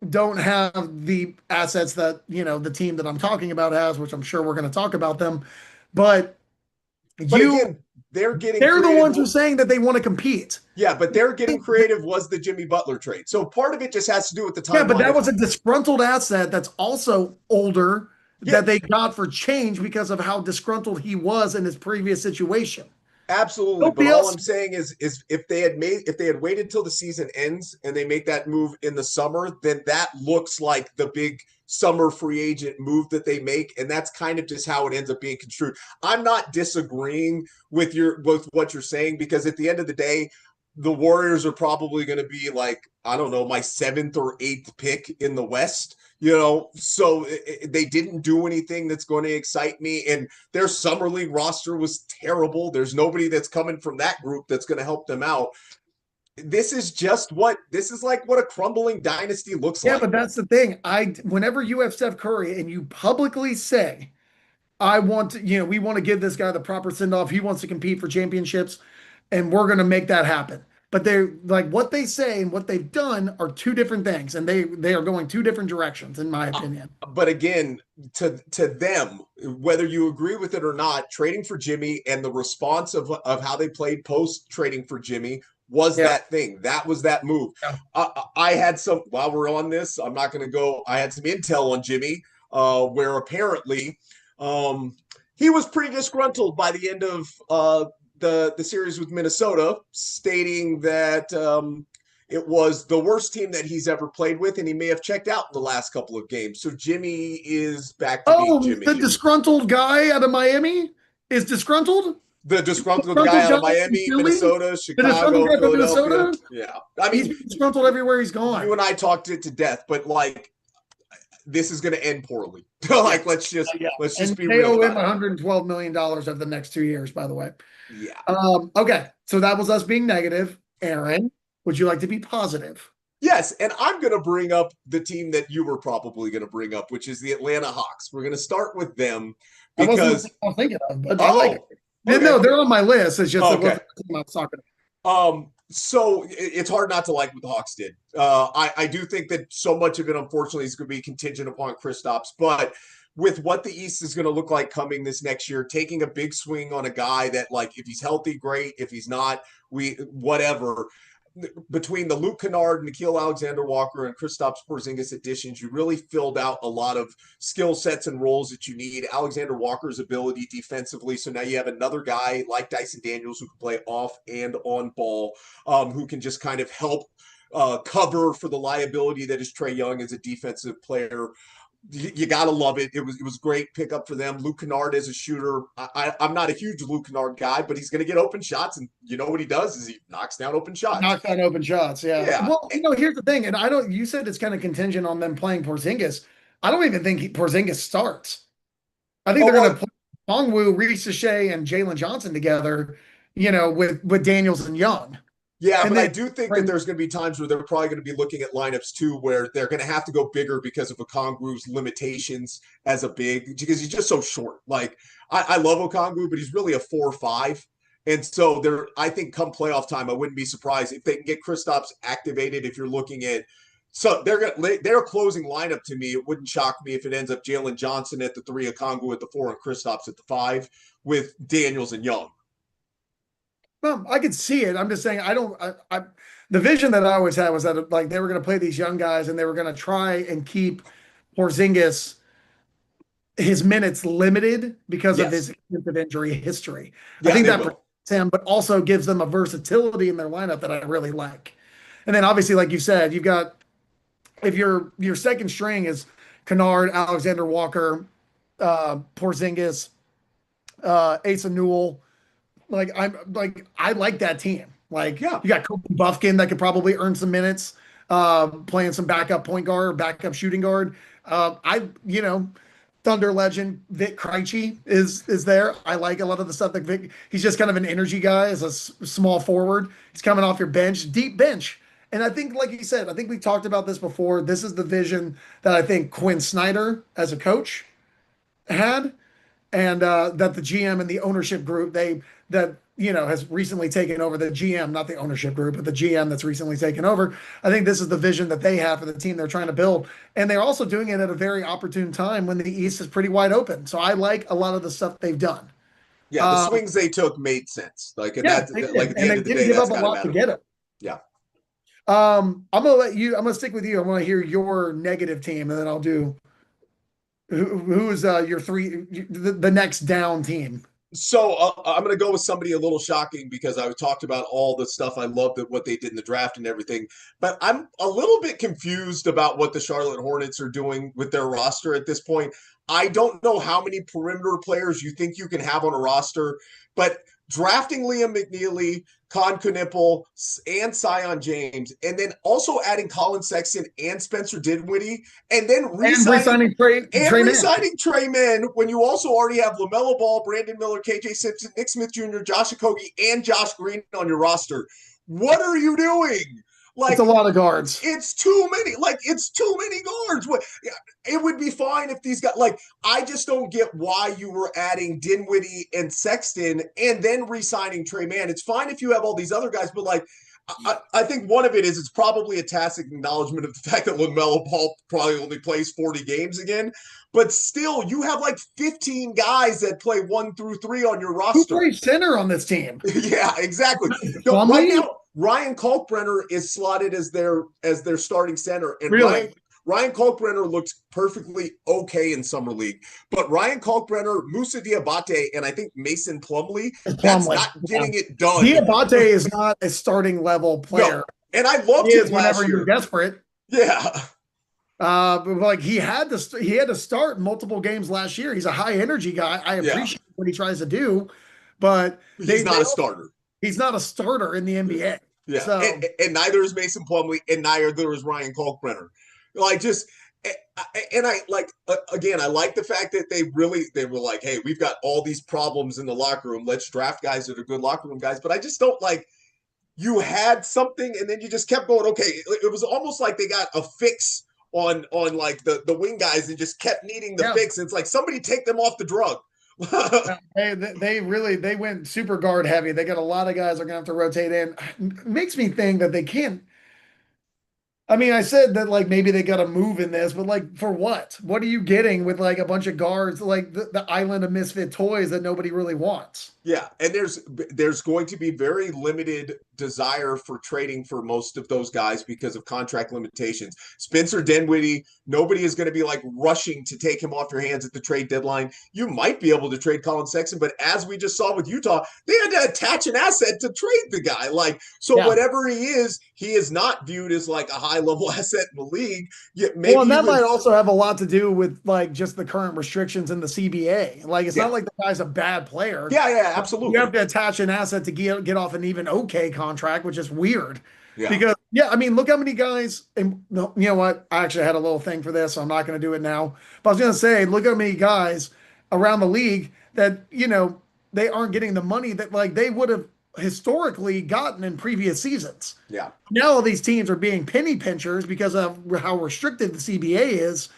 Speaker 1: don't have the assets that, the team that I'm talking about has, which I'm sure we're going to talk about them. But
Speaker 2: But
Speaker 1: you
Speaker 2: again, they're getting
Speaker 1: they're the
Speaker 2: creative.
Speaker 1: ones who are saying that they want to compete.
Speaker 2: Yeah, but they're getting creative was the Jimmy Butler trade. So part of it just has to do with the
Speaker 1: Yeah, but
Speaker 2: timeline
Speaker 1: that
Speaker 2: of.
Speaker 1: was a disgruntled asset that's also older
Speaker 2: Yeah,
Speaker 1: that they got for change because of how disgruntled he was in his previous situation.
Speaker 2: absolutely. But
Speaker 1: Nobody
Speaker 2: all
Speaker 1: else.
Speaker 2: I'm saying is if they had waited till the season ends and they make that move in the summer, then that looks like the big summer free agent move that they make. And that's kind of just how it ends up being construed. I'm not disagreeing with what you're saying, because at the end of the day, the Warriors are probably going to be, like, I don't know, my seventh or eighth pick in the West. So they didn't do anything that's going to excite me. And their summer league roster was terrible. There's nobody that's coming from that group that's going to help them out. This is like what a crumbling dynasty looks
Speaker 1: Yeah,
Speaker 2: like.
Speaker 1: but that's the thing. Whenever you have Steph Curry and you publicly say, I want to, we want to give this guy the proper send off. He wants to compete for championships, and we're going to make that happen. But they're like, what they say and what they've done are two different things, and they are going two different directions, in my opinion.
Speaker 2: But again, to them, whether you agree with it or not, trading for Jimmy and the response of how they played post trading for Jimmy was
Speaker 1: Yeah.
Speaker 2: that thing. That was that move.
Speaker 1: Yeah.
Speaker 2: I had some, while we're on this, I'm not going to go. I had some intel on Jimmy, where apparently he was pretty disgruntled by the end of the series with Minnesota, stating that it was the worst team that he's ever played with, and he may have checked out in the last couple of games. So Jimmy is back to being
Speaker 1: Oh,
Speaker 2: Jimmy.
Speaker 1: the disgruntled guy out of Miami is disgruntled?
Speaker 2: The disgruntled guy
Speaker 1: Disgruntled
Speaker 2: out of
Speaker 1: guy from
Speaker 2: Miami,
Speaker 1: Philly?
Speaker 2: Minnesota,
Speaker 1: The disgruntled
Speaker 2: Chicago,
Speaker 1: guy from
Speaker 2: Philadelphia.
Speaker 1: Minnesota?
Speaker 2: Yeah. I
Speaker 1: He's
Speaker 2: mean,
Speaker 1: been disgruntled everywhere he's
Speaker 2: you
Speaker 1: gone.
Speaker 2: and I talked it to death, but, like, this is going to end poorly. Like, let's just
Speaker 1: And
Speaker 2: be
Speaker 1: they
Speaker 2: real
Speaker 1: owe him
Speaker 2: about it.
Speaker 1: $112 million over the next 2 years, by the way.
Speaker 2: Yeah.
Speaker 1: Okay, so that was us being negative. Aaron, would you like to be positive?
Speaker 2: Yes, and I'm going to bring up the team that you were probably going to bring up, which is the Atlanta Hawks. We're going to start with them
Speaker 1: That wasn't the
Speaker 2: because
Speaker 1: thing I was thinking of, but I like it.
Speaker 2: okay.
Speaker 1: No, they're on my list. It's just it
Speaker 2: Okay.
Speaker 1: wasn't the team I was talking about.
Speaker 2: So it's hard not to like what the Hawks did. I do think that so much of it, unfortunately, is going to be contingent upon Kristaps, but with what the East is going to look like coming this next year, taking a big swing on a guy that, like, if he's healthy, great. If he's not, whatever. Between the Luke Kennard, Nickeil Alexander-Walker, and Kristaps Porzingis additions, you really filled out a lot of skill sets and roles that you need. Alexander-Walker's ability defensively, so now you have another guy like Dyson Daniels who can play off and on ball, who can just kind of help cover for the liability that is Trae Young as a defensive player. You gotta love it. It was great pickup for them. Luke Kennard as a shooter. I'm not a huge Luke Kennard guy, but he's going to get open shots, and you know what he does is he knocks down open shots.
Speaker 1: Knock down open shots, yeah.
Speaker 2: Yeah.
Speaker 1: Well, here's the thing, and I don't. You said it's kind of contingent on them playing Porzingis. I don't even think Porzingis starts. I think they're going to play Longwu, Reese Shea, and Jalen Johnson together. With Daniels and Young.
Speaker 2: Yeah,
Speaker 1: And
Speaker 2: but
Speaker 1: then
Speaker 2: I do think that there's going to be times where they're probably going to be looking at lineups too, where they're going to have to go bigger because of Okongwu's limitations as a big, because he's just so short. Like, I love Okongwu, but he's really a 4-5. And so I think come playoff time, I wouldn't be surprised if they can get Kristaps activated. If you're looking at, so they're closing lineup to me. It wouldn't shock me if it ends up Jalen Johnson at the 3, Okongwu at the 4, and Kristaps at the 5 with Daniels and Young.
Speaker 1: Well, I could see it. I'm just saying I don't. The vision that I always had was that like they were going to play these young guys and they were going to try and keep Porzingis his minutes limited because of his
Speaker 2: Yes.
Speaker 1: extensive injury history. I
Speaker 2: Yeah,
Speaker 1: think
Speaker 2: they
Speaker 1: that
Speaker 2: will.
Speaker 1: protects him, but also gives them a versatility in their lineup that I really like. And then obviously, like you said, you've got if your second string is Kennard, Alexander Walker, Porzingis, Asa Newell. I like that team. Like
Speaker 2: Yeah.
Speaker 1: you got Kobe Buffkin that could probably earn some minutes, playing some backup point guard, backup shooting guard. Thunder legend Vic Krejci is there. I like a lot of the stuff that Vic. He's just kind of an energy guy as a small forward. He's coming off your bench, deep bench. And I think, like you said, I think we talked about this before. This is the vision that I think Quinn Snyder as a coach had, and that the GM and the ownership group has recently taken over the GM, not the ownership group, but the GM that's recently taken over. I think this is the vision that they have for the team they're trying to build, and they're also doing it at a very opportune time when the East is pretty wide open. So I like a lot of the stuff they've done.
Speaker 2: Yeah, the
Speaker 1: Um,
Speaker 2: swings they took made sense. Like, and
Speaker 1: yeah,
Speaker 2: that's
Speaker 1: they
Speaker 2: like
Speaker 1: did,
Speaker 2: at the
Speaker 1: and
Speaker 2: end
Speaker 1: they
Speaker 2: of the
Speaker 1: didn't
Speaker 2: day,
Speaker 1: give
Speaker 2: that's
Speaker 1: up a
Speaker 2: kind of
Speaker 1: lot to
Speaker 2: matter.
Speaker 1: get it.
Speaker 2: Yeah.
Speaker 1: I'm gonna stick with you. I'm gonna hear your negative team, and then I'll do who's your three the next down team.
Speaker 2: So I'm going to go with somebody a little shocking because I talked about all the stuff I loved at what they did in the draft and everything, but I'm a little bit confused about what the Charlotte Hornets are doing with their roster at this point. I don't know how many perimeter players you think you can have on a roster, but drafting Liam McNeely, Con Knueppel, and Sion James, and then also adding Colin Sexton and Spencer Dinwiddie, and then
Speaker 1: And
Speaker 2: re-signing
Speaker 1: re-signing Trey Man.
Speaker 2: Trey Man when you also already have LaMelo Ball, Brandon Miller, KJ Simpson, Nick Smith Jr., Josh Okogie, and Josh Green on your roster. What are you doing?
Speaker 1: It's a
Speaker 2: Like,
Speaker 1: lot of guards.
Speaker 2: it's too many. Like, it's too many guards. It would be fine if these guys, like, I just don't get why you were adding Dinwiddie and Sexton and then re-signing Trey Man. It's fine if you have all these other guys, but like, I think one of it is it's probably a tacit acknowledgement of the fact that LaMelo Ball probably only plays 40 games again. But still, you have like 15 guys that play 1 through 3 on your
Speaker 1: Who
Speaker 2: roster.
Speaker 1: plays center on this team?
Speaker 2: Yeah, exactly. Right
Speaker 1: Plumlee?
Speaker 2: now, Ryan Kalkbrenner is slotted as their starting center, and
Speaker 1: Really?
Speaker 2: Ryan Kalkbrenner looked perfectly okay in summer league. But Ryan Kalkbrenner, Musa Diabate, and I think Mason Plumlee, that's
Speaker 1: Plumlee.
Speaker 2: not
Speaker 1: Yeah.
Speaker 2: getting it done.
Speaker 1: Diabate is not a starting level player.
Speaker 2: No, and I
Speaker 1: He
Speaker 2: loved him
Speaker 1: is
Speaker 2: last
Speaker 1: whenever you're
Speaker 2: year.
Speaker 1: desperate.
Speaker 2: Yeah,
Speaker 1: But like he had to start multiple games last year. He's a high energy guy. I
Speaker 2: yeah,
Speaker 1: appreciate what he tries to do, but
Speaker 2: he's not a starter.
Speaker 1: he's not a starter in the NBA.
Speaker 2: Yeah,
Speaker 1: So
Speaker 2: and neither is Mason Plumlee, and neither is Ryan Kalkbrenner. Like, just and I like again, I like the fact that they were like, hey, we've got all these problems in the locker room. Let's draft guys that are good locker room guys. But I just don't like you had something and then you just kept going. Okay, it was almost like they got a fix on like the wing guys and just kept needing the
Speaker 1: yeah,
Speaker 2: fix. And it's like somebody take them off the drug.
Speaker 1: they went super guard heavy. They got a lot of guys that are gonna have to rotate in. Makes me think that they can't. I mean, I said that like maybe they got to move in this, but like for what? What are you getting with like a bunch of guards like the island of misfit toys that nobody really wants?
Speaker 2: Yeah, and there's going to be very limited desire for trading for most of those guys because of contract limitations. Spencer Dinwiddie, nobody is going to be like rushing to take him off your hands at the trade deadline. You might be able to trade Colin Sexton, but as we just saw with Utah, they had to attach an asset to trade the guy. Like, so
Speaker 1: Yeah.
Speaker 2: whatever he is not viewed as like a high level asset in the league. Yet
Speaker 1: Well,
Speaker 2: maybe
Speaker 1: and that
Speaker 2: even
Speaker 1: might also have a lot to do with like just the current restrictions in the CBA. Like it's
Speaker 2: yeah,
Speaker 1: not like the guy's a bad player.
Speaker 2: yeah,
Speaker 1: You have
Speaker 2: absolutely,
Speaker 1: to attach an asset to get off an even okay contract, which is weird.
Speaker 2: yeah.
Speaker 1: Because yeah, I mean, look how many guys. And no, you know what? I actually had a little thing for this, so I'm not going to do it now. But I was going to say, look how many guys around the league that they aren't getting the money that like they would have historically gotten in previous seasons.
Speaker 2: Yeah.
Speaker 1: Now all these teams are being penny pinchers because of how restricted the CBA is,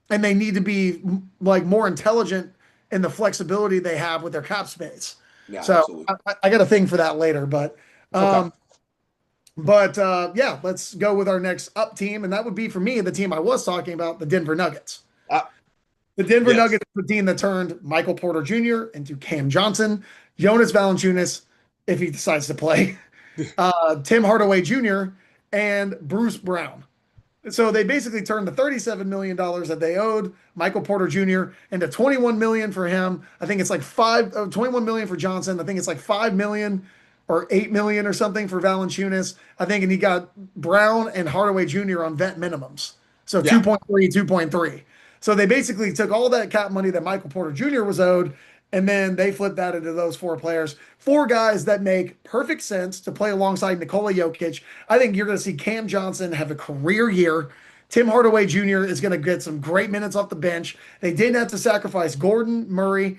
Speaker 1: and they need to be like more intelligent in the flexibility they have with their cap space.
Speaker 2: Yeah,
Speaker 1: So
Speaker 2: absolutely.
Speaker 1: I got a thing for that later,
Speaker 2: Okay.
Speaker 1: um, yeah, let's go with our next up team, and that would be for me the team I was talking about, the Denver Nuggets.
Speaker 2: Uh,
Speaker 1: The Denver
Speaker 2: yes.
Speaker 1: Nuggets is the team that turned Michael Porter Jr. into Cam Johnson, Jonas Valanciunas if he decides to play, Tim Hardaway Jr., and Bruce Brown. So they basically turned the $37 million that they owed Michael Porter Jr. into 21 million for him. I think it's like 21 million for Johnson. I think it's like 5 million or 8 million or something for Valanciunas. I think, and he got Brown and Hardaway Jr. on vet minimums. So
Speaker 2: Yeah.
Speaker 1: 2.3, 2.3. So they basically took all that cap money that Michael Porter Jr. was owed, and then they flipped that into those four players. Four guys that make perfect sense to play alongside Nikola Jokic. I think you're going to see Cam Johnson have a career year. Tim Hardaway Jr. is going to get some great minutes off the bench. They didn't have to sacrifice Gordon, Murray,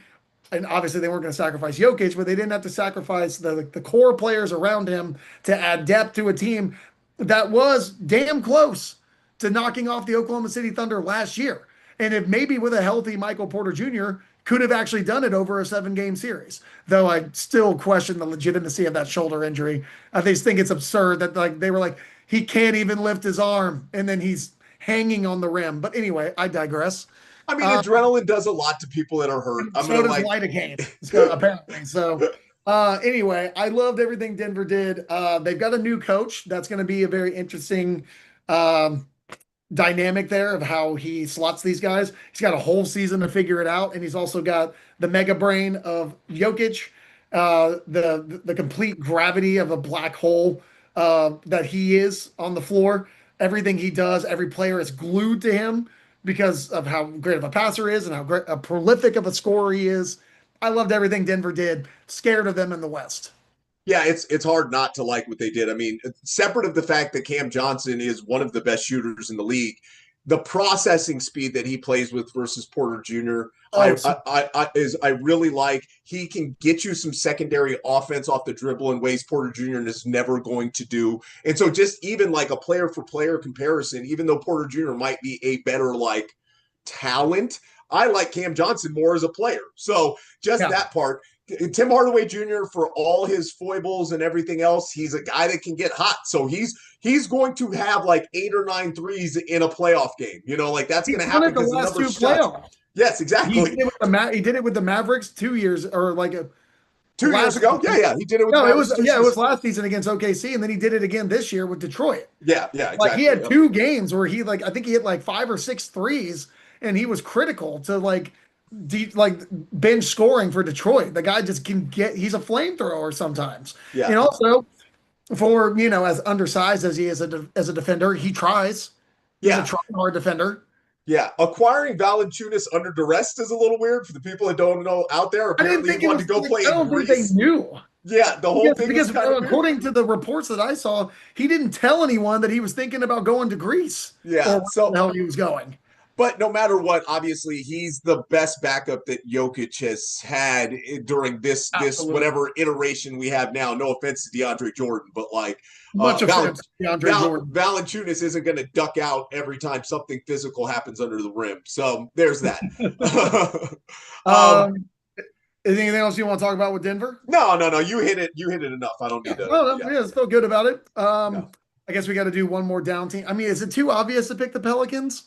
Speaker 1: and obviously they weren't going to sacrifice Jokic, but they didn't have to sacrifice the core players around him to add depth to a team that was damn close to knocking off the Oklahoma City Thunder last year. And if maybe with a healthy Michael Porter Jr., could have actually done it over a 7-game series. Though I still question the legitimacy of that shoulder injury. I just think it's absurd that like they were like, he can't even lift his arm, and then he's hanging on the rim. But anyway, I digress.
Speaker 2: I mean, adrenaline does a lot to people that are hurt. I'm
Speaker 1: So
Speaker 2: gonna
Speaker 1: does
Speaker 2: like
Speaker 1: lidocaine, apparently. So anyway, I loved everything Denver did. They've got a new coach. That's going to be a very interesting um, dynamic there of how he slots these guys. He's got a whole season to figure it out, and he's also got the mega brain of Jokic, the complete gravity of a black hole that he is on the floor. Everything he does, every player is glued to him because of how great of a passer he is and how great, a prolific of a scorer he is. I loved everything Denver did. Scared of them in the West.
Speaker 2: yeah, it's hard not to like what they did. I mean, separate of the fact that Cam Johnson is one of the best shooters in the league, the processing speed that he plays with versus Porter Jr.
Speaker 1: Oh,
Speaker 2: I really like. He can get you some secondary offense off the dribble in ways Porter Jr. is never going to do. And so just even like a player for player comparison, even though Porter Jr. might be a better like talent, I like Cam Johnson more as a player. So just
Speaker 1: yeah.
Speaker 2: that part. Tim Hardaway Jr. for all his foibles and everything else, he's a guy that can get hot. So he's going to have like 8 or 9 threes in a playoff game. You know, like that's going to happen
Speaker 1: The
Speaker 2: because the
Speaker 1: last
Speaker 2: number
Speaker 1: two
Speaker 2: of shots.
Speaker 1: playoffs.
Speaker 2: Yes, exactly.
Speaker 1: He did it with the Mavericks 2 years or like
Speaker 2: 2 years ago. Yeah. He did it with
Speaker 1: no,
Speaker 2: the
Speaker 1: it was
Speaker 2: Mavericks.
Speaker 1: it was last season against OKC, and then he did it again this year with Detroit.
Speaker 2: Yeah, exactly.
Speaker 1: Like he had 2 games where he like I think he hit like 5 or 6 threes, and he was critical to like bench scoring for Detroit. The guy just can get. He's a flamethrower sometimes.
Speaker 2: Yeah.
Speaker 1: And also for as undersized as he is as a defender, he tries. He's a try-hard defender.
Speaker 2: Yeah, acquiring Valanciunas under duress is a little weird for the people that don't know out there. Apparently, he wanted to go play in Greece.
Speaker 1: Think they knew.
Speaker 2: Yeah, the whole thing
Speaker 1: because
Speaker 2: was kind of
Speaker 1: according to the reports that I saw, he didn't tell anyone that he was thinking about going to Greece.
Speaker 2: Yeah,
Speaker 1: or so the hell he was going.
Speaker 2: But no matter what, obviously he's the best backup that Jokic has had during this whatever iteration we have now. No offense to DeAndre Jordan, but like
Speaker 1: much offense to DeAndre Jordan.
Speaker 2: Valanciunas isn't going to duck out every time something physical happens under the rim. So there's that.
Speaker 1: Is there anything else you want to talk about with Denver?
Speaker 2: No. You hit it enough. I don't need to.
Speaker 1: I feel good about it. I guess we got to do one more down team. I mean, is it too obvious to pick the Pelicans?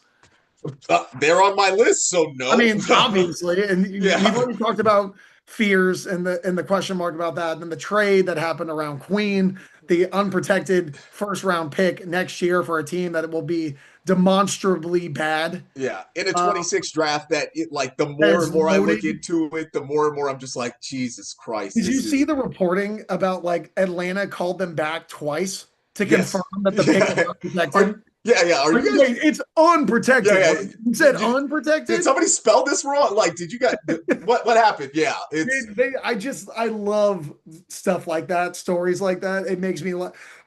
Speaker 2: They're on my list, so no.
Speaker 1: I mean, obviously, and you've already talked about fears and the question mark about that, and then the trade that happened around Queen, the unprotected first round pick next year for a team that will be demonstrably bad.
Speaker 2: Yeah, in a 26 draft, that the more and more I look into it, the more and more I'm just like, Jesus Christ.
Speaker 1: Did you see the reporting about like Atlanta called them back twice to confirm that the pick was unprotected?
Speaker 2: Yeah.
Speaker 1: It's unprotected.
Speaker 2: Yeah.
Speaker 1: You said unprotected?
Speaker 2: Did somebody spell this wrong? Like, did you guys what happened? Yeah.
Speaker 1: I love stuff like that, stories like that. It makes me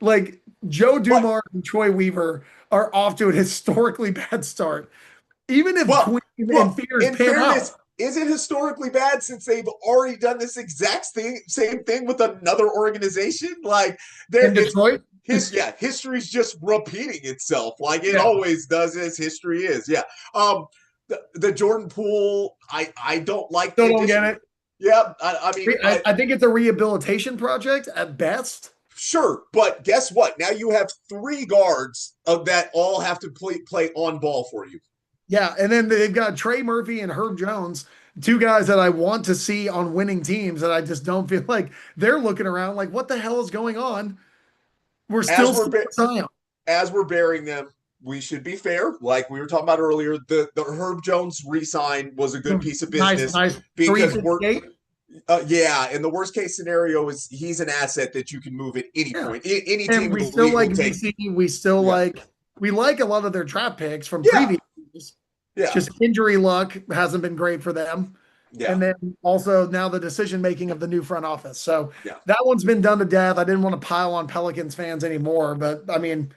Speaker 1: like Joe Dumars and Troy Weaver are off to a historically bad start. Even if Queen and Fears pan out.
Speaker 2: Is it historically bad since they've already done this exact same thing with another organization? Like
Speaker 1: in Detroit?
Speaker 2: History's just repeating itself like it always does as history is. Yeah. The Jordan Poole, I don't like.
Speaker 1: Still don't get it.
Speaker 2: Yeah. I mean,
Speaker 1: I think it's a rehabilitation project at best.
Speaker 2: Sure, but guess what? Now you have 3 guards that all have to play on ball for you.
Speaker 1: Yeah, and then they've got Trey Murphy and Herb Jones two guys that I want to see on winning teams, and I just don't feel like they're looking around like, what the hell is going on? We're
Speaker 2: As
Speaker 1: still
Speaker 2: we're
Speaker 1: stuck with Zion.
Speaker 2: as we're burying them, we should be fair. Like we were talking about earlier, the Herb Jones re-sign was a good piece of
Speaker 1: Nice,
Speaker 2: business
Speaker 1: nice.
Speaker 2: because we're
Speaker 1: 358.
Speaker 2: yeah, and the worst case scenario is he's an asset that you can move at any
Speaker 1: Yeah.
Speaker 2: point. Any
Speaker 1: And
Speaker 2: team in
Speaker 1: we
Speaker 2: the
Speaker 1: still
Speaker 2: league
Speaker 1: like
Speaker 2: will take.
Speaker 1: VC. We still
Speaker 2: Yeah,
Speaker 1: like a lot of their draft picks from
Speaker 2: yeah,
Speaker 1: previous years. It's
Speaker 2: yeah,
Speaker 1: just injury luck hasn't been great for them.
Speaker 2: yeah,
Speaker 1: And then also now the decision making of the new front office. So
Speaker 2: yeah,
Speaker 1: that one's been done to death. I didn't want to pile on Pelicans fans anymore, but I mean,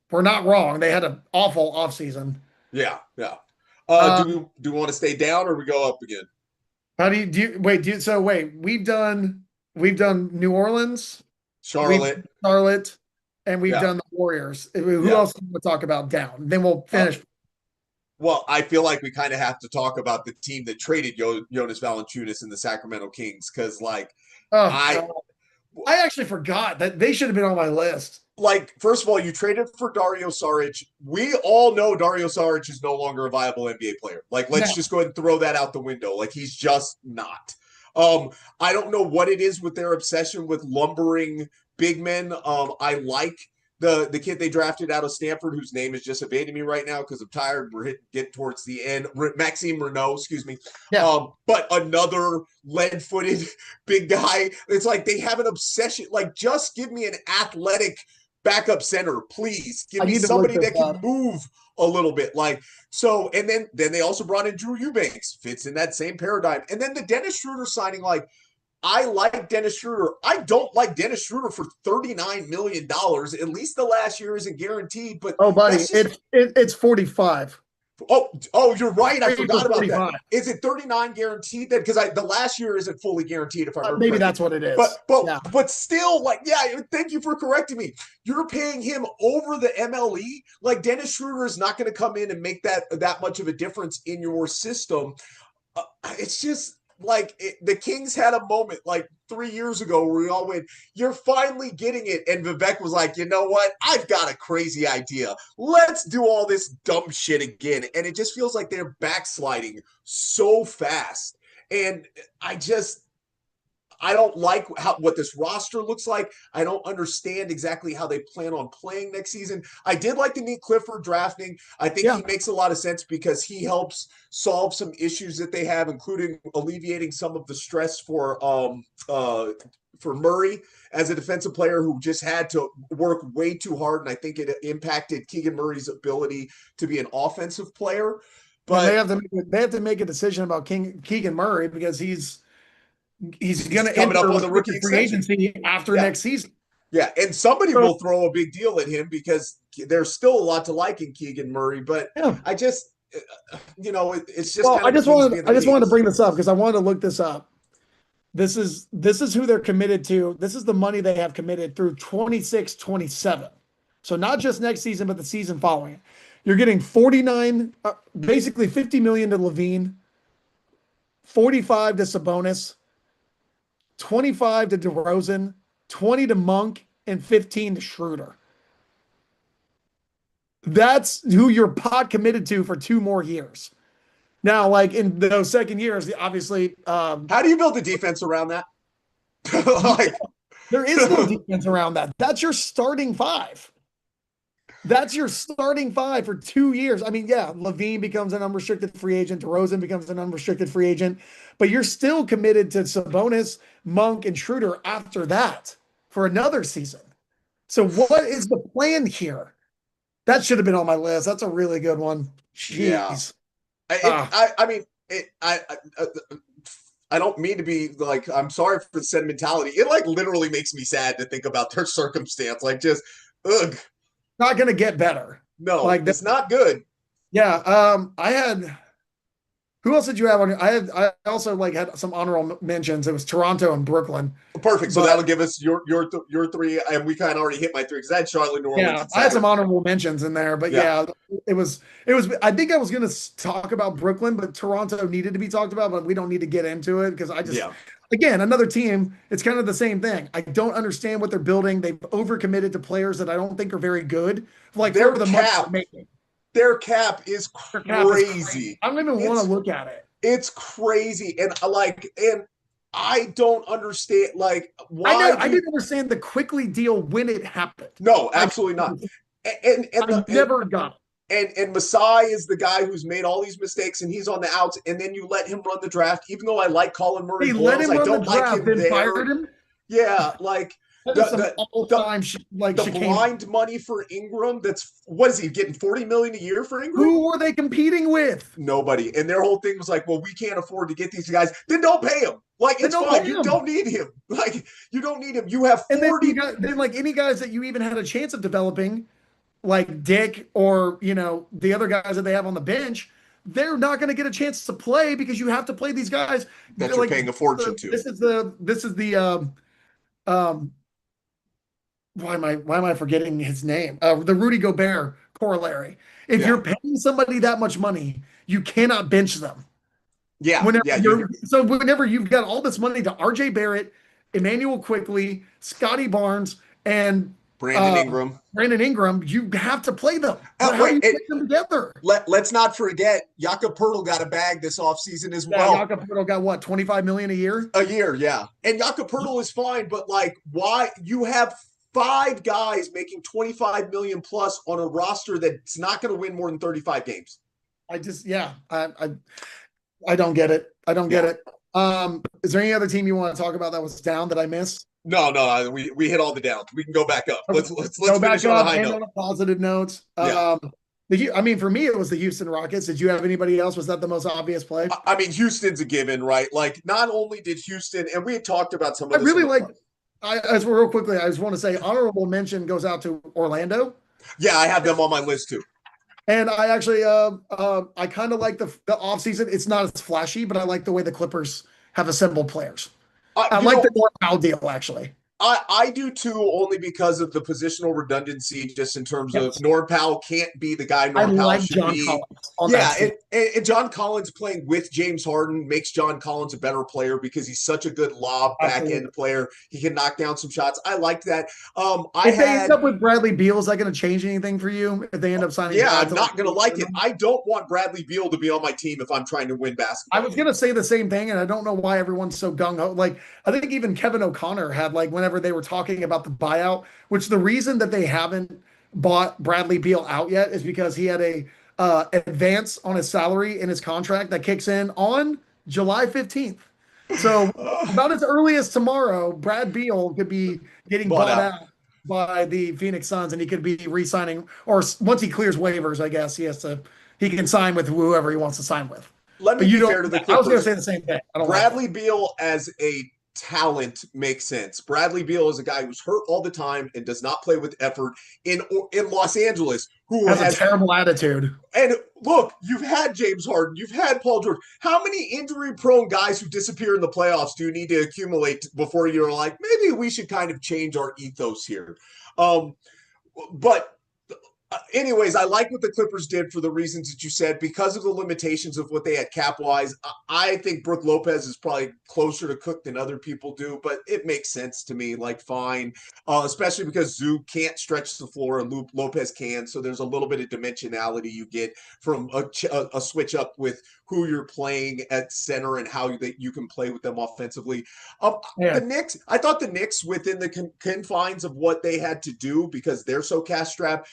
Speaker 1: we're not wrong. They had an awful offseason.
Speaker 2: yeah, yeah.
Speaker 1: Um,
Speaker 2: Do we want to stay down or we go up again?
Speaker 1: how do you wait, we've done New Orleans, we've done
Speaker 2: Charlotte,
Speaker 1: Charlotte, and we've
Speaker 2: yeah,
Speaker 1: done the Warriors. Who
Speaker 2: yeah.
Speaker 1: else do we want to talk about down? Then we'll
Speaker 2: Uh,
Speaker 1: finish.
Speaker 2: well, I feel like we kind of have to talk about the team that traded Jonas Valanciunas and the Sacramento Kings because, like,
Speaker 1: Oh
Speaker 2: I
Speaker 1: God. I actually forgot that they should have been on my list.
Speaker 2: like, first of all, you traded for Dario Saric. We all know Dario Saric is no longer a viable NBA player. Like, let's
Speaker 1: Now,
Speaker 2: just go ahead and throw that out the window. Like, he's just not. I don't know what it is with their obsession with lumbering big men. I like the kid they drafted out of Stanford, whose name is just evading me right now because I'm tired. We're getting towards the end. Maxime Renault, excuse me.
Speaker 1: yeah,
Speaker 2: But another lead-footed big guy. It's like they have an obsession. Like, just give me an athletic backup center, please. Give
Speaker 1: I
Speaker 2: me
Speaker 1: need to look
Speaker 2: somebody
Speaker 1: this
Speaker 2: that can
Speaker 1: up.
Speaker 2: move a little bit. Like, so, and then they also brought in Drew Eubanks, fits in that same paradigm. And then the Dennis Schroeder signing, like, I like Dennis Schroeder. I don't like Dennis Schroeder for $39 million. At least the last year isn't guaranteed, but
Speaker 1: Oh, buddy,
Speaker 2: that's just
Speaker 1: it's 45.
Speaker 2: oh, you're right. I
Speaker 1: Three for
Speaker 2: forgot about that.
Speaker 1: 45.
Speaker 2: Is it 39 guaranteed then? Because the last year isn't fully guaranteed, if I remember
Speaker 1: Maybe
Speaker 2: correctly.
Speaker 1: that's what it
Speaker 2: But
Speaker 1: is.
Speaker 2: but
Speaker 1: Yeah.
Speaker 2: but still, like, yeah, thank you for correcting me. You're paying him over the MLE. Like Dennis Schroeder is not going to come in and make that much of a difference in your system. It's just like the Kings had a moment like 3 years ago where we all went, "You're finally getting it," and Vivek was like, "You know what? I've got a crazy idea. Let's do all this dumb shit again." And it just feels like they're backsliding so fast, and I don't like what this roster looks like. I don't understand exactly how they plan on playing next season. I did like the Nate Clifford drafting. I think
Speaker 1: Yeah.
Speaker 2: he makes a lot of sense because he helps solve some issues that they have, including alleviating some of the stress for Murray as a defensive player who just had to work way too hard, and I think it impacted Keegan Murray's ability to be an offensive player.
Speaker 1: And they
Speaker 2: But
Speaker 1: have to make a decision about Keegan Murray because he's going to
Speaker 2: coming up
Speaker 1: enter
Speaker 2: on the rookie
Speaker 1: free
Speaker 2: extension.
Speaker 1: agency after
Speaker 2: Yeah.
Speaker 1: next season.
Speaker 2: Yeah, and somebody
Speaker 1: So,
Speaker 2: will throw a big deal at him because there's still a lot to like in Keegan Murray. But
Speaker 1: yeah.
Speaker 2: I just, it's just
Speaker 1: Well,
Speaker 2: kind of
Speaker 1: I just wanted to bring this up because I wanted to look this up. This is who they're committed to. This is the money they have committed through 26, 27. So not just next season, but the season following. You're getting 49, basically 50 million to Levine, 45 to Sabonis, 25 to DeRozan, 20 to Monk, and 15 to Schroeder. That's who you're pot committed to for 2 more years. Now, like in those second years, obviously,
Speaker 2: how do you build a defense around that? Like,
Speaker 1: there is no defense around that. That's your starting 5. That's your starting 5 for 2 years. I mean, yeah, Levine becomes an unrestricted free agent. DeRozan becomes an unrestricted free agent. But you're still committed to Sabonis, Monk, and Schroeder after that for another season. So what is the plan here? That should have been on my list. That's a really good one. Jeez.
Speaker 2: Yeah. I mean, I don't mean to be like, I'm sorry for the sentimentality. It like literally makes me sad to think about their circumstance. Like, just, ugh.
Speaker 1: Not going to get better.
Speaker 2: No,
Speaker 1: like
Speaker 2: it's not good.
Speaker 1: Yeah. I had, who else did you have on? I also like had some honorable mentions. It was Toronto and Brooklyn.
Speaker 2: Perfect. So that'll give us your 3, and we kind of already hit my 3 because I had Charlotte, New Orleans.
Speaker 1: Yeah, I had some honorable mentions in there, but yeah, it was. I think I was going to talk about Brooklyn, but Toronto needed to be talked about, but we don't need to get into it because I just, again, another team. It's kind of the same thing. I don't understand what they're building. They've overcommitted to players that I don't think are very good. Like
Speaker 2: their
Speaker 1: for the
Speaker 2: cap, their cap is crazy.
Speaker 1: I don't even want to look at it.
Speaker 2: It's crazy. And I don't understand, like,
Speaker 1: I know
Speaker 2: why
Speaker 1: I
Speaker 2: do
Speaker 1: didn't understand the quickly deal when it happened.
Speaker 2: no,
Speaker 1: I
Speaker 2: absolutely not. And
Speaker 1: I never got it.
Speaker 2: and Masai is the guy who's made all these mistakes and he's on the outs, and then you let him run the draft. Even though I like Colin Murray
Speaker 1: They let
Speaker 2: Boyles,
Speaker 1: him
Speaker 2: I
Speaker 1: run the
Speaker 2: don't like
Speaker 1: draft,
Speaker 2: him
Speaker 1: then
Speaker 2: there.
Speaker 1: fired him.
Speaker 2: Yeah, like
Speaker 1: That is some
Speaker 2: the the
Speaker 1: all-time like
Speaker 2: the
Speaker 1: chicane.
Speaker 2: blind money for Ingram. That's what is he getting 40 million a year for Ingram?
Speaker 1: Who were they competing with?
Speaker 2: Nobody. And their whole thing was like, well, we can't afford to get these guys. Then don't pay him. Like,
Speaker 1: Then
Speaker 2: it's
Speaker 1: don't pay
Speaker 2: fine. You
Speaker 1: him.
Speaker 2: don't need him. Like, you don't need him. You have
Speaker 1: And then
Speaker 2: 40.
Speaker 1: you got then like any guys that you even had a chance of developing, like Dick or the other guys that they have on the bench, they're not going to get a chance to play because you have to play these guys.
Speaker 2: That you're
Speaker 1: Like
Speaker 2: paying a fortune to.
Speaker 1: this is the um why am I forgetting his name? The Rudy Gobert corollary. If
Speaker 2: Yeah.
Speaker 1: you're paying somebody that much money, you cannot bench them.
Speaker 2: Yeah.
Speaker 1: Whenever
Speaker 2: Yeah.
Speaker 1: whenever you've got all this money to RJ Barrett, Emmanuel Quickly, Scotty Barnes, and
Speaker 2: Brandon
Speaker 1: uh,
Speaker 2: Ingram.
Speaker 1: Brandon Ingram, you have to play them. But how do
Speaker 2: Wait,
Speaker 1: you play them together?
Speaker 2: let's not forget Jakob Pertl got a bag this offseason as
Speaker 1: Yeah,
Speaker 2: well.
Speaker 1: Jakob Poeltl got what, 25 million a year?
Speaker 2: A year, yeah. And Jakob Pertl is fine, but like, why you have five guys making 25 million plus on a roster that's not going to win more than 35 games?
Speaker 1: I just yeah, I don't get it. I don't get
Speaker 2: Yeah.
Speaker 1: it. Is there any other team you want to talk about that was down that I missed?
Speaker 2: No, we hit all the downs. We can go back up. Let's
Speaker 1: Go
Speaker 2: finish
Speaker 1: back
Speaker 2: on a
Speaker 1: up
Speaker 2: high
Speaker 1: and
Speaker 2: note.
Speaker 1: on a positive note.
Speaker 2: Yeah.
Speaker 1: I mean, for me, it was the Houston Rockets. Did you have anybody else? Was that the most obvious play?
Speaker 2: I mean, Houston's a given, right? Like, not only did Houston, and we had talked about some
Speaker 1: I
Speaker 2: of this.
Speaker 1: really like. As real quickly, I just want to say honorable mention goes out to Orlando.
Speaker 2: Yeah, I have them on my list too.
Speaker 1: And I actually, I kind of like the offseason. It's not as flashy, but I like the way the Clippers have assembled players. I like the North Powell deal, actually.
Speaker 2: I do too, only because of the positional redundancy, just in terms of
Speaker 1: Yes.
Speaker 2: Norm Powell can't be the guy
Speaker 1: I
Speaker 2: Norm Powell
Speaker 1: like
Speaker 2: should
Speaker 1: John
Speaker 2: be.
Speaker 1: Collins on
Speaker 2: Yeah,
Speaker 1: that team.
Speaker 2: and John Collins playing with James Harden makes John Collins a better player because he's such a good lob back
Speaker 1: Absolutely.
Speaker 2: end player. He can knock down some shots. I liked that.
Speaker 1: If they end up with Bradley Beal, is that going to change anything for you? If they end up signing,
Speaker 2: yeah,
Speaker 1: Brad
Speaker 2: I'm
Speaker 1: to
Speaker 2: not going to like it. I don't want Bradley Beal to be on my team if I'm trying to win basketball.
Speaker 1: I was going to say the same thing, and I don't know why everyone's so gung ho. Like, I think even Kevin O'Connor had, like, whenever they were talking about the buyout, which the reason that they haven't bought Bradley Beal out yet is because he had a advance on his salary in his contract that kicks in on July 15th. So about as early as tomorrow, Brad Beal could be getting bought out by the Phoenix Suns, and he could be re-signing, or once he clears waivers, I guess he can sign with whoever he wants to sign with.
Speaker 2: Let me
Speaker 1: But you
Speaker 2: be
Speaker 1: don't.
Speaker 2: fair to the
Speaker 1: I was going to
Speaker 2: Clippers.
Speaker 1: say the same thing. I don't
Speaker 2: Bradley
Speaker 1: like
Speaker 2: Beal as a talent makes sense. Bradley Beal is a guy who's hurt all the time and does not play with effort in Los Angeles, who
Speaker 1: has
Speaker 2: has
Speaker 1: a terrible attitude.
Speaker 2: and look, you've had James Harden, you've had Paul George. How many injury-prone guys who disappear in the playoffs do you need to accumulate before you're like, maybe we should kind of change our ethos here? But anyways, I like what the Clippers did for the reasons that you said because of the limitations of what they had cap wise. I think Brook Lopez is probably closer to Cook than other people do, but it makes sense to me. Like, fine, especially because Zoo can't stretch the floor and Lopez can. So there's a little bit of dimensionality you get from a switch up with who you're playing at center and how you can play with them offensively. The Knicks, I thought the Knicks within the confines of what they had to do because they're so cash strapped.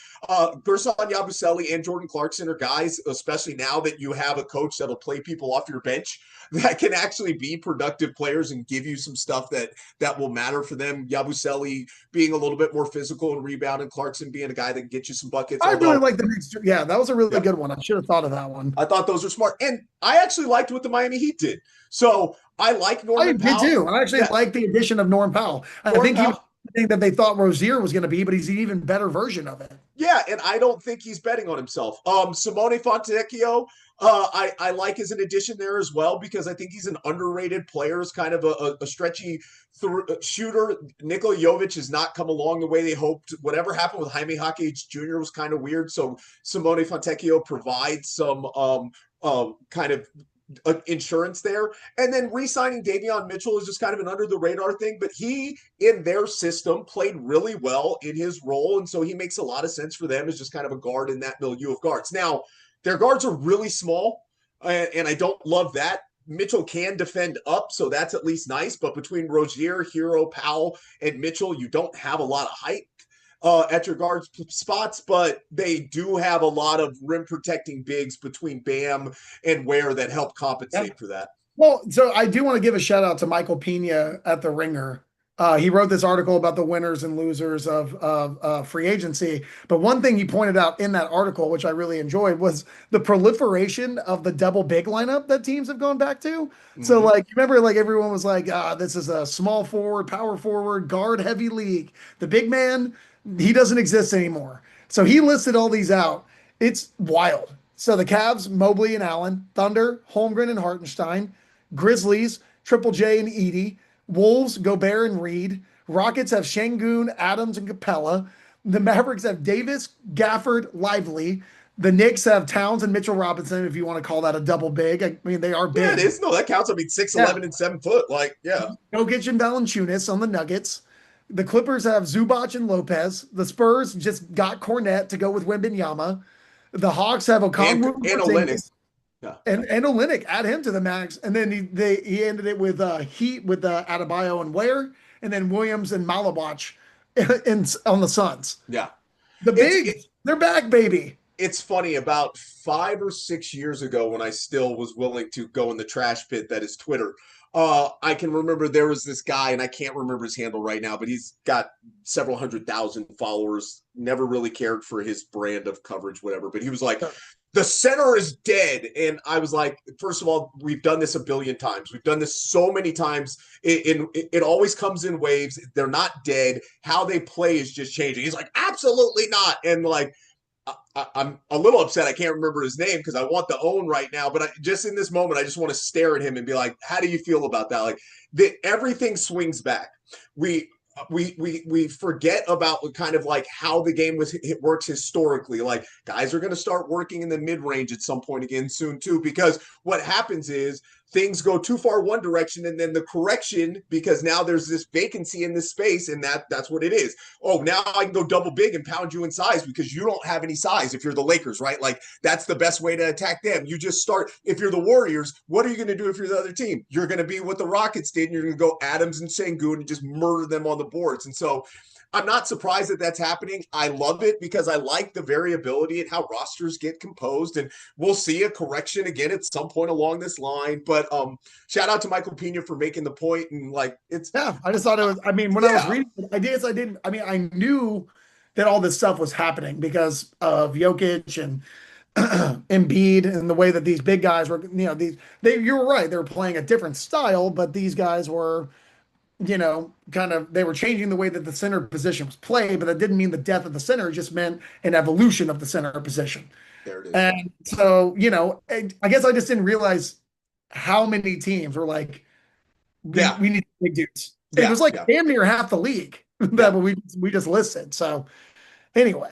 Speaker 2: Gerson Yabusele and Jordan Clarkson are guys, especially now that you have a coach that'll play people off your bench that can actually be productive players and give you some stuff that will matter for them. Yabusele being a little bit more physical and rebounding, Clarkson being a guy that can get you some buckets.
Speaker 1: I really like the Knicks. Yeah, that was a really good one. I should have thought of that one.
Speaker 2: I thought those were smart. And I actually liked what the Miami Heat did. So I like Norman Powell.
Speaker 1: I did too. I actually like the addition of Norm Powell. I think he was the thing that they thought Rozier was going to be, but he's an even better version of it.
Speaker 2: Yeah, and I don't think he's betting on himself. Simone Fontecchio, I like as an addition there as well because I think he's an underrated player, is kind of a stretchy shooter. Nikola Jovic has not come along the way they hoped. Whatever happened with Jaime Jaquez Jr. was kind of weird. So Simone Fontecchio provides some kind of insurance there. And then re-signing Davion Mitchell is just kind of an under the radar thing, but he in their system played really well in his role. And so he makes a lot of sense for them as just kind of a guard in that milieu of guards. Now, their guards are really small. and I don't love that. Mitchell can defend up, so that's at least nice. But between Rozier, Hero, Powell, and Mitchell, you don't have a lot of height at your guard spots, but they do have a lot of rim protecting bigs between Bam and Ware that help compensate for that.
Speaker 1: Well, so I do want to give a shout out to Michael Pina at The Ringer. He wrote this article about the winners and losers of free agency. But one thing he pointed out in that article, which I really enjoyed, was the proliferation of the double big lineup that teams have gone back to. Mm-hmm. So, like, you remember, like, everyone was like, this is a small forward, power forward, guard heavy league. The big man, he doesn't exist anymore. So he listed all these out. It's wild. So the Cavs, Mobley and Allen, Thunder, Holmgren and Hartenstein, Grizzlies, Triple J and Edey, Wolves, Gobert and Reed, Rockets have Şengün, Adams and Capella, the Mavericks have Davis, Gafford, Lively, the Knicks have Towns and Mitchell Robinson, if you want to call that a double big. I mean, they are big.
Speaker 2: Yeah, it is. No, that counts. I mean, 6'11" and 7 foot. Like, yeah.
Speaker 1: Jokic and Valanciunas on the Nuggets. The Clippers have Zubac and Lopez. The Spurs just got Cornette to go with Wembanyama. The Hawks have Okongwu
Speaker 2: and Olynyk.
Speaker 1: Yeah. And Olynyk, add him to the max. And then he ended it with Heat with Adebayo and Ware, and then Williams and Malabach on the Suns.
Speaker 2: Yeah.
Speaker 1: They're back, baby.
Speaker 2: It's funny, about 5 or 6 years ago when I still was willing to go in the trash pit that is Twitter, I can remember there was this guy, and I can't remember his handle right now, but he's got several 100,000 followers, never really cared for his brand of coverage, whatever. But he was like, the center is dead. And I was like, first of all, we've done this a billion times. We've done this so many times. It always comes in waves. They're not dead. How they play is just changing. He's like, absolutely not. And like, I'm a little upset. I can't remember his name because I want the own right now. But just in this moment, I just want to stare at him and be like, how do you feel about that? Like, everything swings back. We forget about kind of like how the game works historically. Like, guys are going to start working in the mid range at some point again soon too, because what happens is things go too far one direction, and then the correction, because now there's this vacancy in this space, and that's what it is. Oh, now I can go double big and pound you in size because you don't have any size. If you're the Lakers, right? Like, that's the best way to attack them. You just start. If you're the Warriors, what are you going to do if you're the other team? You're going to be what the Rockets did, and you're going to go Adams and Şengün and just murder them on the boards. And so I'm not surprised that that's happening. I love it because I like the variability and how rosters get composed, and we'll see a correction again at some point along this line. But shout out to Michael Pina for making the point, and like, it's
Speaker 1: I just thought it was. I mean, when I was reading the ideas, I knew that all this stuff was happening because of Jokic and Embiid and the way that these big guys were. You were right. They were playing a different style, but these guys were, they were changing the way that the center position was played, but that didn't mean the death of the center. It just meant an evolution of the center position.
Speaker 2: There it is.
Speaker 1: And so, I guess I just didn't realize how many teams were like, we need big dudes. It was like damn near half the league that we just listed. So anyway,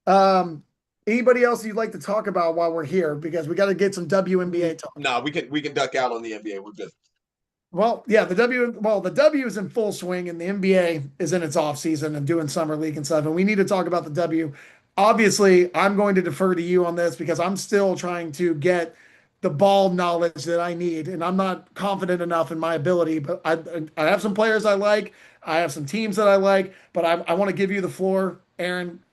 Speaker 1: anybody else you'd like to talk about while we're here? Because we got to get some WNBA talk.
Speaker 2: No, we can duck out on the NBA. We're good.
Speaker 1: Well, yeah, the W is in full swing, and the NBA is in its off season and doing summer league and stuff. And we need to talk about the W. Obviously, I'm going to defer to you on this because I'm still trying to get the ball knowledge that I need, and I'm not confident enough in my ability. But I have some players I like, I have some teams that I like, but I want to give you the floor, Aaron.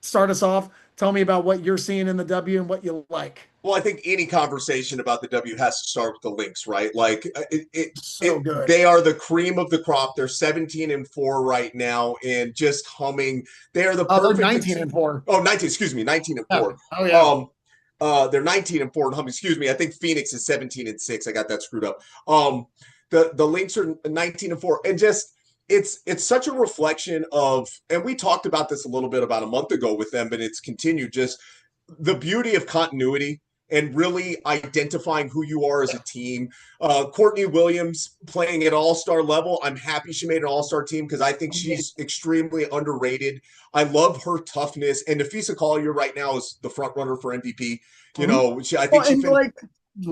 Speaker 1: Start us off. Tell me about what you're seeing in the W and what you like.
Speaker 2: Well, I think any conversation about the W has to start with the Lynx, right? Like,
Speaker 1: good.
Speaker 2: They are the cream of the crop. They're 17-4 right now, and just humming. They are the perfect.
Speaker 1: 19-4.
Speaker 2: Oh, 19. Excuse me, 19-4.
Speaker 1: Oh yeah.
Speaker 2: They're 19-4 and humming. Excuse me. I think Phoenix is 17-6. I got that screwed up. The Lynx are 19-4, and just. It's such a reflection of, and we talked about this a little bit about a month ago with them, but it's continued, just the beauty of continuity and really identifying who you are as a team. Courtney Williams playing at all-star level. I'm happy she made an all-star team because I think she's extremely underrated. I love her toughness. And Nafisa Collier right now is the front runner for MVP. I think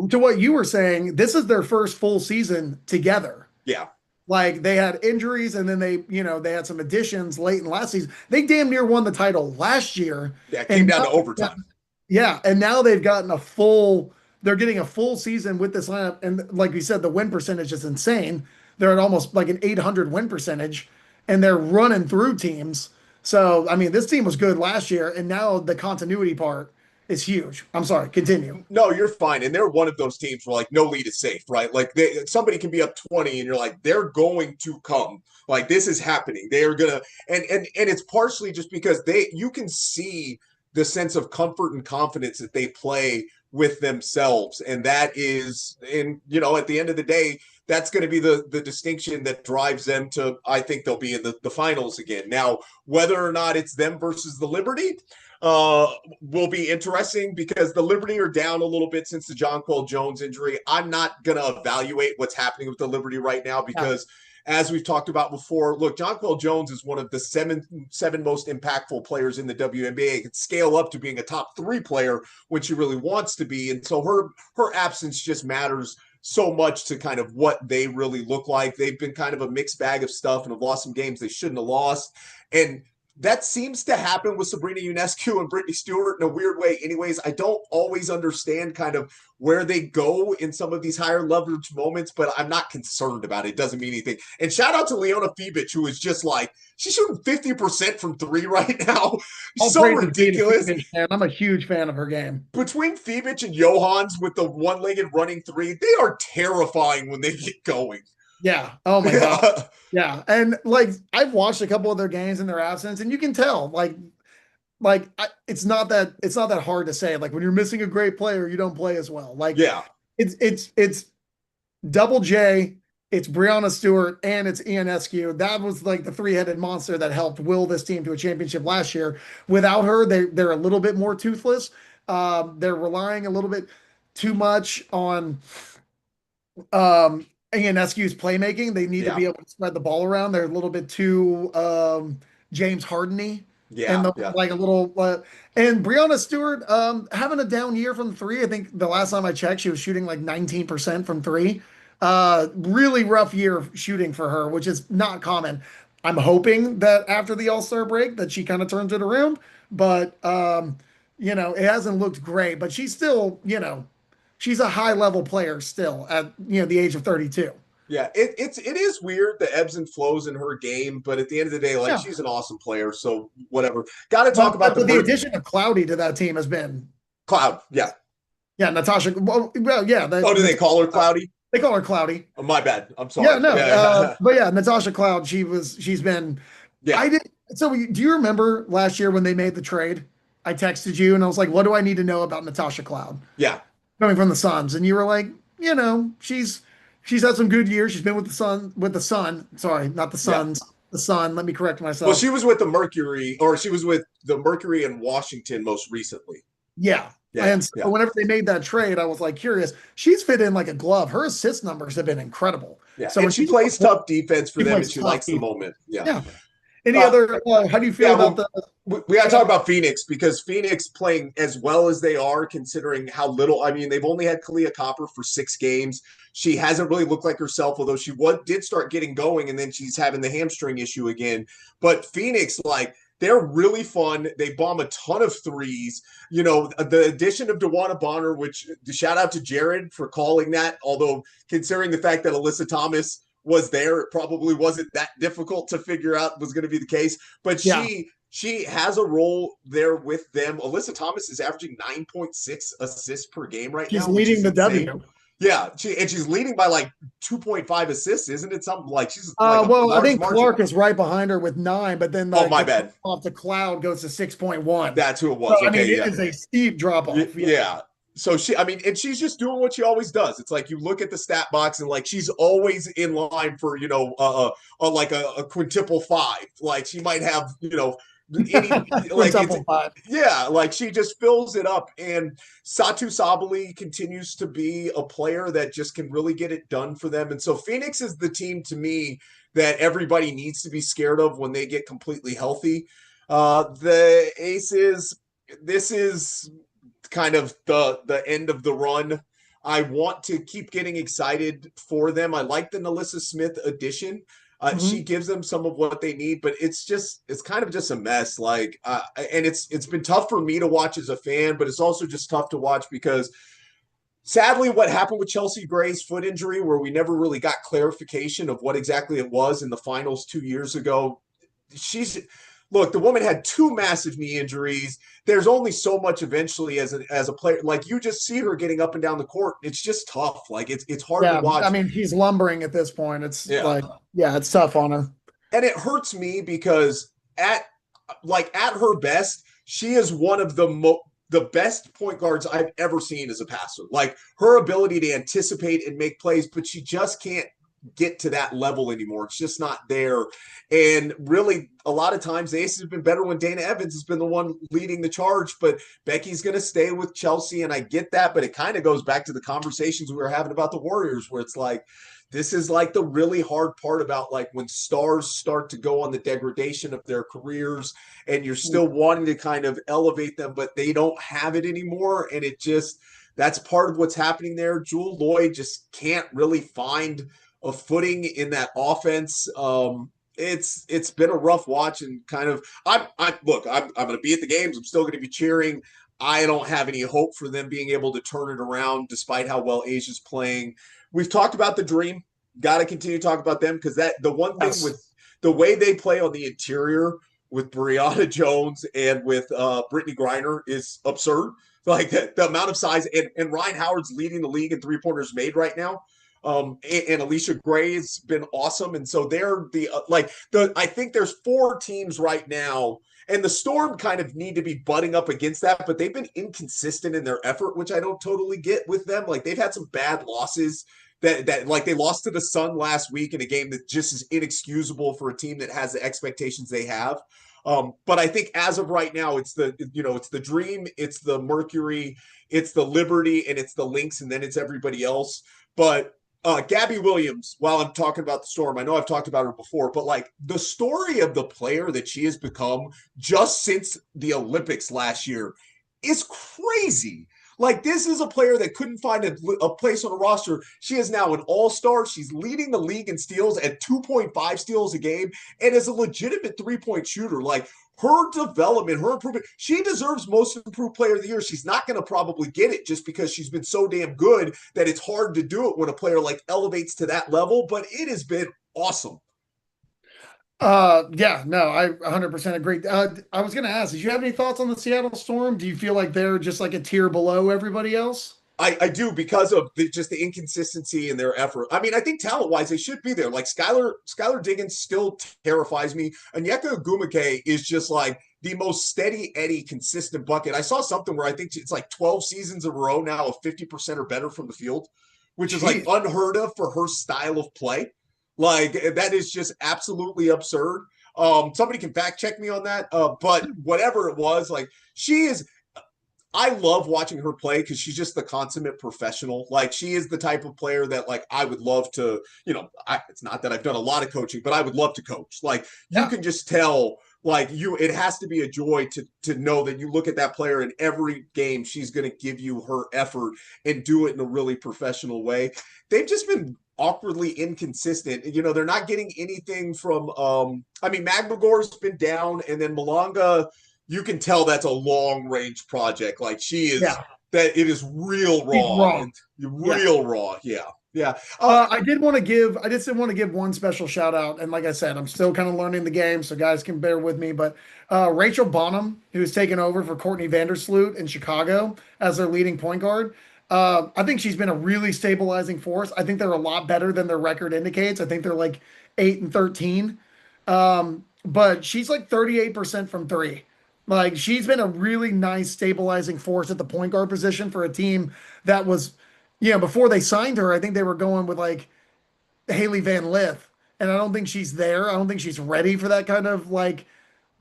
Speaker 1: to what you were saying, this is their first full season together.
Speaker 2: Yeah.
Speaker 1: Like, they had injuries, and then they had some additions late in last season. They damn near won the title last year.
Speaker 2: Yeah, it came down to overtime.
Speaker 1: Yeah, and now they've gotten a full they're getting a full season with this lineup. And like we said, the win percentage is insane. They're at almost like an 800 win percentage, and they're running through teams. So, I mean, this team was good last year, and now the continuity part is huge. I'm sorry, continue.
Speaker 2: No, you're fine. And they're one of those teams where like no lead is safe, right? Like somebody can be up 20 and you're like, they're going to come. Like this is happening. They are gonna and it's partially just because you can see the sense of comfort and confidence that they play with themselves. And that is at the end of the day, that's going to be the distinction that drives them to, I think they'll be in the finals again. Now, whether or not it's them versus the Liberty, will be interesting because the Liberty are down a little bit since the Jonquel Jones injury. I'm not going to evaluate what's happening with the Liberty right now because, as we've talked about before, look, Jonquel Jones is one of the seven most impactful players in the WNBA. It can scale up to being a top 3 player when she really wants to be, and so her absence just matters so much to kind of what they really look like. They've been kind of a mixed bag of stuff and have lost some games they shouldn't have lost, and that seems to happen with Sabrina Ionescu and Brittany Stewart in a weird way. Anyways, I don't always understand kind of where they go in some of these higher leverage moments, but I'm not concerned about it. It doesn't mean anything. And shout out to Leona Fibic, who is just like, she's shooting 50% from 3 right now. So ridiculous.
Speaker 1: Fibic, I'm a huge fan of her game.
Speaker 2: Between Fibic and Johans with the one-legged running 3, they are terrifying when they get going.
Speaker 1: Yeah. Oh my God. Yeah. And like I've watched a couple of their games in their absence, and you can tell it's not that hard to say. Like when you're missing a great player, you don't play as well. Like it's Double J, it's Breanna Stewart, and it's Ionescu. That was like the 3-headed monster that helped will this team to a championship last year. Without her, they're a little bit more toothless. They're relying a little bit too much on Ionescu's playmaking. They need to be able to spread the ball around. They're a little bit too James Harden-y. Like a little and Breanna Stewart having a down year from 3. I think the last time I checked, she was shooting like 19% from 3. Really rough year shooting for her, which is not common. I'm hoping that after the All-Star break that she kind of turns it around, but it hasn't looked great, but she's still, she's a high level player still at the age of 32.
Speaker 2: Yeah, it is weird the ebbs and flows in her game, but at the end of the day, she's an awesome player. So whatever. Got to talk about
Speaker 1: the addition of Cloudy to that team has been
Speaker 2: Cloud. Yeah,
Speaker 1: Natasha. Well, yeah.
Speaker 2: Do they call her Cloudy?
Speaker 1: They call her Cloudy.
Speaker 2: Oh, my bad. I'm sorry.
Speaker 1: Yeah, no. But yeah, Natasha Cloud. She's been.
Speaker 2: Yeah.
Speaker 1: So do you remember last year when they made the trade? I texted you and I was like, "What do I need to know about Natasha Cloud?"
Speaker 2: Yeah.
Speaker 1: Coming from the Suns, and you were like, she's had some good years. She's been with the Sun. Sorry, not the Suns. Yeah. The Sun. Let me correct myself.
Speaker 2: Well, she was with the Mercury, or she was with the Mercury in Washington most recently.
Speaker 1: Yeah. And so whenever they made that trade, I was like curious. She's fit in like a glove. Her assist numbers have been incredible.
Speaker 2: Yeah. So when she plays tough defense for them, and she likes the moment. Yeah.
Speaker 1: Any other? How do you feel about the?
Speaker 2: We got to talk about Phoenix, because Phoenix playing as well as they are, considering how little. I mean, they've only had Kahleah Copper for 6 games. She hasn't really looked like herself, although she did start getting going, and then she's having the hamstring issue again. But Phoenix, they're really fun. They bomb a ton of threes. The addition of DeWanna Bonner, which shout out to Jared for calling that, although considering the fact that Alyssa Thomas was there, it probably wasn't that difficult to figure out was going to be the case. But she has a role there with them. Alyssa Thomas is averaging 9.6 assists per game right now.
Speaker 1: She's leading the W.
Speaker 2: Yeah, she's leading by 2.5 assists, isn't it? Something like she's.
Speaker 1: I think Clark is right behind her with 9, but then
Speaker 2: my bad.
Speaker 1: Off the Cloud goes to 6.1.
Speaker 2: That's who it was.
Speaker 1: So, it is a steep drop off.
Speaker 2: Yeah. So and she's just doing what she always does. It's like you look at the stat box and she's always in line for a quintuple 5. She might have she just fills it up. And Satu Sabali continues to be a player that just can really get it done for them. And so Phoenix is the team to me that everybody needs to be scared of when they get completely healthy. The Aces, this is kind of the end of the run. I want to keep getting excited for them. I like the NaLyssa Smith addition. She gives them some of what they need, but it's kind of just a mess. And it's been tough for me to watch as a fan, but it's also just tough to watch because Sadly, what happened with Chelsea Gray's foot injury, where we never really got clarification of what exactly it was in the finals 2 years ago. She's Look, the woman had two massive knee injuries. There's only so much eventually as a player. Like you just see her getting up and down the court. It's just tough. Like it's hard to
Speaker 1: Yeah, I
Speaker 2: watch.
Speaker 1: mean, he's lumbering at this point. It's
Speaker 2: Yeah.
Speaker 1: like, yeah, it's tough on her.
Speaker 2: And it hurts me because at her best, she is one of the best point guards I've ever seen as a passer. Like her ability to anticipate and make plays, but she just can't get to that level anymore. It's just not there. And really, a lot of times the Aces have been better when Dana Evans has been the one leading the charge. But Becky's going to stay with Chelsea, and I get that. But it kind of goes back to the conversations we were having about the Warriors, where it's like, this is like the really hard part about like when stars start to go on the degradation of their careers and you're still wanting to kind of elevate them, but they don't have it anymore. And it just, that's part of what's happening there. Jewell Loyd just can't really find a footing in that offense. It's been a rough watch, and kind of I'm going to be at the games. I'm still going to be cheering. I don't have any hope for them being able to turn it around despite how well Asia's playing. We've talked about the Dream. Got to continue to talk about them because the one thing with the way they play on the interior with Brianna Jones and with Brittany Griner is absurd. Like the amount of size, and Ryan Howard's leading the league in 3-pointers made right now. And Alicia Gray has been awesome. And so they're I think there's 4 teams right now, and the Storm kind of need to be butting up against that, but they've been inconsistent in their effort, which I don't totally get with them. Like they've had some bad losses that like they lost to the Sun last week in a game that just is inexcusable for a team that has the expectations they have. But I think as of right now, it's the Dream, it's the Mercury, it's the Liberty, and it's the Lynx, and then it's everybody else. But Gabby Williams, while I'm talking about the Storm, I know I've talked about her before, but like the story of the player that she has become just since the Olympics last year is crazy. Like this is a player that couldn't find a place on a roster. She is now an all-star. She's leading the league in steals at 2.5 steals a game and is a legitimate three-point shooter. Like her development, her improvement, she deserves most improved player of the year. She's not going to probably get it just because she's been so damn good that it's hard to do it when a player like elevates to that level, but it has been awesome.
Speaker 1: Yeah, no, I 100% agree. I was going to ask, did you have any thoughts on the Seattle Storm? Do you feel like they're just like a tier below everybody else?
Speaker 2: I do because of just the inconsistency in their effort. I mean, I think talent-wise, they should be there. Like Skylar Diggins still terrifies me. Onyeka Ogwumike is just like the most steady Eddie consistent bucket. I saw something where I think it's like 12 seasons in a row now of 50% or better from the field, which is like unheard of for her style of play. Like that is just absolutely absurd. Somebody can fact check me on that. But whatever it was, like she is. I love watching her play because she's just the consummate professional. Like she is the type of player that like I would love to, it's not that I've done a lot of coaching, but I would love to coach. Like you can just tell it has to be a joy to know that you look at that player in every game, she's going to give you her effort and do it in a really professional way. They've just been awkwardly inconsistent. They're not getting anything from McGregor's been down, and then Malonga, you can tell that's a long range project. Like she is that it is real raw. Real raw. Yeah. Yeah.
Speaker 1: I did want to give one special shout out. And like I said, I'm still kind of learning the game, so guys can bear with me. But Rachel Bonham, who's taken over for Courtney Vandersloot in Chicago as their leading point guard. I think she's been a really stabilizing force. I think they're a lot better than their record indicates. I think they're like 8-13. But she's like 38% from 3. Like she's been a really nice stabilizing force at the point guard position for a team that was, before they signed her, I think they were going with like Haley Van Lith. And I don't think she's there. I don't think she's ready for that kind of like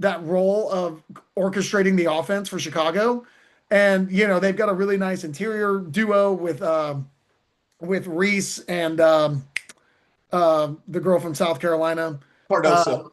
Speaker 1: that role of orchestrating the offense for Chicago. And, they've got a really nice interior duo with Reese and the girl from South Carolina. Cardoso.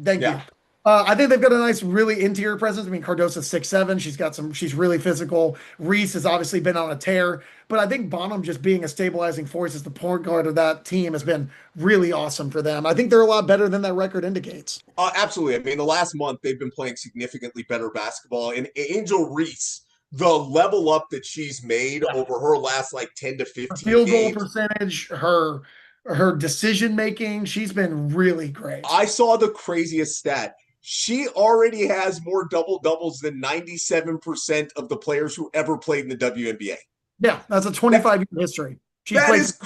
Speaker 1: Thank you. I think they've got a nice, really interior presence. I mean, Cardosa's 6'7". She's really physical. Reese has obviously been on a tear, but I think Bonham just being a stabilizing force as the point guard of that team has been really awesome for them. I think they're a lot better than that record indicates.
Speaker 2: Absolutely. I mean, the last month they've been playing significantly better basketball, and Angel Reese the level up that she's made
Speaker 1: Yeah.
Speaker 2: over her last like 10 to
Speaker 1: Her
Speaker 2: 15
Speaker 1: field goal
Speaker 2: games.
Speaker 1: percentage, her decision making, she's been really great.
Speaker 2: I saw the craziest stat. She already has more double doubles than 97% of the players who ever played in the WNBA.
Speaker 1: Yeah, that's a
Speaker 2: That
Speaker 1: 25-year history. She's
Speaker 2: that
Speaker 1: played
Speaker 2: is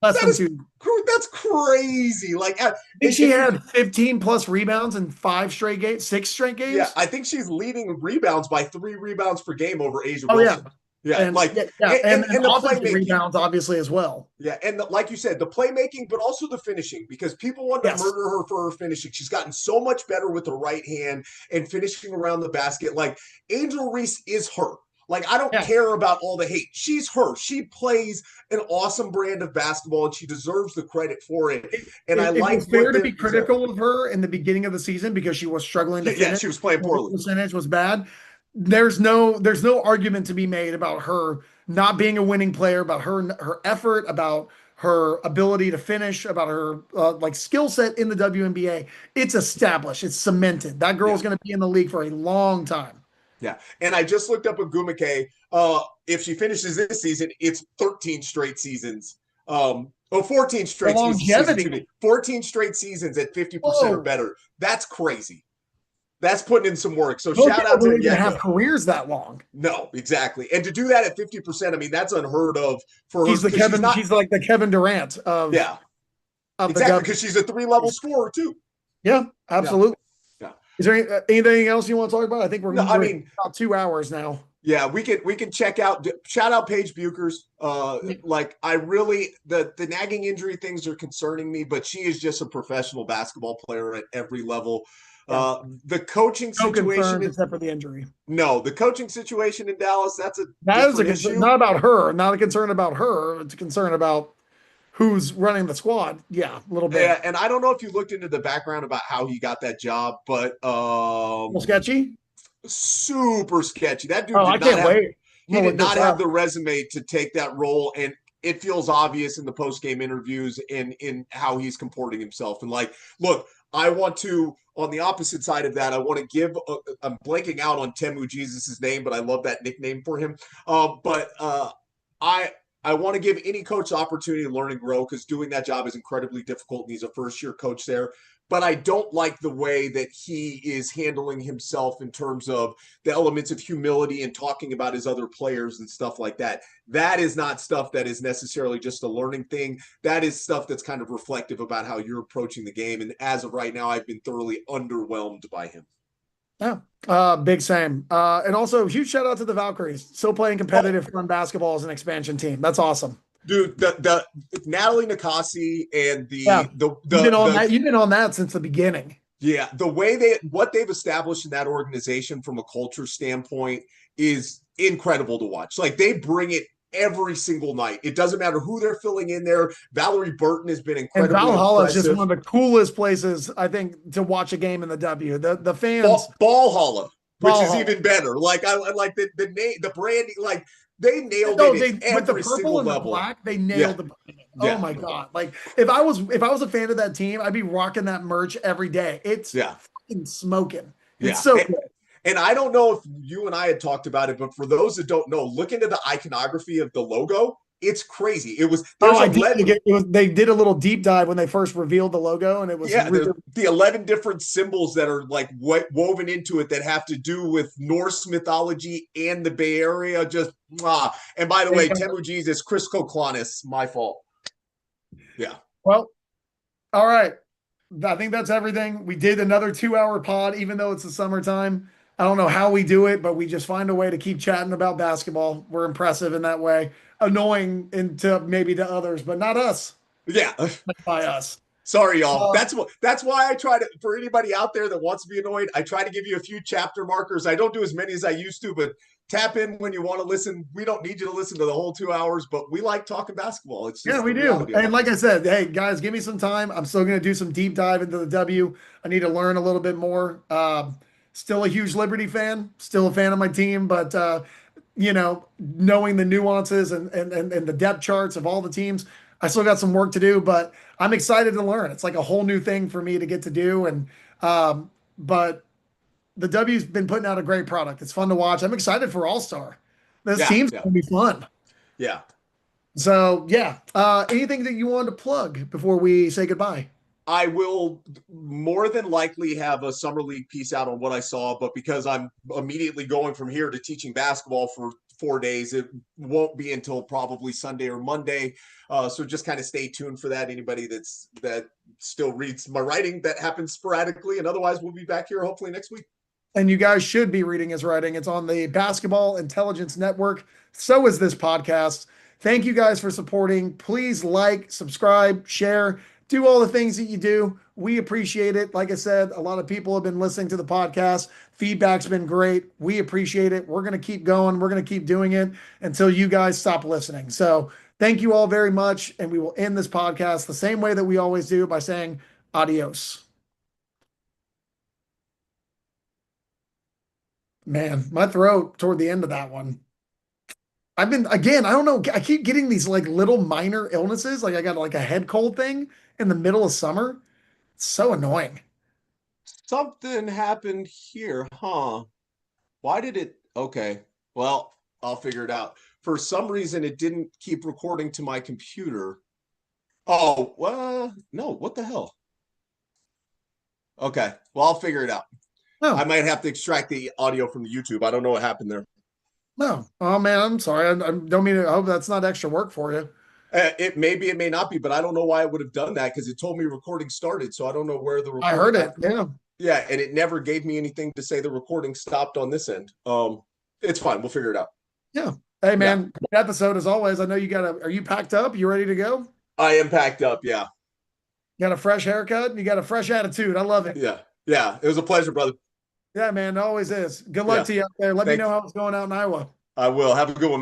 Speaker 1: less
Speaker 2: that
Speaker 1: than
Speaker 2: is
Speaker 1: two.
Speaker 2: that's crazy. Like,
Speaker 1: I think she
Speaker 2: if you,
Speaker 1: had 15 plus rebounds in 5 straight games, 6 straight
Speaker 2: yeah,
Speaker 1: games.
Speaker 2: I think she's leading rebounds by 3 rebounds per game over Asia
Speaker 1: Oh yeah,
Speaker 2: Wilson. Yeah,
Speaker 1: and
Speaker 2: like,
Speaker 1: yeah, yeah, and
Speaker 2: and the
Speaker 1: offensive
Speaker 2: playmaking.
Speaker 1: rebounds obviously as well.
Speaker 2: Yeah, and like you said, the playmaking, but also the finishing, because people want to
Speaker 1: Yes,
Speaker 2: murder her for her finishing. She's gotten so much better with the right hand and finishing around the basket. Like, Angel Reese is her. Like, I don't
Speaker 1: yeah.
Speaker 2: care about all the hate. She's her. She plays an awesome brand of basketball, and she deserves the credit for it. And I
Speaker 1: It
Speaker 2: like
Speaker 1: was fair
Speaker 2: what
Speaker 1: to
Speaker 2: they're.
Speaker 1: be critical of her in the beginning of the season because she was struggling to
Speaker 2: Yeah,
Speaker 1: finish.
Speaker 2: she was playing
Speaker 1: Her
Speaker 2: poorly.
Speaker 1: percentage was bad. There's no argument to be made about her not being a winning player, about her effort, about her ability to finish, about her like skill set in the WNBA. It's established. It's cemented. That girl
Speaker 2: Yeah.
Speaker 1: is going to be in the league for a long time.
Speaker 2: Yeah. And I just looked up Agumake. If she finishes this season, it's 13 straight seasons. 14
Speaker 1: The
Speaker 2: straight seasons, excuse me,
Speaker 1: longevity.
Speaker 2: 14 straight seasons at 50% or
Speaker 1: Whoa.
Speaker 2: better. That's crazy. That's putting in some work. So
Speaker 1: Most
Speaker 2: shout
Speaker 1: people
Speaker 2: out to
Speaker 1: don't even have
Speaker 2: Onyeka.
Speaker 1: careers that long.
Speaker 2: No, exactly. And to do that at 50%, I mean, that's unheard of for her
Speaker 1: She's the
Speaker 2: because she's
Speaker 1: Kevin.
Speaker 2: not,
Speaker 1: She's like the Kevin Durant
Speaker 2: yeah,
Speaker 1: of the
Speaker 2: exactly,
Speaker 1: W.
Speaker 2: because she's a 3 level scorer too.
Speaker 1: Yeah,
Speaker 2: Yeah.
Speaker 1: absolutely.
Speaker 2: Yeah.
Speaker 1: Is there anything else you want to talk about? I think
Speaker 2: No, I
Speaker 1: we're
Speaker 2: mean,
Speaker 1: about 2 hours now.
Speaker 2: yeah, we can check out shout out Paige Bukers. Like, I really, the nagging injury things are concerning me, but she is just a professional basketball player at every level.
Speaker 1: Yeah.
Speaker 2: The coaching
Speaker 1: No
Speaker 2: situation
Speaker 1: concerns
Speaker 2: is
Speaker 1: except for the injury.
Speaker 2: no, the coaching situation in Dallas, that's a
Speaker 1: That is a
Speaker 2: different
Speaker 1: concern,
Speaker 2: issue.
Speaker 1: not about her, not a concern about her. It's a concern about who's running the squad. Yeah, a little bit.
Speaker 2: And I don't know if you looked into the background about how he got that job, but
Speaker 1: A little sketchy.
Speaker 2: super sketchy. That dude
Speaker 1: Oh, I
Speaker 2: did not
Speaker 1: can't
Speaker 2: have
Speaker 1: wait. I'm
Speaker 2: he
Speaker 1: gonna
Speaker 2: did
Speaker 1: look this
Speaker 2: not have
Speaker 1: up.
Speaker 2: the resume to take that role, and it feels obvious in the post game interviews in how he's comporting himself. And like, look, I want to on the opposite side of that, I want to give. I'm blanking out on Temu Jesus' name, but I love that nickname for him. But I. I want to give any coach the opportunity to learn and grow because doing that job is incredibly difficult. And he's a first year coach there. But I don't like the way that he is handling himself in terms of the elements of humility and talking about his other players and stuff like that. That is not stuff that is necessarily just a learning thing. That is stuff that's kind of reflective about how you're approaching the game. And as of right now, I've been thoroughly underwhelmed by him.
Speaker 1: Yeah. Big same. And also huge shout out to the Valkyries. Still playing competitive fun basketball as an expansion team. That's awesome.
Speaker 2: Dude, the Natalie Nakasi and
Speaker 1: Yeah. You've been on that. You've been on that since the beginning.
Speaker 2: Yeah, the way what they've established in that organization from a culture standpoint is incredible to watch. Like, they bring it every single night. It doesn't matter who they're filling in there. Valerie Burton has been
Speaker 1: And
Speaker 2: incredibly
Speaker 1: Valhalla is
Speaker 2: impressive.
Speaker 1: just one of the coolest places I think to watch a game in the W. The fans.
Speaker 2: Ballhalla, which is
Speaker 1: Valhalla.
Speaker 2: even better. Like, I like the name, the branding. Like, they nailed
Speaker 1: No,
Speaker 2: it at
Speaker 1: with the
Speaker 2: every
Speaker 1: purple
Speaker 2: single
Speaker 1: and the
Speaker 2: level.
Speaker 1: black, they nailed the branding.
Speaker 2: Yeah.
Speaker 1: Oh my God. Like if I was a fan of that team, I'd be rocking that merch every day. It's fucking smoking. It's so good.
Speaker 2: And I don't know if you and I had talked about it, but for those that don't know, look into the iconography of the logo. It's crazy. It was
Speaker 1: they did a little deep dive when they first revealed the logo, and it was
Speaker 2: the 11 different symbols that are like woven into it that have to do with Norse mythology and the Bay Area. Just and by the way, Temu Jesus, Chris Koklanis, my fault. Yeah.
Speaker 1: Well, all right. I think that's everything. We did another 2-hour pod, even though it's the summertime. I don't know how we do it, but we just find a way to keep chatting about basketball. We're impressive in that way. Annoying maybe to others, but not us.
Speaker 2: Yeah.
Speaker 1: Not by us.
Speaker 2: Sorry, y'all. That's why I try to, for anybody out there that wants to be annoyed, I try to give you a few chapter markers. I don't do as many as I used to, but tap in when you want to listen. We don't need you to listen to the whole 2 hours, but we like talking basketball. It's just
Speaker 1: we do. And like I said, hey guys, give me some time. I'm still going to do some deep dive into the W. I need to learn a little bit more. Still a huge Liberty fan, still a fan of my team, but knowing the nuances and the depth charts of all the teams, I still got some work to do, but I'm excited to learn. It's like a whole new thing for me to get to do. And but the W's been putting out a great product. It's fun to watch. I'm excited for All-Star. This
Speaker 2: Yeah,
Speaker 1: team's
Speaker 2: yeah,
Speaker 1: gonna be fun.
Speaker 2: yeah.
Speaker 1: So yeah. Anything that you wanted to plug before we say goodbye?
Speaker 2: I will more than likely have a summer league piece out on what I saw, but because I'm immediately going from here to teaching basketball for 4 days, it won't be until probably Sunday or Monday. So just kind of stay tuned for that. Anybody that still reads my writing, that happens sporadically, and otherwise we'll be back here hopefully next week.
Speaker 1: And you guys should be reading his writing. It's on the Basketball Intelligence Network. So is this podcast. Thank you guys for supporting. Please like, subscribe, share, do all the things that you do. We appreciate it. Like I said, a lot of people have been listening to the podcast. Feedback's been great. We appreciate it. We're going to keep going. We're going to keep doing it until you guys stop listening. So thank you all very much. And we will end this podcast the same way that we always do by saying adios. Man, my throat toward the end of that one. I've been again, I don't know. I keep getting these like little minor illnesses. Like I got like a head cold thing in the middle of summer. It's so annoying.
Speaker 2: Something happened here, huh? Why did it? Okay, well, I'll figure it out. For some reason, it didn't keep recording to my computer. Oh, well, no, what the hell? Okay, well, I'll figure it out. I
Speaker 1: No,
Speaker 2: might have to extract the audio from the YouTube. I don't know what happened there.
Speaker 1: no. Oh man, I'm sorry. I don't mean to. I hope that's not extra work for you.
Speaker 2: It maybe it may not be, but I don't know why it would have done that because it told me recording started. So I don't know where the
Speaker 1: I
Speaker 2: recording.
Speaker 1: heard it. Yeah.
Speaker 2: Yeah, and it never gave me anything to say the recording stopped on this end. It's fine. We'll figure it out.
Speaker 1: Yeah. Hey
Speaker 2: Yeah,
Speaker 1: man, great episode as always. I know you got a. Are you packed up? You ready to go?
Speaker 2: I am packed up. Yeah,
Speaker 1: You got a fresh haircut and you got a fresh attitude. I love it.
Speaker 2: yeah, yeah. It was a pleasure, brother.
Speaker 1: Yeah, man. It always is. Good luck
Speaker 2: Yeah,
Speaker 1: to you out there. Let me
Speaker 2: thanks.
Speaker 1: know how it's going out in Iowa.
Speaker 2: I will. Have a good one, man.